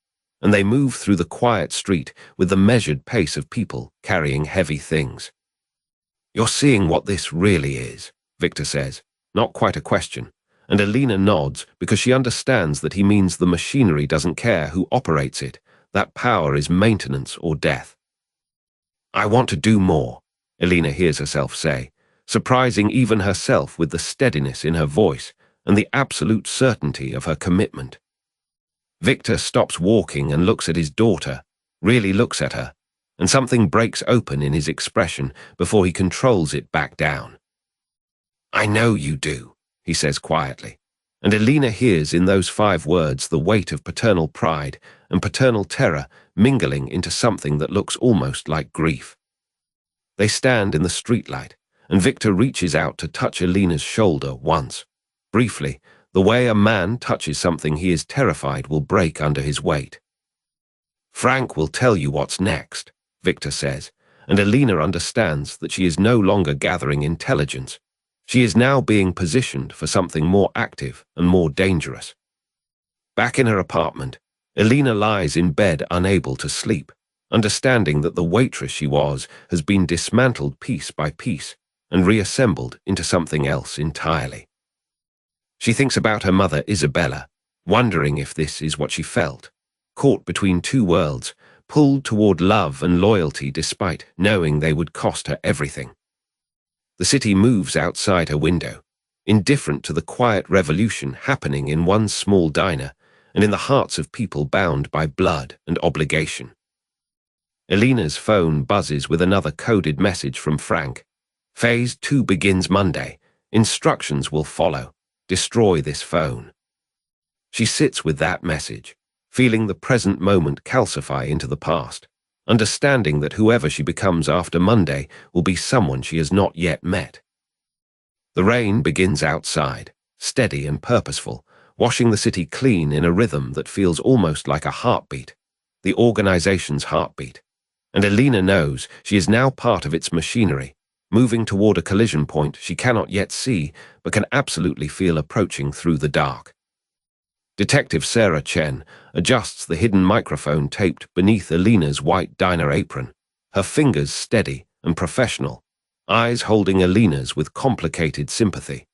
and they move through the quiet street with the measured pace of people carrying heavy things. "You're seeing what this really is," Victor says, not quite a question, and Elena nods because she understands that he means the machinery doesn't care who operates it, that power is maintenance or death. "I want to do more," Elena hears herself say, surprising even herself with the steadiness in her voice and the absolute certainty of her commitment. Victor stops walking and looks at his daughter, really looks at her, and something breaks open in his expression before he controls it back down. "I know you do," he says quietly, and Elena hears in those 5 words the weight of paternal pride and paternal terror mingling into something that looks almost like grief. They stand in the streetlight, and Victor reaches out to touch Elena's shoulder once, briefly, the way a man touches something he is terrified will break under his weight. "Frank will tell you what's next," Victor says, and Elena understands that she is no longer gathering intelligence. She is now being positioned for something more active and more dangerous. Back in her apartment, Elena lies in bed unable to sleep, understanding that the waitress she was has been dismantled piece by piece and reassembled into something else entirely. She thinks about her mother Isabella, wondering if this is what she felt, caught between 2 worlds, pulled toward love and loyalty despite knowing they would cost her everything. The city moves outside her window, indifferent to the quiet revolution happening in one small diner and in the hearts of people bound by blood and obligation. Elena's phone buzzes with another coded message from Frank. "Phase 2 begins Monday. Instructions will follow. Destroy this phone." She sits with that message, feeling the present moment calcify into the past, understanding that whoever she becomes after Monday will be someone she has not yet met. The rain begins outside, steady and purposeful, washing the city clean in a rhythm that feels almost like a heartbeat, the organization's heartbeat. And Elena knows she is now part of its machinery, moving toward a collision point she cannot yet see but can absolutely feel approaching through the dark. Detective Sarah Chen adjusts the hidden microphone taped beneath Elena's white diner apron, her fingers steady and professional, eyes holding Elena's with complicated sympathy.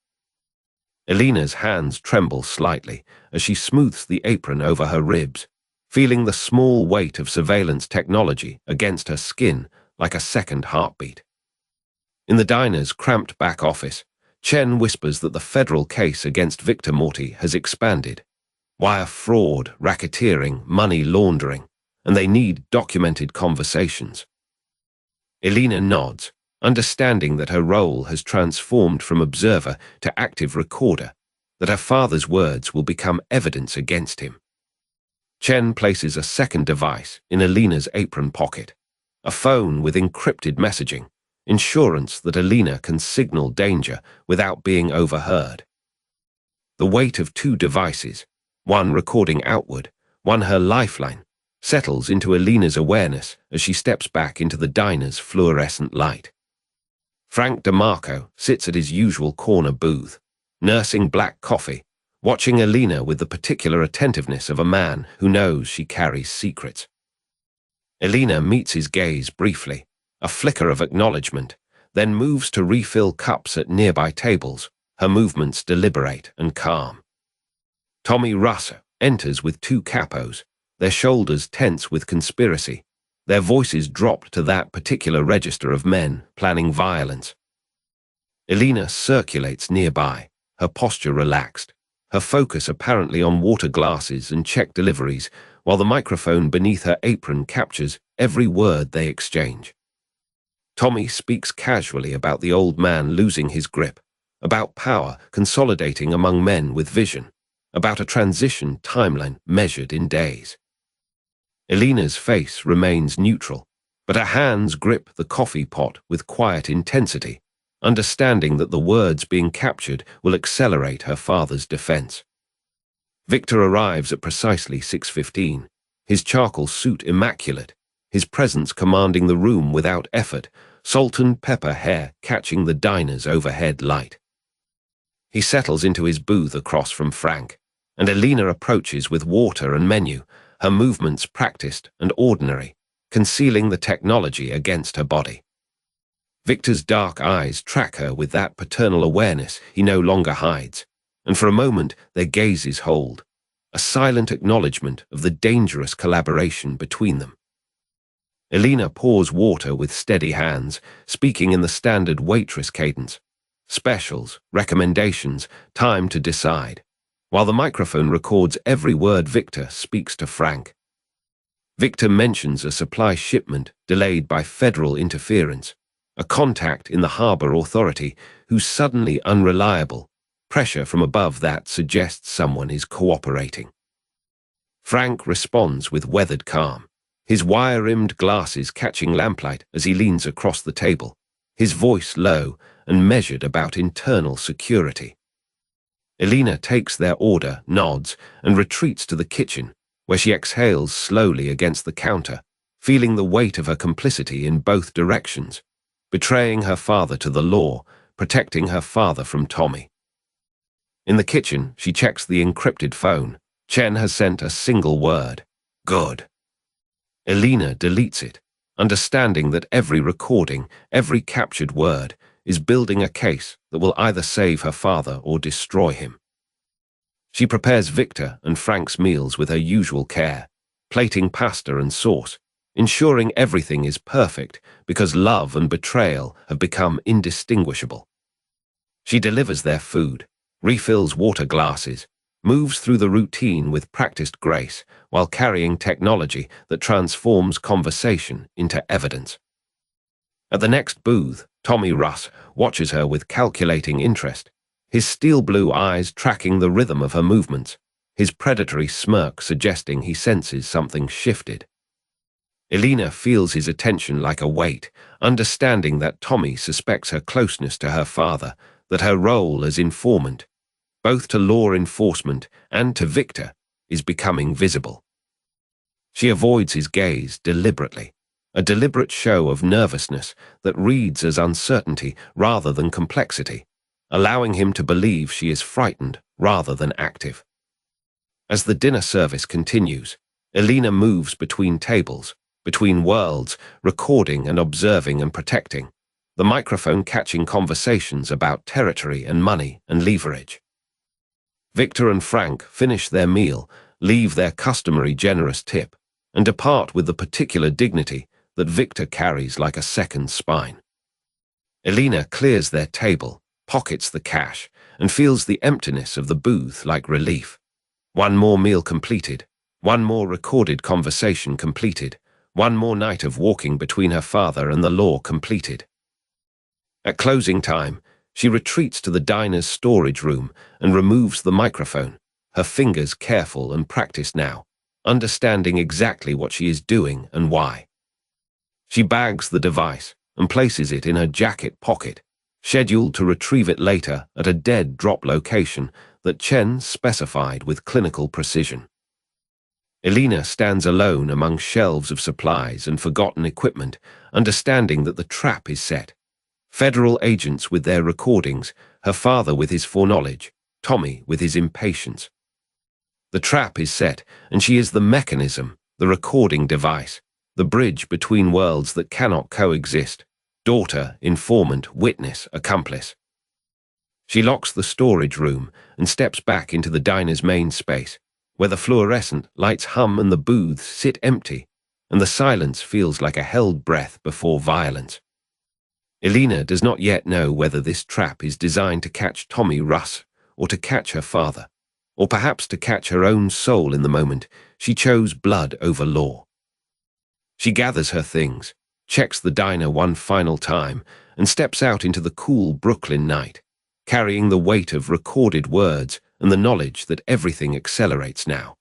Elena's hands tremble slightly as she smooths the apron over her ribs, feeling the small weight of surveillance technology against her skin like a second heartbeat. In the diner's cramped back office, Chen whispers that the federal case against Victor Morty has expanded. Wire fraud, racketeering, money laundering, and they need documented conversations. Elena nods, understanding that her role has transformed from observer to active recorder, that her father's words will become evidence against him. Chen places a second device in Elena's apron pocket, a phone with encrypted messaging, insurance that Elena can signal danger without being overheard. The weight of 2 devices, one recording outward, one her lifeline, settles into Elena's awareness as she steps back into the diner's fluorescent light. Frank DeMarco sits at his usual corner booth, nursing black coffee, watching Elena with the particular attentiveness of a man who knows she carries secrets. Elena meets his gaze briefly, a flicker of acknowledgement, then moves to refill cups at nearby tables, her movements deliberate and calm. Tommy Russo enters with 2 capos, their shoulders tense with conspiracy, their voices dropped to that particular register of men planning violence. Elena circulates nearby, her posture relaxed, her focus apparently on water glasses and check deliveries, while the microphone beneath her apron captures every word they exchange. Tommy speaks casually about the old man losing his grip, about power consolidating among men with vision, about a transition timeline measured in days. Elena's face remains neutral, but her hands grip the coffee pot with quiet intensity, understanding that the words being captured will accelerate her father's defense. Victor arrives at precisely 6:15, his charcoal suit immaculate, his presence commanding the room without effort, salt and pepper hair catching the diner's overhead light. He settles into his booth across from Frank, and Elena approaches with water and menu, her movements practiced and ordinary, concealing the technology against her body. Victor's dark eyes track her with that paternal awareness he no longer hides, and for a moment their gazes hold, a silent acknowledgement of the dangerous collaboration between them. Elena pours water with steady hands, speaking in the standard waitress cadence. Specials, recommendations, time to decide, while the microphone records every word Victor speaks to Frank. Victor mentions a supply shipment delayed by federal interference, a contact in the harbor authority who's suddenly unreliable, pressure from above that suggests someone is cooperating. Frank responds with weathered calm, his wire-rimmed glasses catching lamplight as he leans across the table, his voice low and measured about internal security. Elena takes their order, nods, and retreats to the kitchen, where she exhales slowly against the counter, feeling the weight of her complicity in both directions, betraying her father to the law, protecting her father from Tommy. In the kitchen, she checks the encrypted phone. Chen has sent a single word, good. Elena deletes it, understanding that every recording, every captured word, is building a case that will either save her father or destroy him. She prepares Victor and Frank's meals with her usual care, plating pasta and sauce, ensuring everything is perfect because love and betrayal have become indistinguishable. She delivers their food, refills water glasses, moves through the routine with practiced grace while carrying technology that transforms conversation into evidence. At the next booth, Tommy Russ watches her with calculating interest, his steel blue eyes tracking the rhythm of her movements, his predatory smirk suggesting he senses something shifted. Elena feels his attention like a weight, understanding that Tommy suspects her closeness to her father, that her role as informant, both to law enforcement and to Victor, is becoming visible. She avoids his gaze deliberately, a deliberate show of nervousness that reads as uncertainty rather than complexity, allowing him to believe she is frightened rather than active. As the dinner service continues, Elena moves between tables, between worlds, recording and observing and protecting, the microphone catching conversations about territory and money and leverage. Victor and Frank finish their meal, leave their customary generous tip, and depart with the particular dignity that Victor carries like a second spine. Elena clears their table, pockets the cash, and feels the emptiness of the booth like relief. One more meal completed, one more recorded conversation completed, one more night of walking between her father and the law completed. At closing time, she retreats to the diner's storage room and removes the microphone, her fingers careful and practiced now, understanding exactly what she is doing and why. She bags the device and places it in her jacket pocket, scheduled to retrieve it later at a dead drop location that Chen specified with clinical precision. Elena stands alone among shelves of supplies and forgotten equipment, understanding that the trap is set. Federal agents with their recordings, her father with his foreknowledge, Tommy with his impatience. The trap is set, and she is the mechanism, the recording device, the bridge between worlds that cannot coexist, daughter, informant, witness, accomplice. She locks the storage room and steps back into the diner's main space, where the fluorescent lights hum and the booths sit empty, and the silence feels like a held breath before violence. Elena does not yet know whether this trap is designed to catch Tommy Russ or to catch her father, or perhaps to catch her own soul in the moment she chose blood over law. She gathers her things, checks the diner one final time, and steps out into the cool Brooklyn night, carrying the weight of recorded words and the knowledge that everything accelerates now.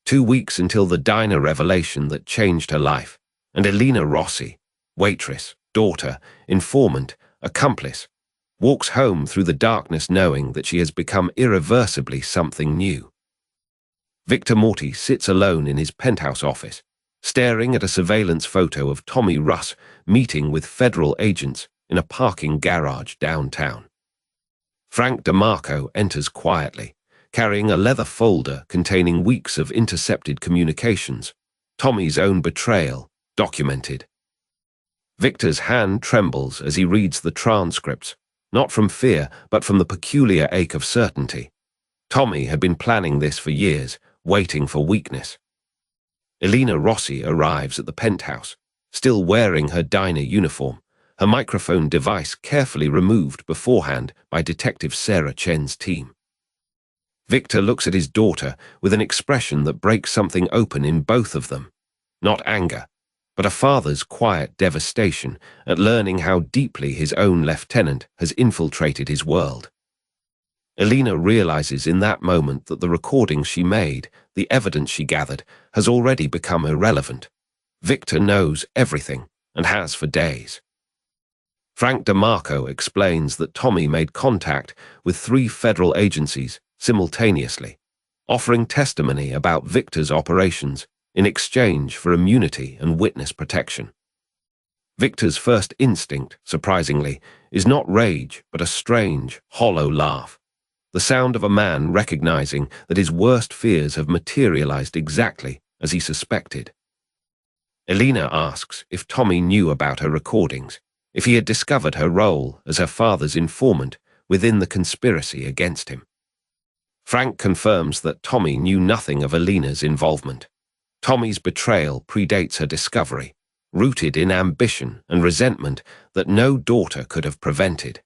2 weeks until the diner revelation that changed her life, and Elena Rossi, waitress, daughter, informant, accomplice, walks home through the darkness knowing that she has become irreversibly something new. Victor Morty sits alone in his penthouse office, staring at a surveillance photo of Tommy Russ meeting with federal agents in a parking garage downtown. Frank DeMarco enters quietly, carrying a leather folder containing weeks of intercepted communications, Tommy's own betrayal, documented. Victor's hand trembles as he reads the transcripts, not from fear, but from the peculiar ache of certainty. Tommy had been planning this for years, waiting for weakness. Elena Rossi arrives at the penthouse, still wearing her diner uniform, her microphone device carefully removed beforehand by Detective Sarah Chen's team. Victor looks at his daughter with an expression that breaks something open in both of them. Not anger, but a father's quiet devastation at learning how deeply his own lieutenant has infiltrated his world. Elena realizes in that moment that the recordings she made, the evidence she gathered, has already become irrelevant. Victor knows everything, and has for days. Frank DeMarco explains that Tommy made contact with 3 federal agencies simultaneously, offering testimony about Victor's operations in exchange for immunity and witness protection. Victor's first instinct, surprisingly, is not rage but a strange, hollow laugh, the sound of a man recognizing that his worst fears have materialized exactly as he suspected. Elena asks if Tommy knew about her recordings, if he had discovered her role as her father's informant within the conspiracy against him. Frank confirms that Tommy knew nothing of Elena's involvement. Tommy's betrayal predates her discovery, rooted in ambition and resentment that no daughter could have prevented.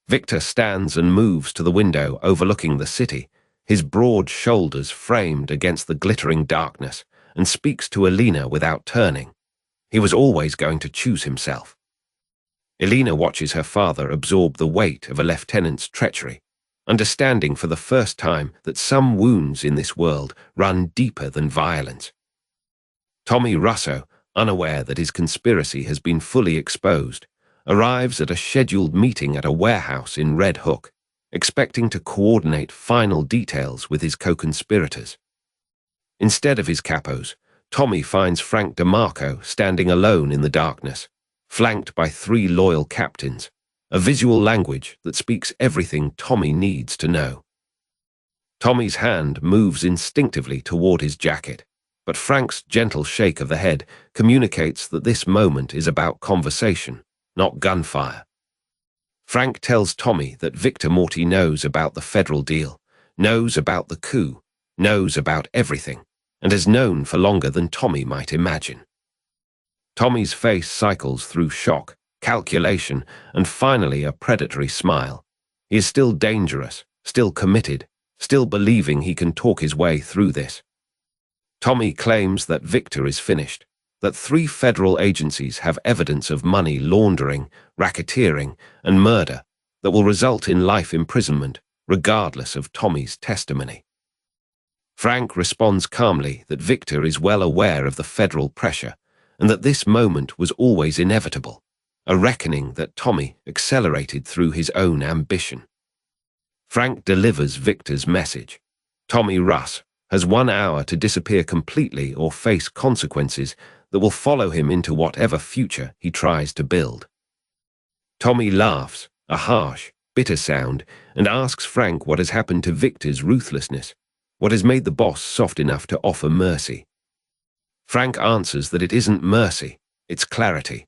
Victor stands and moves to the window overlooking the city, his broad shoulders framed against the glittering darkness, and speaks to Elena without turning. He was always going to choose himself. Elena watches her father absorb the weight of a lieutenant's treachery, understanding for the first time that some wounds in this world run deeper than violence. Tommy Russo, unaware that his conspiracy has been fully exposed, arrives at a scheduled meeting at a warehouse in Red Hook, expecting to coordinate final details with his co-conspirators. Instead of his capos, Tommy finds Frank DeMarco standing alone in the darkness, flanked by 3 loyal captains, a visual language that speaks everything Tommy needs to know. Tommy's hand moves instinctively toward his jacket, but Frank's gentle shake of the head communicates that this moment is about conversation, not gunfire. Frank tells Tommy that Victor Morty knows about the federal deal, knows about the coup, knows about everything, and has known for longer than Tommy might imagine. Tommy's face cycles through shock, calculation, and finally a predatory smile. He is still dangerous, still committed, still believing he can talk his way through this. Tommy claims that Victor is finished, that 3 federal agencies have evidence of money laundering, racketeering, and murder that will result in life imprisonment, regardless of Tommy's testimony. Frank responds calmly that Victor is well aware of the federal pressure, and that this moment was always inevitable, a reckoning that Tommy accelerated through his own ambition. Frank delivers Victor's message. Tommy Russ has 1 hour to disappear completely or face consequences that will follow him into whatever future he tries to build. Tommy laughs, a harsh, bitter sound, and asks Frank what has happened to Victor's ruthlessness, what has made the boss soft enough to offer mercy. Frank answers that it isn't mercy, it's clarity.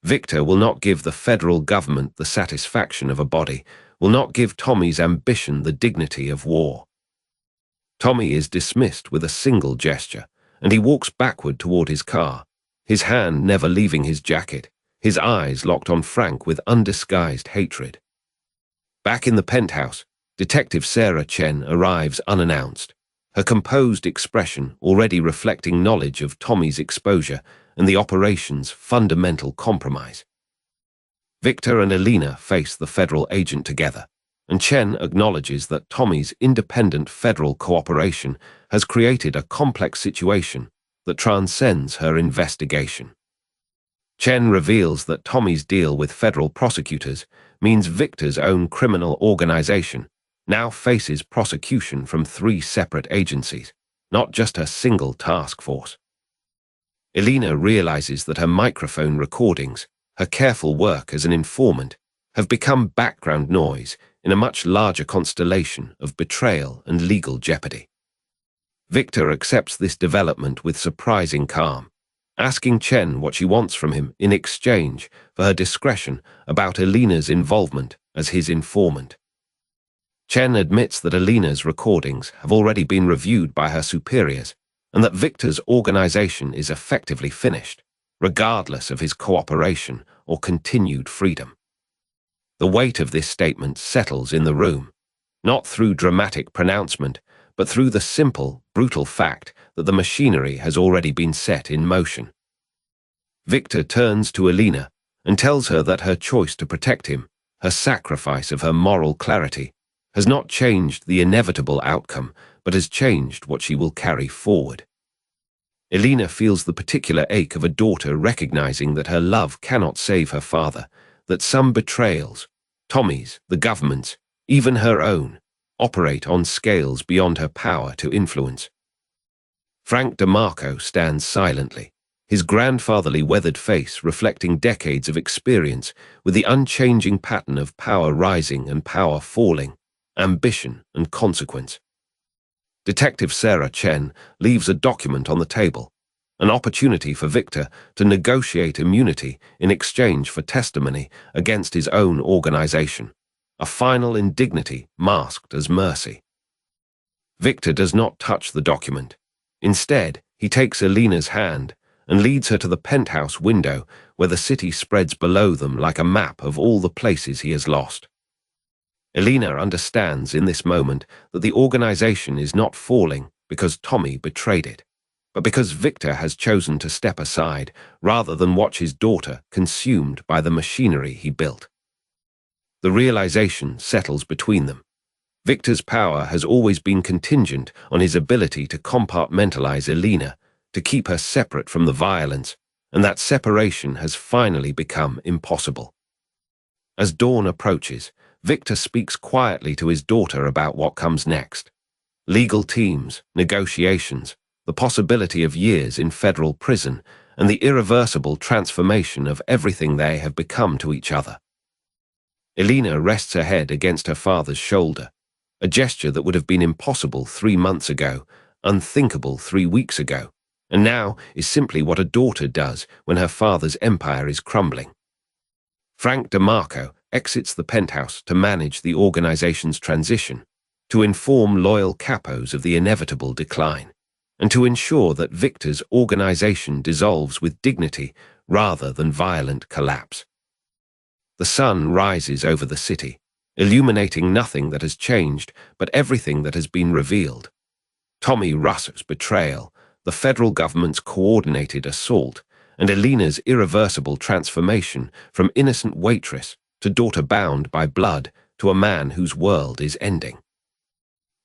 Victor will not give the federal government the satisfaction of a body, will not give Tommy's ambition the dignity of war. Tommy is dismissed with a single gesture, and he walks backward toward his car, his hand never leaving his jacket, his eyes locked on Frank with undisguised hatred. Back in the penthouse, Detective Sarah Chen arrives unannounced, her composed expression already reflecting knowledge of Tommy's exposure and the operation's fundamental compromise. Victor and Elena face the federal agent together, and Chen acknowledges that Tommy's independent federal cooperation has created a complex situation that transcends her investigation. Chen reveals that Tommy's deal with federal prosecutors means Victor's own criminal organization now faces prosecution from 3 separate agencies, not just a single task force. Elena realizes that her microphone recordings, her careful work as an informant, have become background noise in a much larger constellation of betrayal and legal jeopardy. Victor accepts this development with surprising calm, asking Chen what she wants from him in exchange for her discretion about Elena's involvement as his informant. Chen admits that Elena's recordings have already been reviewed by her superiors and that Victor's organization is effectively finished, regardless of his cooperation or continued freedom. The weight of this statement settles in the room, not through dramatic pronouncement, but through the simple, brutal fact that the machinery has already been set in motion. Victor turns to Elena and tells her that her choice to protect him, her sacrifice of her moral clarity, has not changed the inevitable outcome, but has changed what she will carry forward. Elena feels the particular ache of a daughter recognizing that her love cannot save her father, that some betrayals, Tommy's, the government's, even her own, operate on scales beyond her power to influence. Frank DeMarco stands silently, his grandfatherly weathered face reflecting decades of experience with the unchanging pattern of power rising and power falling, ambition and consequence. Detective Sarah Chen leaves a document on the table, an opportunity for Victor to negotiate immunity in exchange for testimony against his own organization, a final indignity masked as mercy. Victor does not touch the document. Instead, he takes Elena's hand and leads her to the penthouse window where the city spreads below them like a map of all the places he has lost. Elena understands in this moment that the organization is not falling because Tommy betrayed it, but because Victor has chosen to step aside rather than watch his daughter consumed by the machinery he built. The realization settles between them. Victor's power has always been contingent on his ability to compartmentalize Elena, to keep her separate from the violence, and that separation has finally become impossible. As dawn approaches, Victor speaks quietly to his daughter about what comes next. Legal teams, negotiations, the possibility of years in federal prison, and the irreversible transformation of everything they have become to each other. Elena rests her head against her father's shoulder, a gesture that would have been impossible 3 months ago, unthinkable 3 weeks ago, and now is simply what a daughter does when her father's empire is crumbling. Frank DeMarco exits the penthouse to manage the organization's transition, to inform loyal capos of the inevitable decline, and to ensure that Victor's organization dissolves with dignity rather than violent collapse. The sun rises over the city, illuminating nothing that has changed but everything that has been revealed. Tommy Russell's betrayal, the federal government's coordinated assault, and Elena's irreversible transformation from innocent waitress to daughter bound by blood to a man whose world is ending.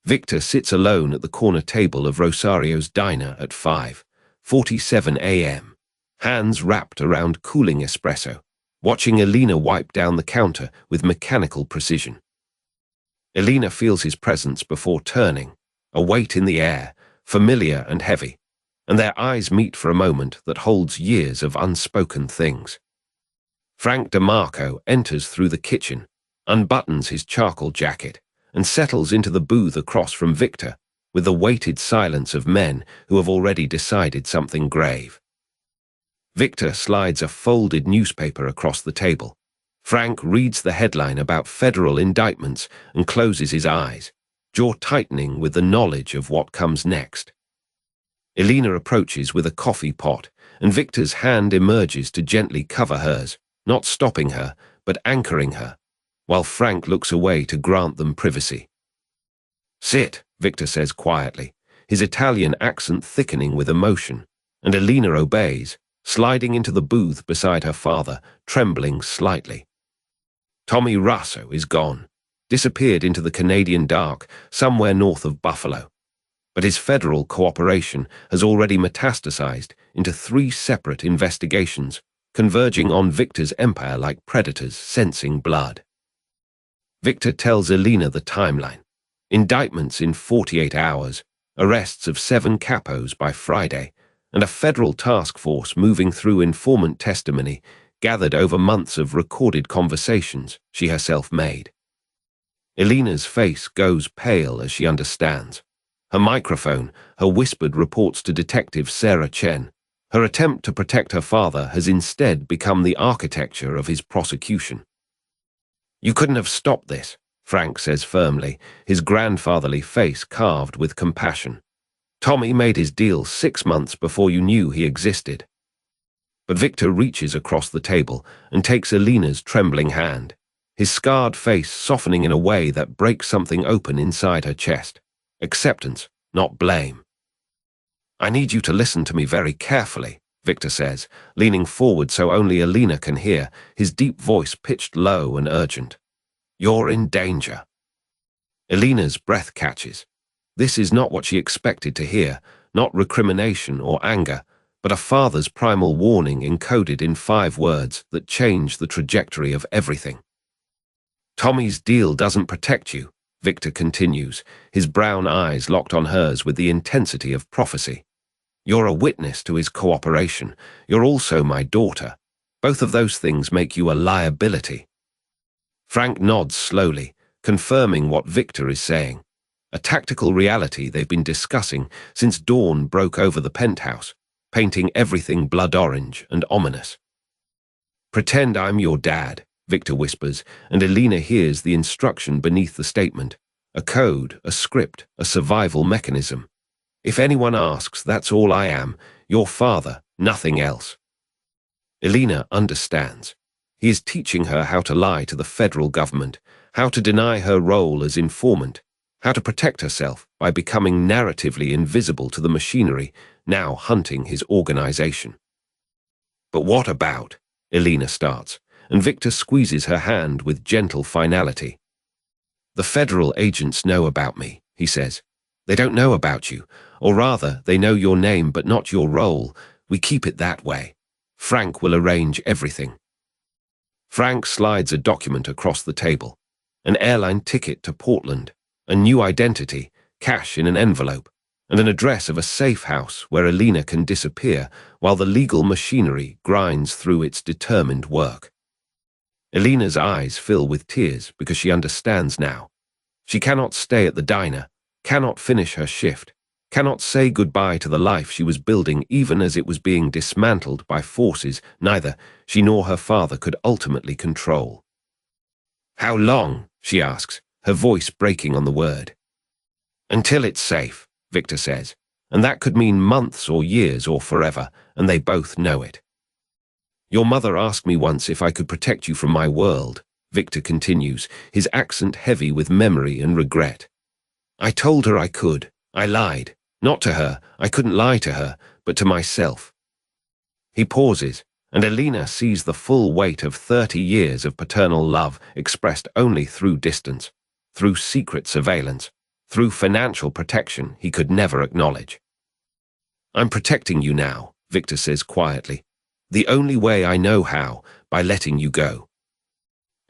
Victor sits alone at the corner table of Rosario's diner at 5:47 a.m., hands wrapped around cooling espresso, watching Elena wipe down the counter with mechanical precision. Elena feels his presence before turning, a weight in the air, familiar and heavy, and their eyes meet for a moment that holds years of unspoken things. Frank DeMarco enters through the kitchen, unbuttons his charcoal jacket, and settles into the booth across from Victor with the weighted silence of men who have already decided something grave. Victor slides a folded newspaper across the table. Frank reads the headline about federal indictments and closes his eyes, jaw tightening with the knowledge of what comes next. Elena approaches with a coffee pot, and Victor's hand emerges to gently cover hers, not stopping her, but anchoring her, while Frank looks away to grant them privacy. "Sit," Victor says quietly, his Italian accent thickening with emotion, and Elena obeys, sliding into the booth beside her father, trembling slightly. Tommy Russo is gone, disappeared into the Canadian dark somewhere north of Buffalo. But his federal cooperation has already metastasized into 3 separate investigations, converging on Victor's empire like predators sensing blood. Victor tells Elena the timeline. Indictments in 48 hours, arrests of 7 capos by Friday, and a federal task force moving through informant testimony gathered over months of recorded conversations she herself made. Elena's face goes pale as she understands. Her microphone, her whispered reports to Detective Sarah Chen. Her attempt to protect her father has instead become the architecture of his prosecution. "You couldn't have stopped this," Frank says firmly, his grandfatherly face carved with compassion. "Tommy made his deal 6 months before you knew he existed." But Victor reaches across the table and takes Elena's trembling hand, his scarred face softening in a way that breaks something open inside her chest. Acceptance, not blame. "I need you to listen to me very carefully," Victor says, leaning forward so only Elena can hear, his deep voice pitched low and urgent. "You're in danger." Elena's breath catches. This is not what she expected to hear, not recrimination or anger, but a father's primal warning encoded in 5 words that change the trajectory of everything. "Tommy's deal doesn't protect you," Victor continues, his brown eyes locked on hers with the intensity of prophecy. "You're a witness to his cooperation. You're also my daughter. Both of those things make you a liability." Frank nods slowly, confirming what Victor is saying. A tactical reality they've been discussing since dawn broke over the penthouse, painting everything blood orange and ominous. "Pretend I'm your dad," Victor whispers, and Elena hears the instruction beneath the statement. A code, a script, a survival mechanism. "If anyone asks, that's all I am, your father, nothing else." Elena understands. He is teaching her how to lie to the federal government, how to deny her role as informant, how to protect herself by becoming narratively invisible to the machinery now hunting his organization. "But what about?" Elena starts, and Victor squeezes her hand with gentle finality. "The federal agents know about me," he says. "They don't know about you, or rather, they know your name but not your role. We keep it that way. Frank will arrange everything." Frank slides a document across the table. An airline ticket to Portland, a new identity, cash in an envelope, and an address of a safe house where Elena can disappear while the legal machinery grinds through its determined work. Elena's eyes fill with tears because she understands now. She cannot stay at the diner, cannot finish her shift, cannot say goodbye to the life she was building even as it was being dismantled by forces neither she nor her father could ultimately control. "How long?" she asks, her voice breaking on the word. "Until it's safe," Victor says, and that could mean months or years or forever, and they both know it. "Your mother asked me once if I could protect you from my world," Victor continues, his accent heavy with memory and regret. "I told her I could. I lied. Not to her, I couldn't lie to her, but to myself." He pauses, and Elena sees the full weight of 30 years of paternal love expressed only through distance, through secret surveillance, through financial protection he could never acknowledge. "I'm protecting you now," Victor says quietly. "The only way I know how, by letting you go."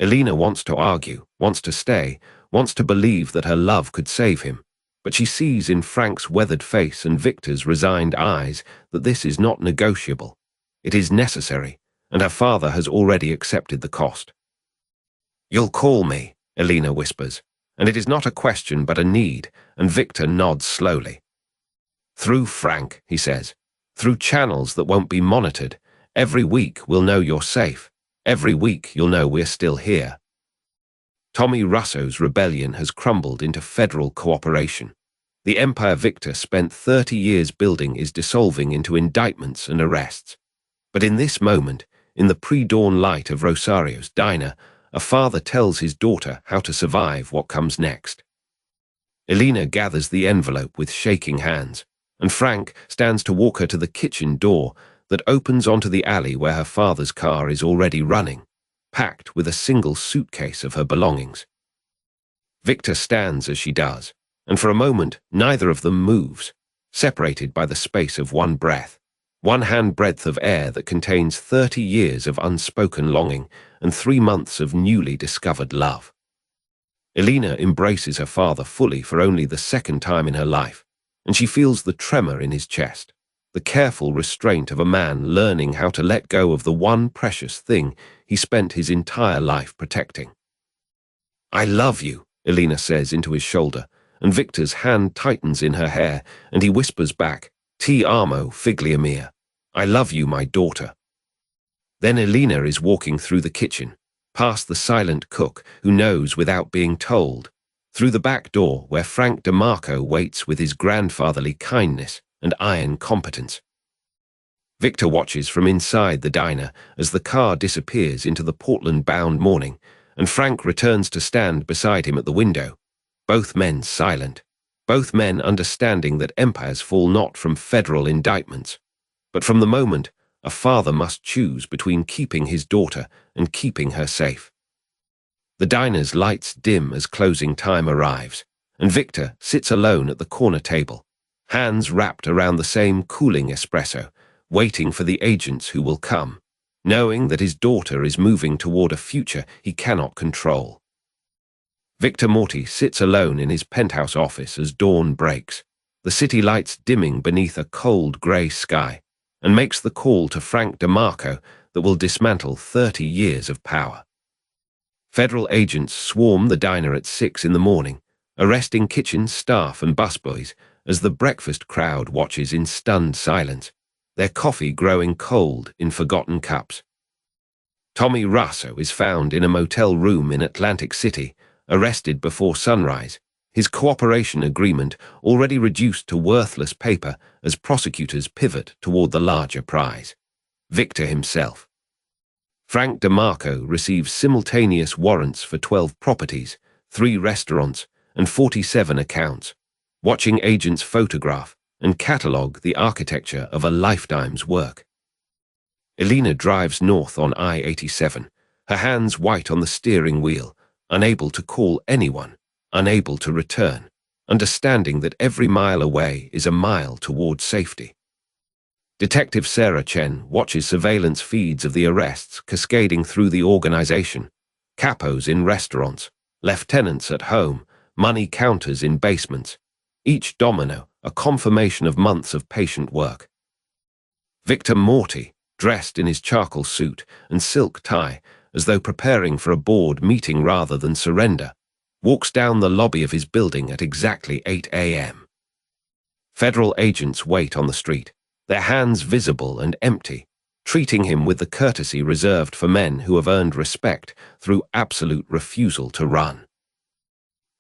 Elena wants to argue, wants to stay, wants to believe that her love could save him, but she sees in Frank's weathered face and Victor's resigned eyes that this is not negotiable. It is necessary, and her father has already accepted the cost. "You'll call me," Elena whispers, and it is not a question but a need, and Victor nods slowly. "Through Frank," he says, "through channels that won't be monitored. Every week we'll know you're safe. Every week you'll know we're still here." Tommy Russo's rebellion has crumbled into federal cooperation. The empire Victor spent 30 years building is dissolving into indictments and arrests. But in this moment, in the pre-dawn light of Rosario's diner, a father tells his daughter how to survive what comes next. Elena gathers the envelope with shaking hands, and Frank stands to walk her to the kitchen door that opens onto the alley where her father's car is already running, packed with a single suitcase of her belongings. Victor stands as she does, and for a moment neither of them moves, separated by the space of one breath, one handbreadth of air that contains 30 years of unspoken longing and 3 months of newly discovered love. Elena embraces her father fully for only the second time in her life, and she feels the tremor in his chest, the careful restraint of a man learning how to let go of the one precious thing he spent his entire life protecting. "I love you," Elena says into his shoulder, and Victor's hand tightens in her hair, and he whispers back, "Ti amo, figlia mia. I love you, my daughter." Then Elena is walking through the kitchen, past the silent cook who knows without being told, through the back door where Frank DeMarco waits with his grandfatherly kindness and iron competence. Victor watches from inside the diner as the car disappears into the Portland-bound morning, and Frank returns to stand beside him at the window, both men silent, both men understanding that empires fall not from federal indictments, but from the moment a father must choose between keeping his daughter and keeping her safe. The diner's lights dim as closing time arrives, and Victor sits alone at the corner table, hands wrapped around the same cooling espresso, waiting for the agents who will come, knowing that his daughter is moving toward a future he cannot control. Victor Morty sits alone in his penthouse office as dawn breaks, the city lights dimming beneath a cold grey sky, and makes the call to Frank DeMarco that will dismantle 30 years of power. Federal agents swarm the diner at 6 in the morning, arresting kitchen staff and busboys as the breakfast crowd watches in stunned silence, their coffee growing cold in forgotten cups. Tommy Russo is found in a motel room in Atlantic City, arrested before sunrise, his cooperation agreement already reduced to worthless paper as prosecutors pivot toward the larger prize, Victor himself. Frank DeMarco receives simultaneous warrants for 12 properties, 3 restaurants, and 47 accounts, watching agents photograph and catalogue the architecture of a lifetime's work. Elena drives north on I-87, her hands white on the steering wheel, unable to call anyone, unable to return, understanding that every mile away is a mile toward safety. Detective Sarah Chen watches surveillance feeds of the arrests cascading through the organization, capos in restaurants, lieutenants at home, money counters in basements, each domino a confirmation of months of patient work. Victor Morty, dressed in his charcoal suit and silk tie, as though preparing for a board meeting rather than surrender, walks down the lobby of his building at exactly 8 a.m. Federal agents wait on the street, their hands visible and empty, treating him with the courtesy reserved for men who have earned respect through absolute refusal to run.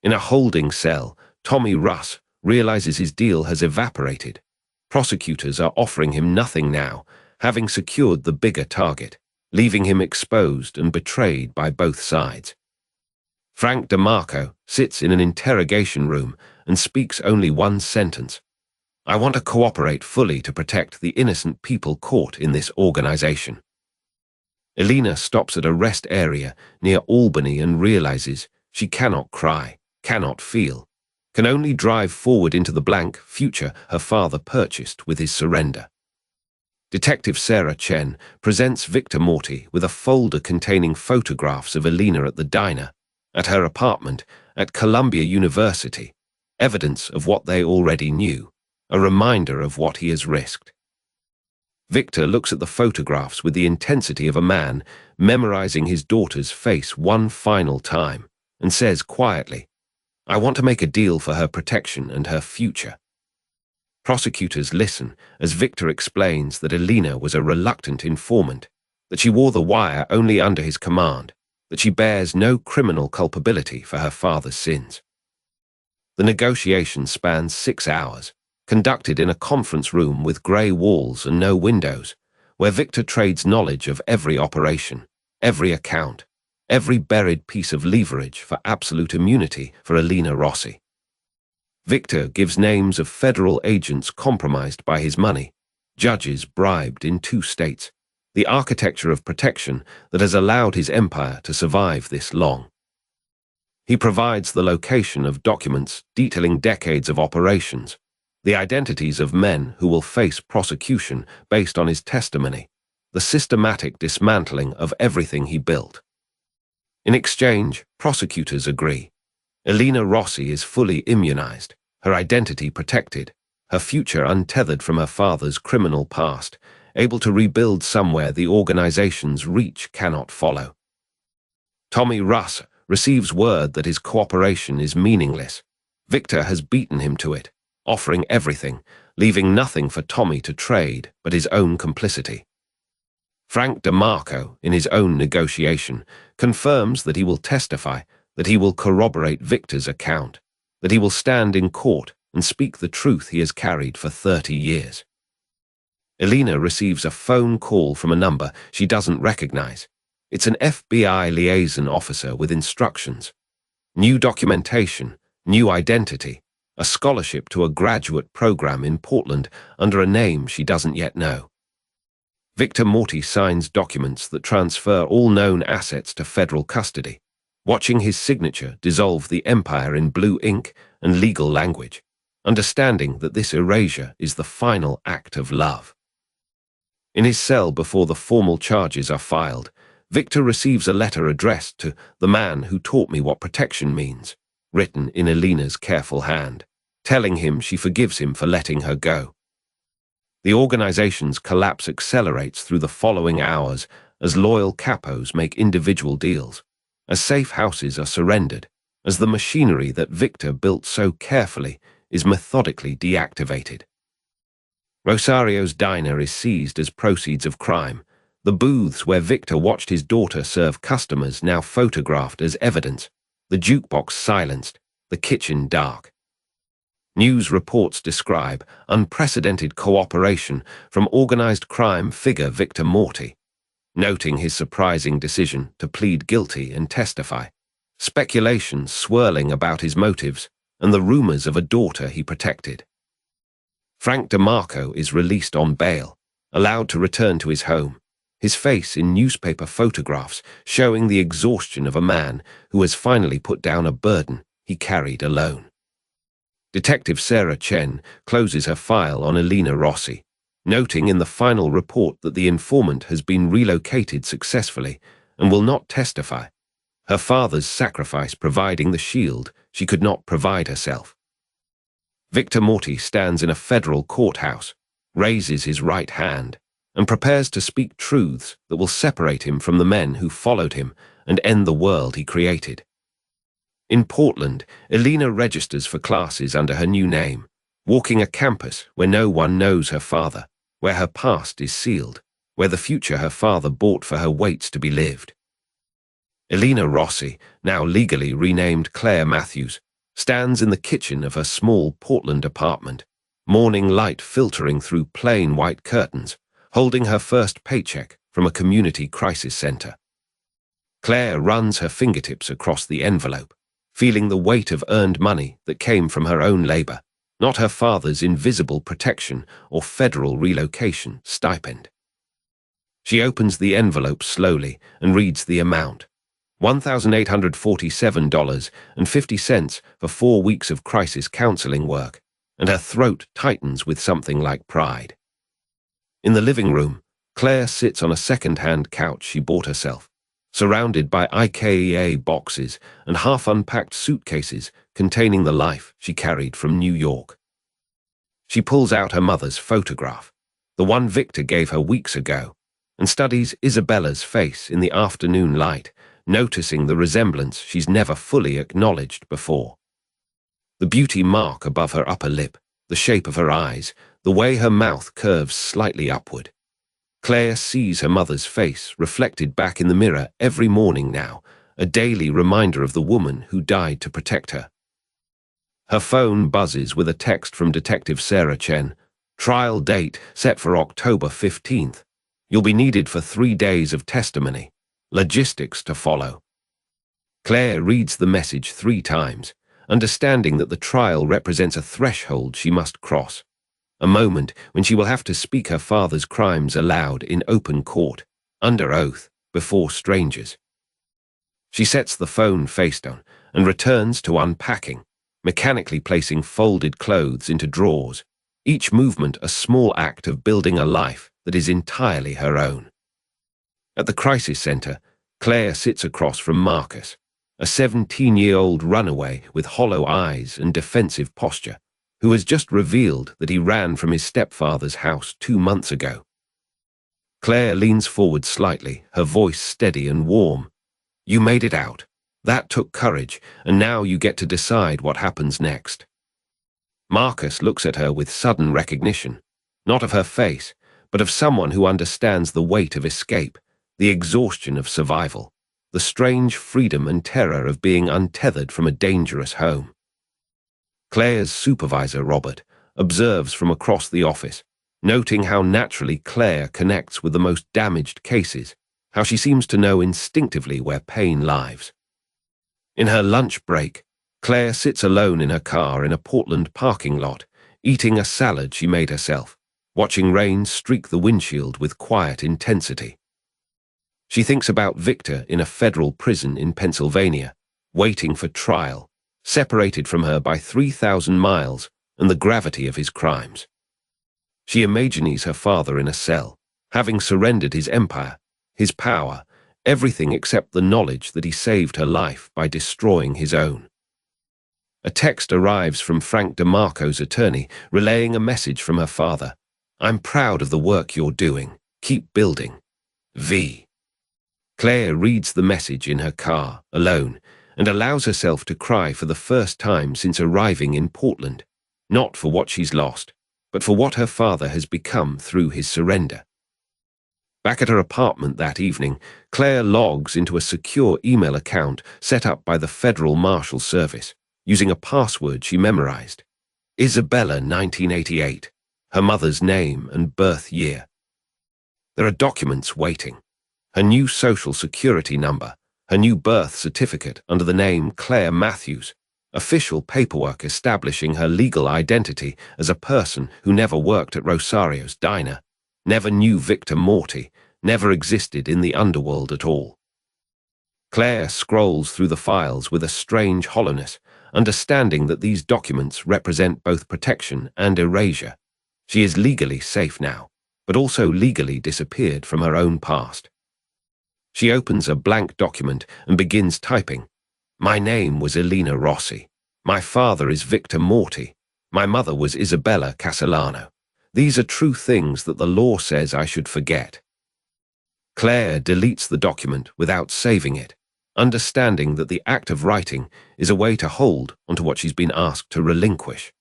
In a holding cell, Tommy Russ realizes his deal has evaporated. Prosecutors are offering him nothing now, having secured the bigger target, leaving him exposed and betrayed by both sides. Frank DeMarco sits in an interrogation room and speaks only one sentence: "I want to cooperate fully to protect the innocent people caught in this organization." Elena stops at a rest area near Albany and realizes she cannot cry, cannot feel, can only drive forward into the blank future her father purchased with his surrender. Detective Sarah Chen presents Victor Morty with a folder containing photographs of Elena at the diner, at her apartment, at Columbia University, evidence of what they already knew, a reminder of what he has risked. Victor looks at the photographs with the intensity of a man memorizing his daughter's face one final time and says quietly, "I want to make a deal for her protection and her future." Prosecutors listen as Victor explains that Elena was a reluctant informant, that she wore the wire only under his command, that she bears no criminal culpability for her father's sins. The negotiation spans 6 hours, conducted in a conference room with grey walls and no windows, where Victor trades knowledge of every operation, every account, every buried piece of leverage for absolute immunity for Elena Rossi. Victor gives names of federal agents compromised by his money, judges bribed in 2 states, the architecture of protection that has allowed his empire to survive this long. He provides the location of documents detailing decades of operations, the identities of men who will face prosecution based on his testimony, the systematic dismantling of everything he built. In exchange, prosecutors agree. Elena Rossi is fully immunized, her identity protected, her future untethered from her father's criminal past, able to rebuild somewhere the organization's reach cannot follow. Tommy Russ receives word that his cooperation is meaningless. Victor has beaten him to it, offering everything, leaving nothing for Tommy to trade but his own complicity. Frank DeMarco, in his own negotiation, confirms that he will testify, that he will corroborate Victor's account, that he will stand in court and speak the truth he has carried for 30 years. Elena receives a phone call from a number she doesn't recognize. It's an FBI liaison officer with instructions. New documentation, new identity, a scholarship to a graduate program in Portland under a name she doesn't yet know. Victor Morty signs documents that transfer all known assets to federal custody, watching his signature dissolve the empire in blue ink and legal language, understanding that this erasure is the final act of love. In his cell before the formal charges are filed, Victor receives a letter addressed to the man who taught me what protection means, written in Elena's careful hand, telling him she forgives him for letting her go. The organization's collapse accelerates through the following hours as loyal capos make individual deals, as safe houses are surrendered, as the machinery that Victor built so carefully is methodically deactivated. Rosario's diner is seized as proceeds of crime, the booths where Victor watched his daughter serve customers now photographed as evidence, the jukebox silenced, the kitchen dark. News reports describe unprecedented cooperation from organized crime figure Victor Morty, noting his surprising decision to plead guilty and testify, speculations swirling about his motives, and the rumors of a daughter he protected. Frank DeMarco is released on bail, allowed to return to his home, his face in newspaper photographs showing the exhaustion of a man who has finally put down a burden he carried alone. Detective Sarah Chen closes her file on Elena Rossi, noting in the final report that the informant has been relocated successfully and will not testify, her father's sacrifice providing the shield she could not provide herself. Victor Morty stands in a federal courthouse, raises his right hand, and prepares to speak truths that will separate him from the men who followed him and end the world he created. In Portland, Elena registers for classes under her new name, walking a campus where no one knows her father, where her past is sealed, where the future her father bought for her waits to be lived. Elena Rossi, now legally renamed Claire Matthews, stands in the kitchen of her small Portland apartment, morning light filtering through plain white curtains, holding her first paycheck from a community crisis center. Claire runs her fingertips across the envelope, feeling the weight of earned money that came from her own labor, not her father's invisible protection or federal relocation stipend. She opens the envelope slowly and reads the amount, $1,847.50 for 4 weeks of crisis counseling work, and her throat tightens with something like pride. In the living room, Claire sits on a second-hand couch she bought herself, surrounded by IKEA boxes and half-unpacked suitcases containing the life she carried from New York. She pulls out her mother's photograph, the one Victor gave her weeks ago, and studies Isabella's face in the afternoon light, noticing the resemblance she's never fully acknowledged before. The beauty mark above her upper lip, the shape of her eyes, the way her mouth curves slightly upward. Claire sees her mother's face reflected back in the mirror every morning now, a daily reminder of the woman who died to protect her. Her phone buzzes with a text from Detective Sarah Chen. Trial date set for October 15th. You'll be needed for 3 days of testimony. Logistics to follow. Claire reads the message 3 times, understanding that the trial represents a threshold she must cross. A moment when she will have to speak her father's crimes aloud in open court, under oath, before strangers. She sets the phone face down and returns to unpacking, mechanically placing folded clothes into drawers, each movement a small act of building a life that is entirely her own. At the crisis center, Claire sits across from Marcus, a 17-year-old runaway with hollow eyes and defensive posture, who has just revealed that he ran from his stepfather's house 2 months ago. Claire leans forward slightly, her voice steady and warm. "You made it out. That took courage, and now you get to decide what happens next." Marcus looks at her with sudden recognition, not of her face, but of someone who understands the weight of escape, the exhaustion of survival, the strange freedom and terror of being untethered from a dangerous home. Claire's supervisor, Robert, observes from across the office, noting how naturally Claire connects with the most damaged cases, how she seems to know instinctively where pain lies. In her lunch break, Claire sits alone in her car in a Portland parking lot, eating a salad she made herself, watching rain streak the windshield with quiet intensity. She thinks about Victor in a federal prison in Pennsylvania, waiting for trial, separated from her by 3,000 miles and the gravity of his crimes. She imagines her father in a cell, having surrendered his empire, his power, everything except the knowledge that he saved her life by destroying his own. A text arrives from Frank DeMarco's attorney, relaying a message from her father. "I'm proud of the work you're doing. Keep building. V." Claire reads the message in her car, alone, and allows herself to cry for the first time since arriving in Portland, not for what she's lost, but for what her father has become through his surrender. Back at her apartment that evening, Claire logs into a secure email account set up by the Federal Marshal Service, using a password she memorized. Isabella 1988, her mother's name and birth year. There are documents waiting. Her new social security number, her new birth certificate under the name Claire Matthews, official paperwork establishing her legal identity as a person who never worked at Rosario's diner, never knew Victor Morty, never existed in the underworld at all. Claire scrolls through the files with a strange hollowness, understanding that these documents represent both protection and erasure. She is legally safe now, but also legally disappeared from her own past. She opens a blank document and begins typing. "My name was Elena Rossi. My father is Victor Morty. My mother was Isabella Castellano. These are true things that the law says I should forget." Claire deletes the document without saving it, understanding that the act of writing is a way to hold onto what she's been asked to relinquish.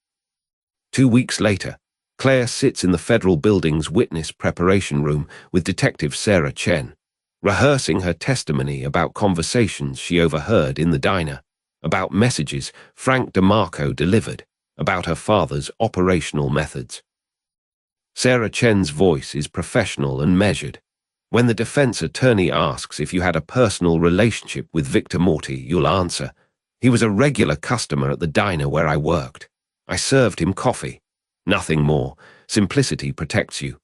2 weeks later, Claire sits in the federal building's witness preparation room with Detective Sarah Chen, rehearsing her testimony about conversations she overheard in the diner, about messages Frank DeMarco delivered, about her father's operational methods. Sarah Chen's voice is professional and measured. When the defense attorney asks if you had a personal relationship with Victor Morty, you'll answer, "He was a regular customer at the diner where I worked. I served him coffee. Nothing more. Simplicity protects you."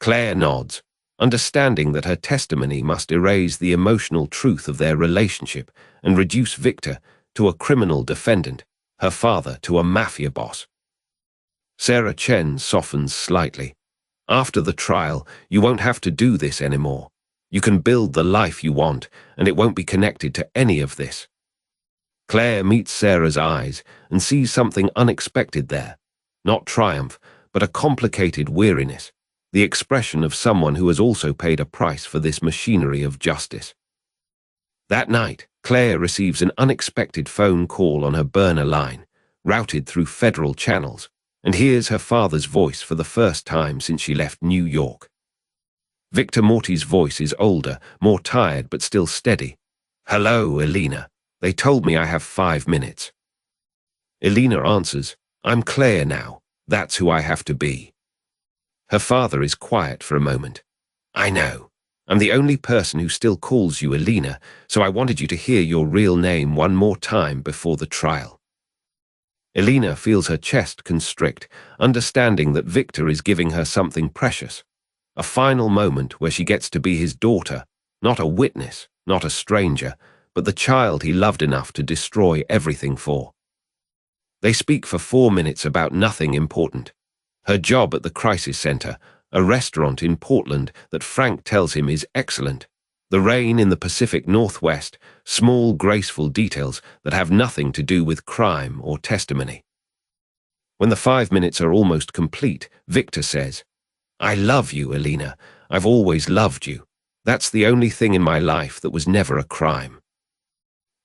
Claire nods, understanding that her testimony must erase the emotional truth of their relationship and reduce Victor to a criminal defendant, her father to a mafia boss. Sarah Chen softens slightly. "After the trial, you won't have to do this anymore. You can build the life you want, and it won't be connected to any of this." Claire meets Sarah's eyes and sees something unexpected there. Not triumph, but a complicated weariness, the expression of someone who has also paid a price for this machinery of justice. That night, Claire receives an unexpected phone call on her burner line, routed through federal channels, and hears her father's voice for the first time since she left New York. Victor Morty's voice is older, more tired but still steady. "Hello, Elena. They told me I have 5 minutes." Elena answers, "I'm Claire now. That's who I have to be." Her father is quiet for a moment. "I know. I'm the only person who still calls you Elena, so I wanted you to hear your real name one more time before the trial." Elena feels her chest constrict, understanding that Victor is giving her something precious. A final moment where she gets to be his daughter, not a witness, not a stranger, but the child he loved enough to destroy everything for. They speak for 4 minutes about nothing important. Her job at the crisis center, a restaurant in Portland that Frank tells him is excellent. The rain in the Pacific Northwest, small graceful details that have nothing to do with crime or testimony. When the 5 minutes are almost complete, Victor says, "I love you, Elena. I've always loved you. That's the only thing in my life that was never a crime."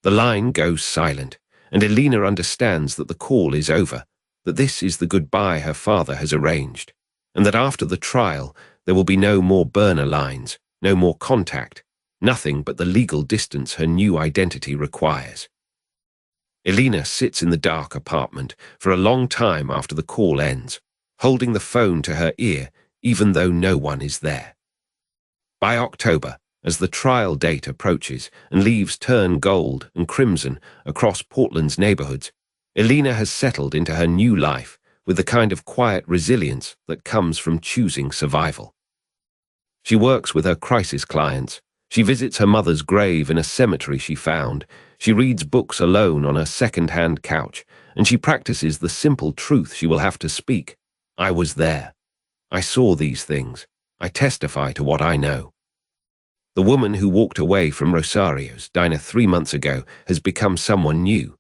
The line goes silent, and Elena understands that the call is over, that this is the goodbye her father has arranged, and that after the trial there will be no more burner lines, no more contact, nothing but the legal distance her new identity requires. Elena sits in the dark apartment for a long time after the call ends, holding the phone to her ear even though no one is there. By October, as the trial date approaches and leaves turn gold and crimson across Portland's neighborhoods, Elena has settled into her new life with the kind of quiet resilience that comes from choosing survival. She works with her crisis clients. She visits her mother's grave in a cemetery she found. She reads books alone on her second-hand couch, and she practices the simple truth she will have to speak. I was there. I saw these things. I testify to what I know. The woman who walked away from Rosario's diner 3 months ago has become someone new.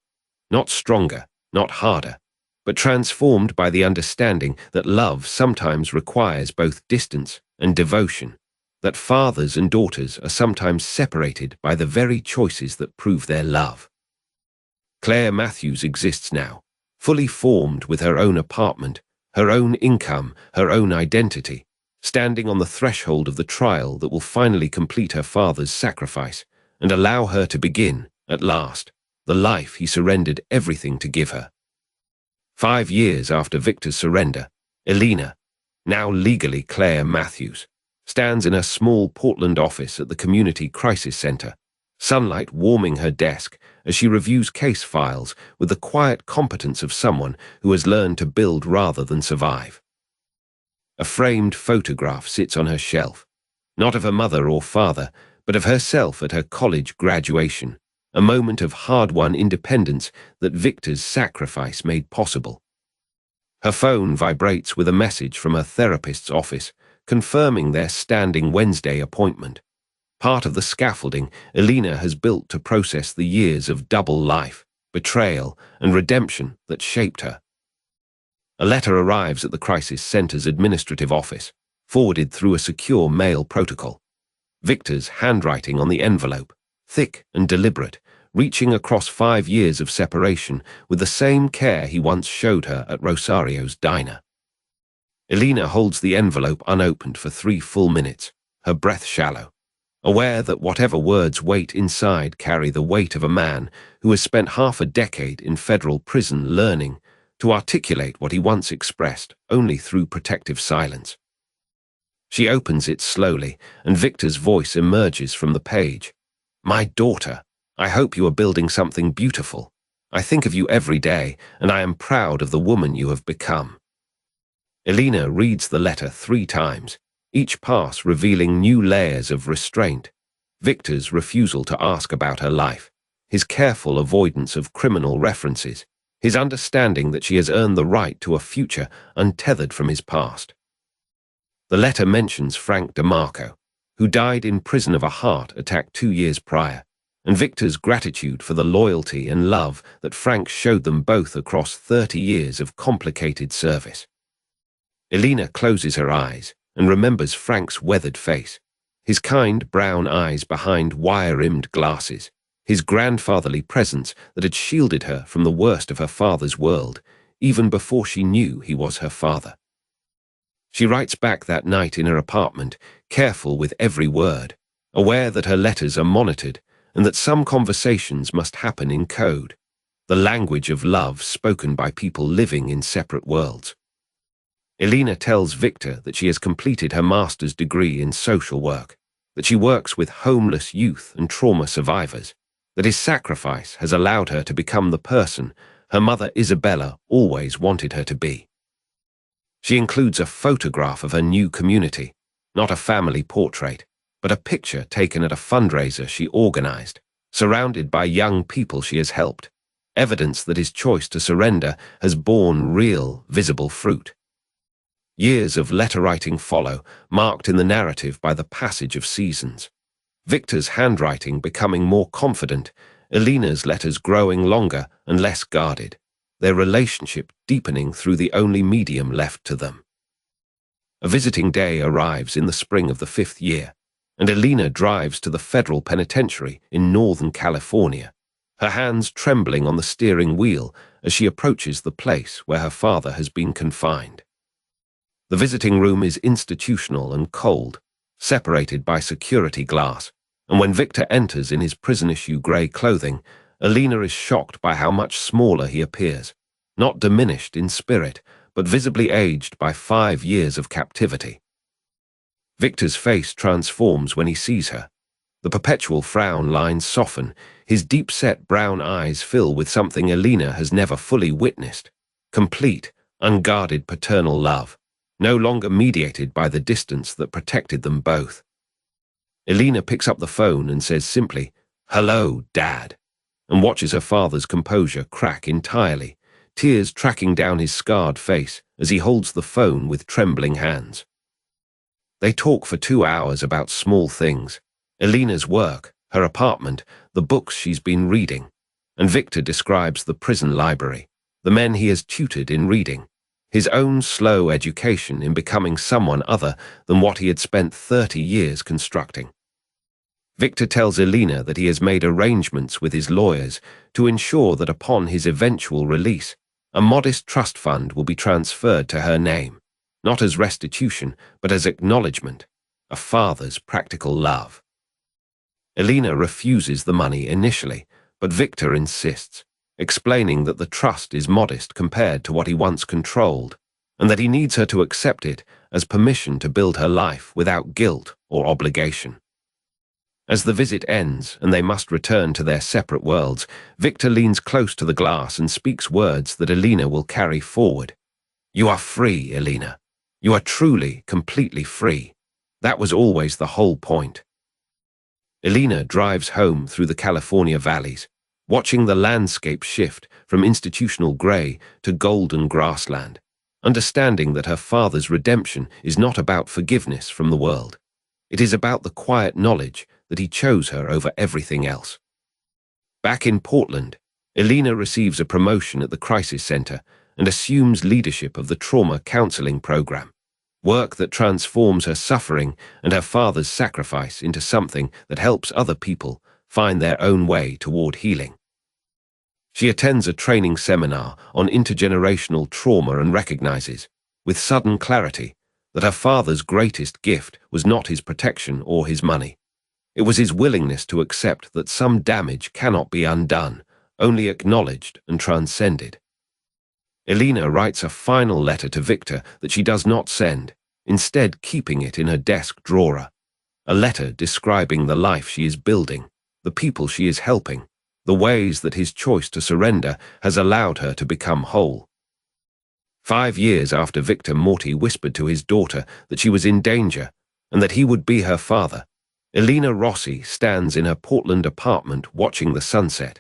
Not stronger, not harder, but transformed by the understanding that love sometimes requires both distance and devotion, that fathers and daughters are sometimes separated by the very choices that prove their love. Claire Matthews exists now, fully formed with her own apartment, her own income, her own identity, standing on the threshold of the trial that will finally complete her father's sacrifice and allow her to begin, at last, the life he surrendered everything to give her. 5 years after Victor's surrender, Elena, now legally Claire Matthews, stands in her small Portland office at the Community Crisis Center, sunlight warming her desk as she reviews case files with the quiet competence of someone who has learned to build rather than survive. A framed photograph sits on her shelf, not of her mother or father, but of herself at her college graduation, a moment of hard-won independence that Victor's sacrifice made possible. Her phone vibrates with a message from her therapist's office, confirming their standing Wednesday appointment. Part of the scaffolding Elena has built to process the years of double life, betrayal, and redemption that shaped her. A letter arrives at the Crisis Center's administrative office, forwarded through a secure mail protocol. Victor's handwriting on the envelope, thick and deliberate, reaching across 5 years of separation with the same care he once showed her at Rosario's diner. Elena holds the envelope unopened for 3 full minutes, her breath shallow, aware that whatever words wait inside carry the weight of a man who has spent half a decade in federal prison learning to articulate what he once expressed only through protective silence. She opens it slowly, and Victor's voice emerges from the page. "My daughter, I hope you are building something beautiful. I think of you every day, and I am proud of the woman you have become." Elena reads the letter 3 times, each pass revealing new layers of restraint. Victor's refusal to ask about her life, his careful avoidance of criminal references, his understanding that she has earned the right to a future untethered from his past. The letter mentions Frank DeMarco, who died in prison of a heart attack 2 years prior, and Victor's gratitude for the loyalty and love that Frank showed them both across 30 years of complicated service. Elena closes her eyes and remembers Frank's weathered face, his kind brown eyes behind wire-rimmed glasses, his grandfatherly presence that had shielded her from the worst of her father's world, even before she knew he was her father. She writes back that night in her apartment, careful with every word, aware that her letters are monitored and that some conversations must happen in code, the language of love spoken by people living in separate worlds. Elena tells Victor that she has completed her master's degree in social work, that she works with homeless youth and trauma survivors, that his sacrifice has allowed her to become the person her mother Isabella always wanted her to be. She includes a photograph of her new community, not a family portrait, but a picture taken at a fundraiser she organized, surrounded by young people she has helped, evidence that his choice to surrender has borne real, visible fruit. Years of letter-writing follow, marked in the narrative by the passage of seasons. Victor's handwriting becoming more confident, Elena's letters growing longer and less guarded, their relationship deepening through the only medium left to them. A visiting day arrives in the spring of the 5th year, and Elena drives to the federal penitentiary in Northern California, her hands trembling on the steering wheel as she approaches the place where her father has been confined. The visiting room is institutional and cold, separated by security glass, and when Victor enters in his prison-issue grey clothing, Elena is shocked by how much smaller he appears, not diminished in spirit, but visibly aged by 5 years of captivity. Victor's face transforms when he sees her. The perpetual frown lines soften, his deep-set brown eyes fill with something Elena has never fully witnessed, complete, unguarded paternal love, no longer mediated by the distance that protected them both. Elena picks up the phone and says simply, "Hello, Dad," and watches her father's composure crack entirely, tears tracking down his scarred face as he holds the phone with trembling hands. They talk for 2 hours about small things, Elena's work, her apartment, the books she's been reading, and Victor describes the prison library, the men he has tutored in reading, his own slow education in becoming someone other than what he had spent 30 years constructing. Victor tells Elena that he has made arrangements with his lawyers to ensure that upon his eventual release, a modest trust fund will be transferred to her name, not as restitution, but as acknowledgement, a father's practical love. Elena refuses the money initially, but Victor insists, explaining that the trust is modest compared to what he once controlled, and that he needs her to accept it as permission to build her life without guilt or obligation. As the visit ends and they must return to their separate worlds, Victor leans close to the glass and speaks words that Elena will carry forward. "You are free, Elena. You are truly, completely free. That was always the whole point." Elena drives home through the California valleys, watching the landscape shift from institutional grey to golden grassland, understanding that her father's redemption is not about forgiveness from the world. It is about the quiet knowledge that he chose her over everything else. Back in Portland, Elena receives a promotion at the Crisis Center and assumes leadership of the trauma counseling program, work that transforms her suffering and her father's sacrifice into something that helps other people find their own way toward healing. She attends a training seminar on intergenerational trauma and recognizes, with sudden clarity, that her father's greatest gift was not his protection or his money. It was his willingness to accept that some damage cannot be undone, only acknowledged and transcended. Elena writes a final letter to Victor that she does not send, instead keeping it in her desk drawer. A letter describing the life she is building, the people she is helping, the ways that his choice to surrender has allowed her to become whole. 5 years after Victor Morty whispered to his daughter that she was in danger and that he would be her father, Elena Rossi stands in her Portland apartment watching the sunset,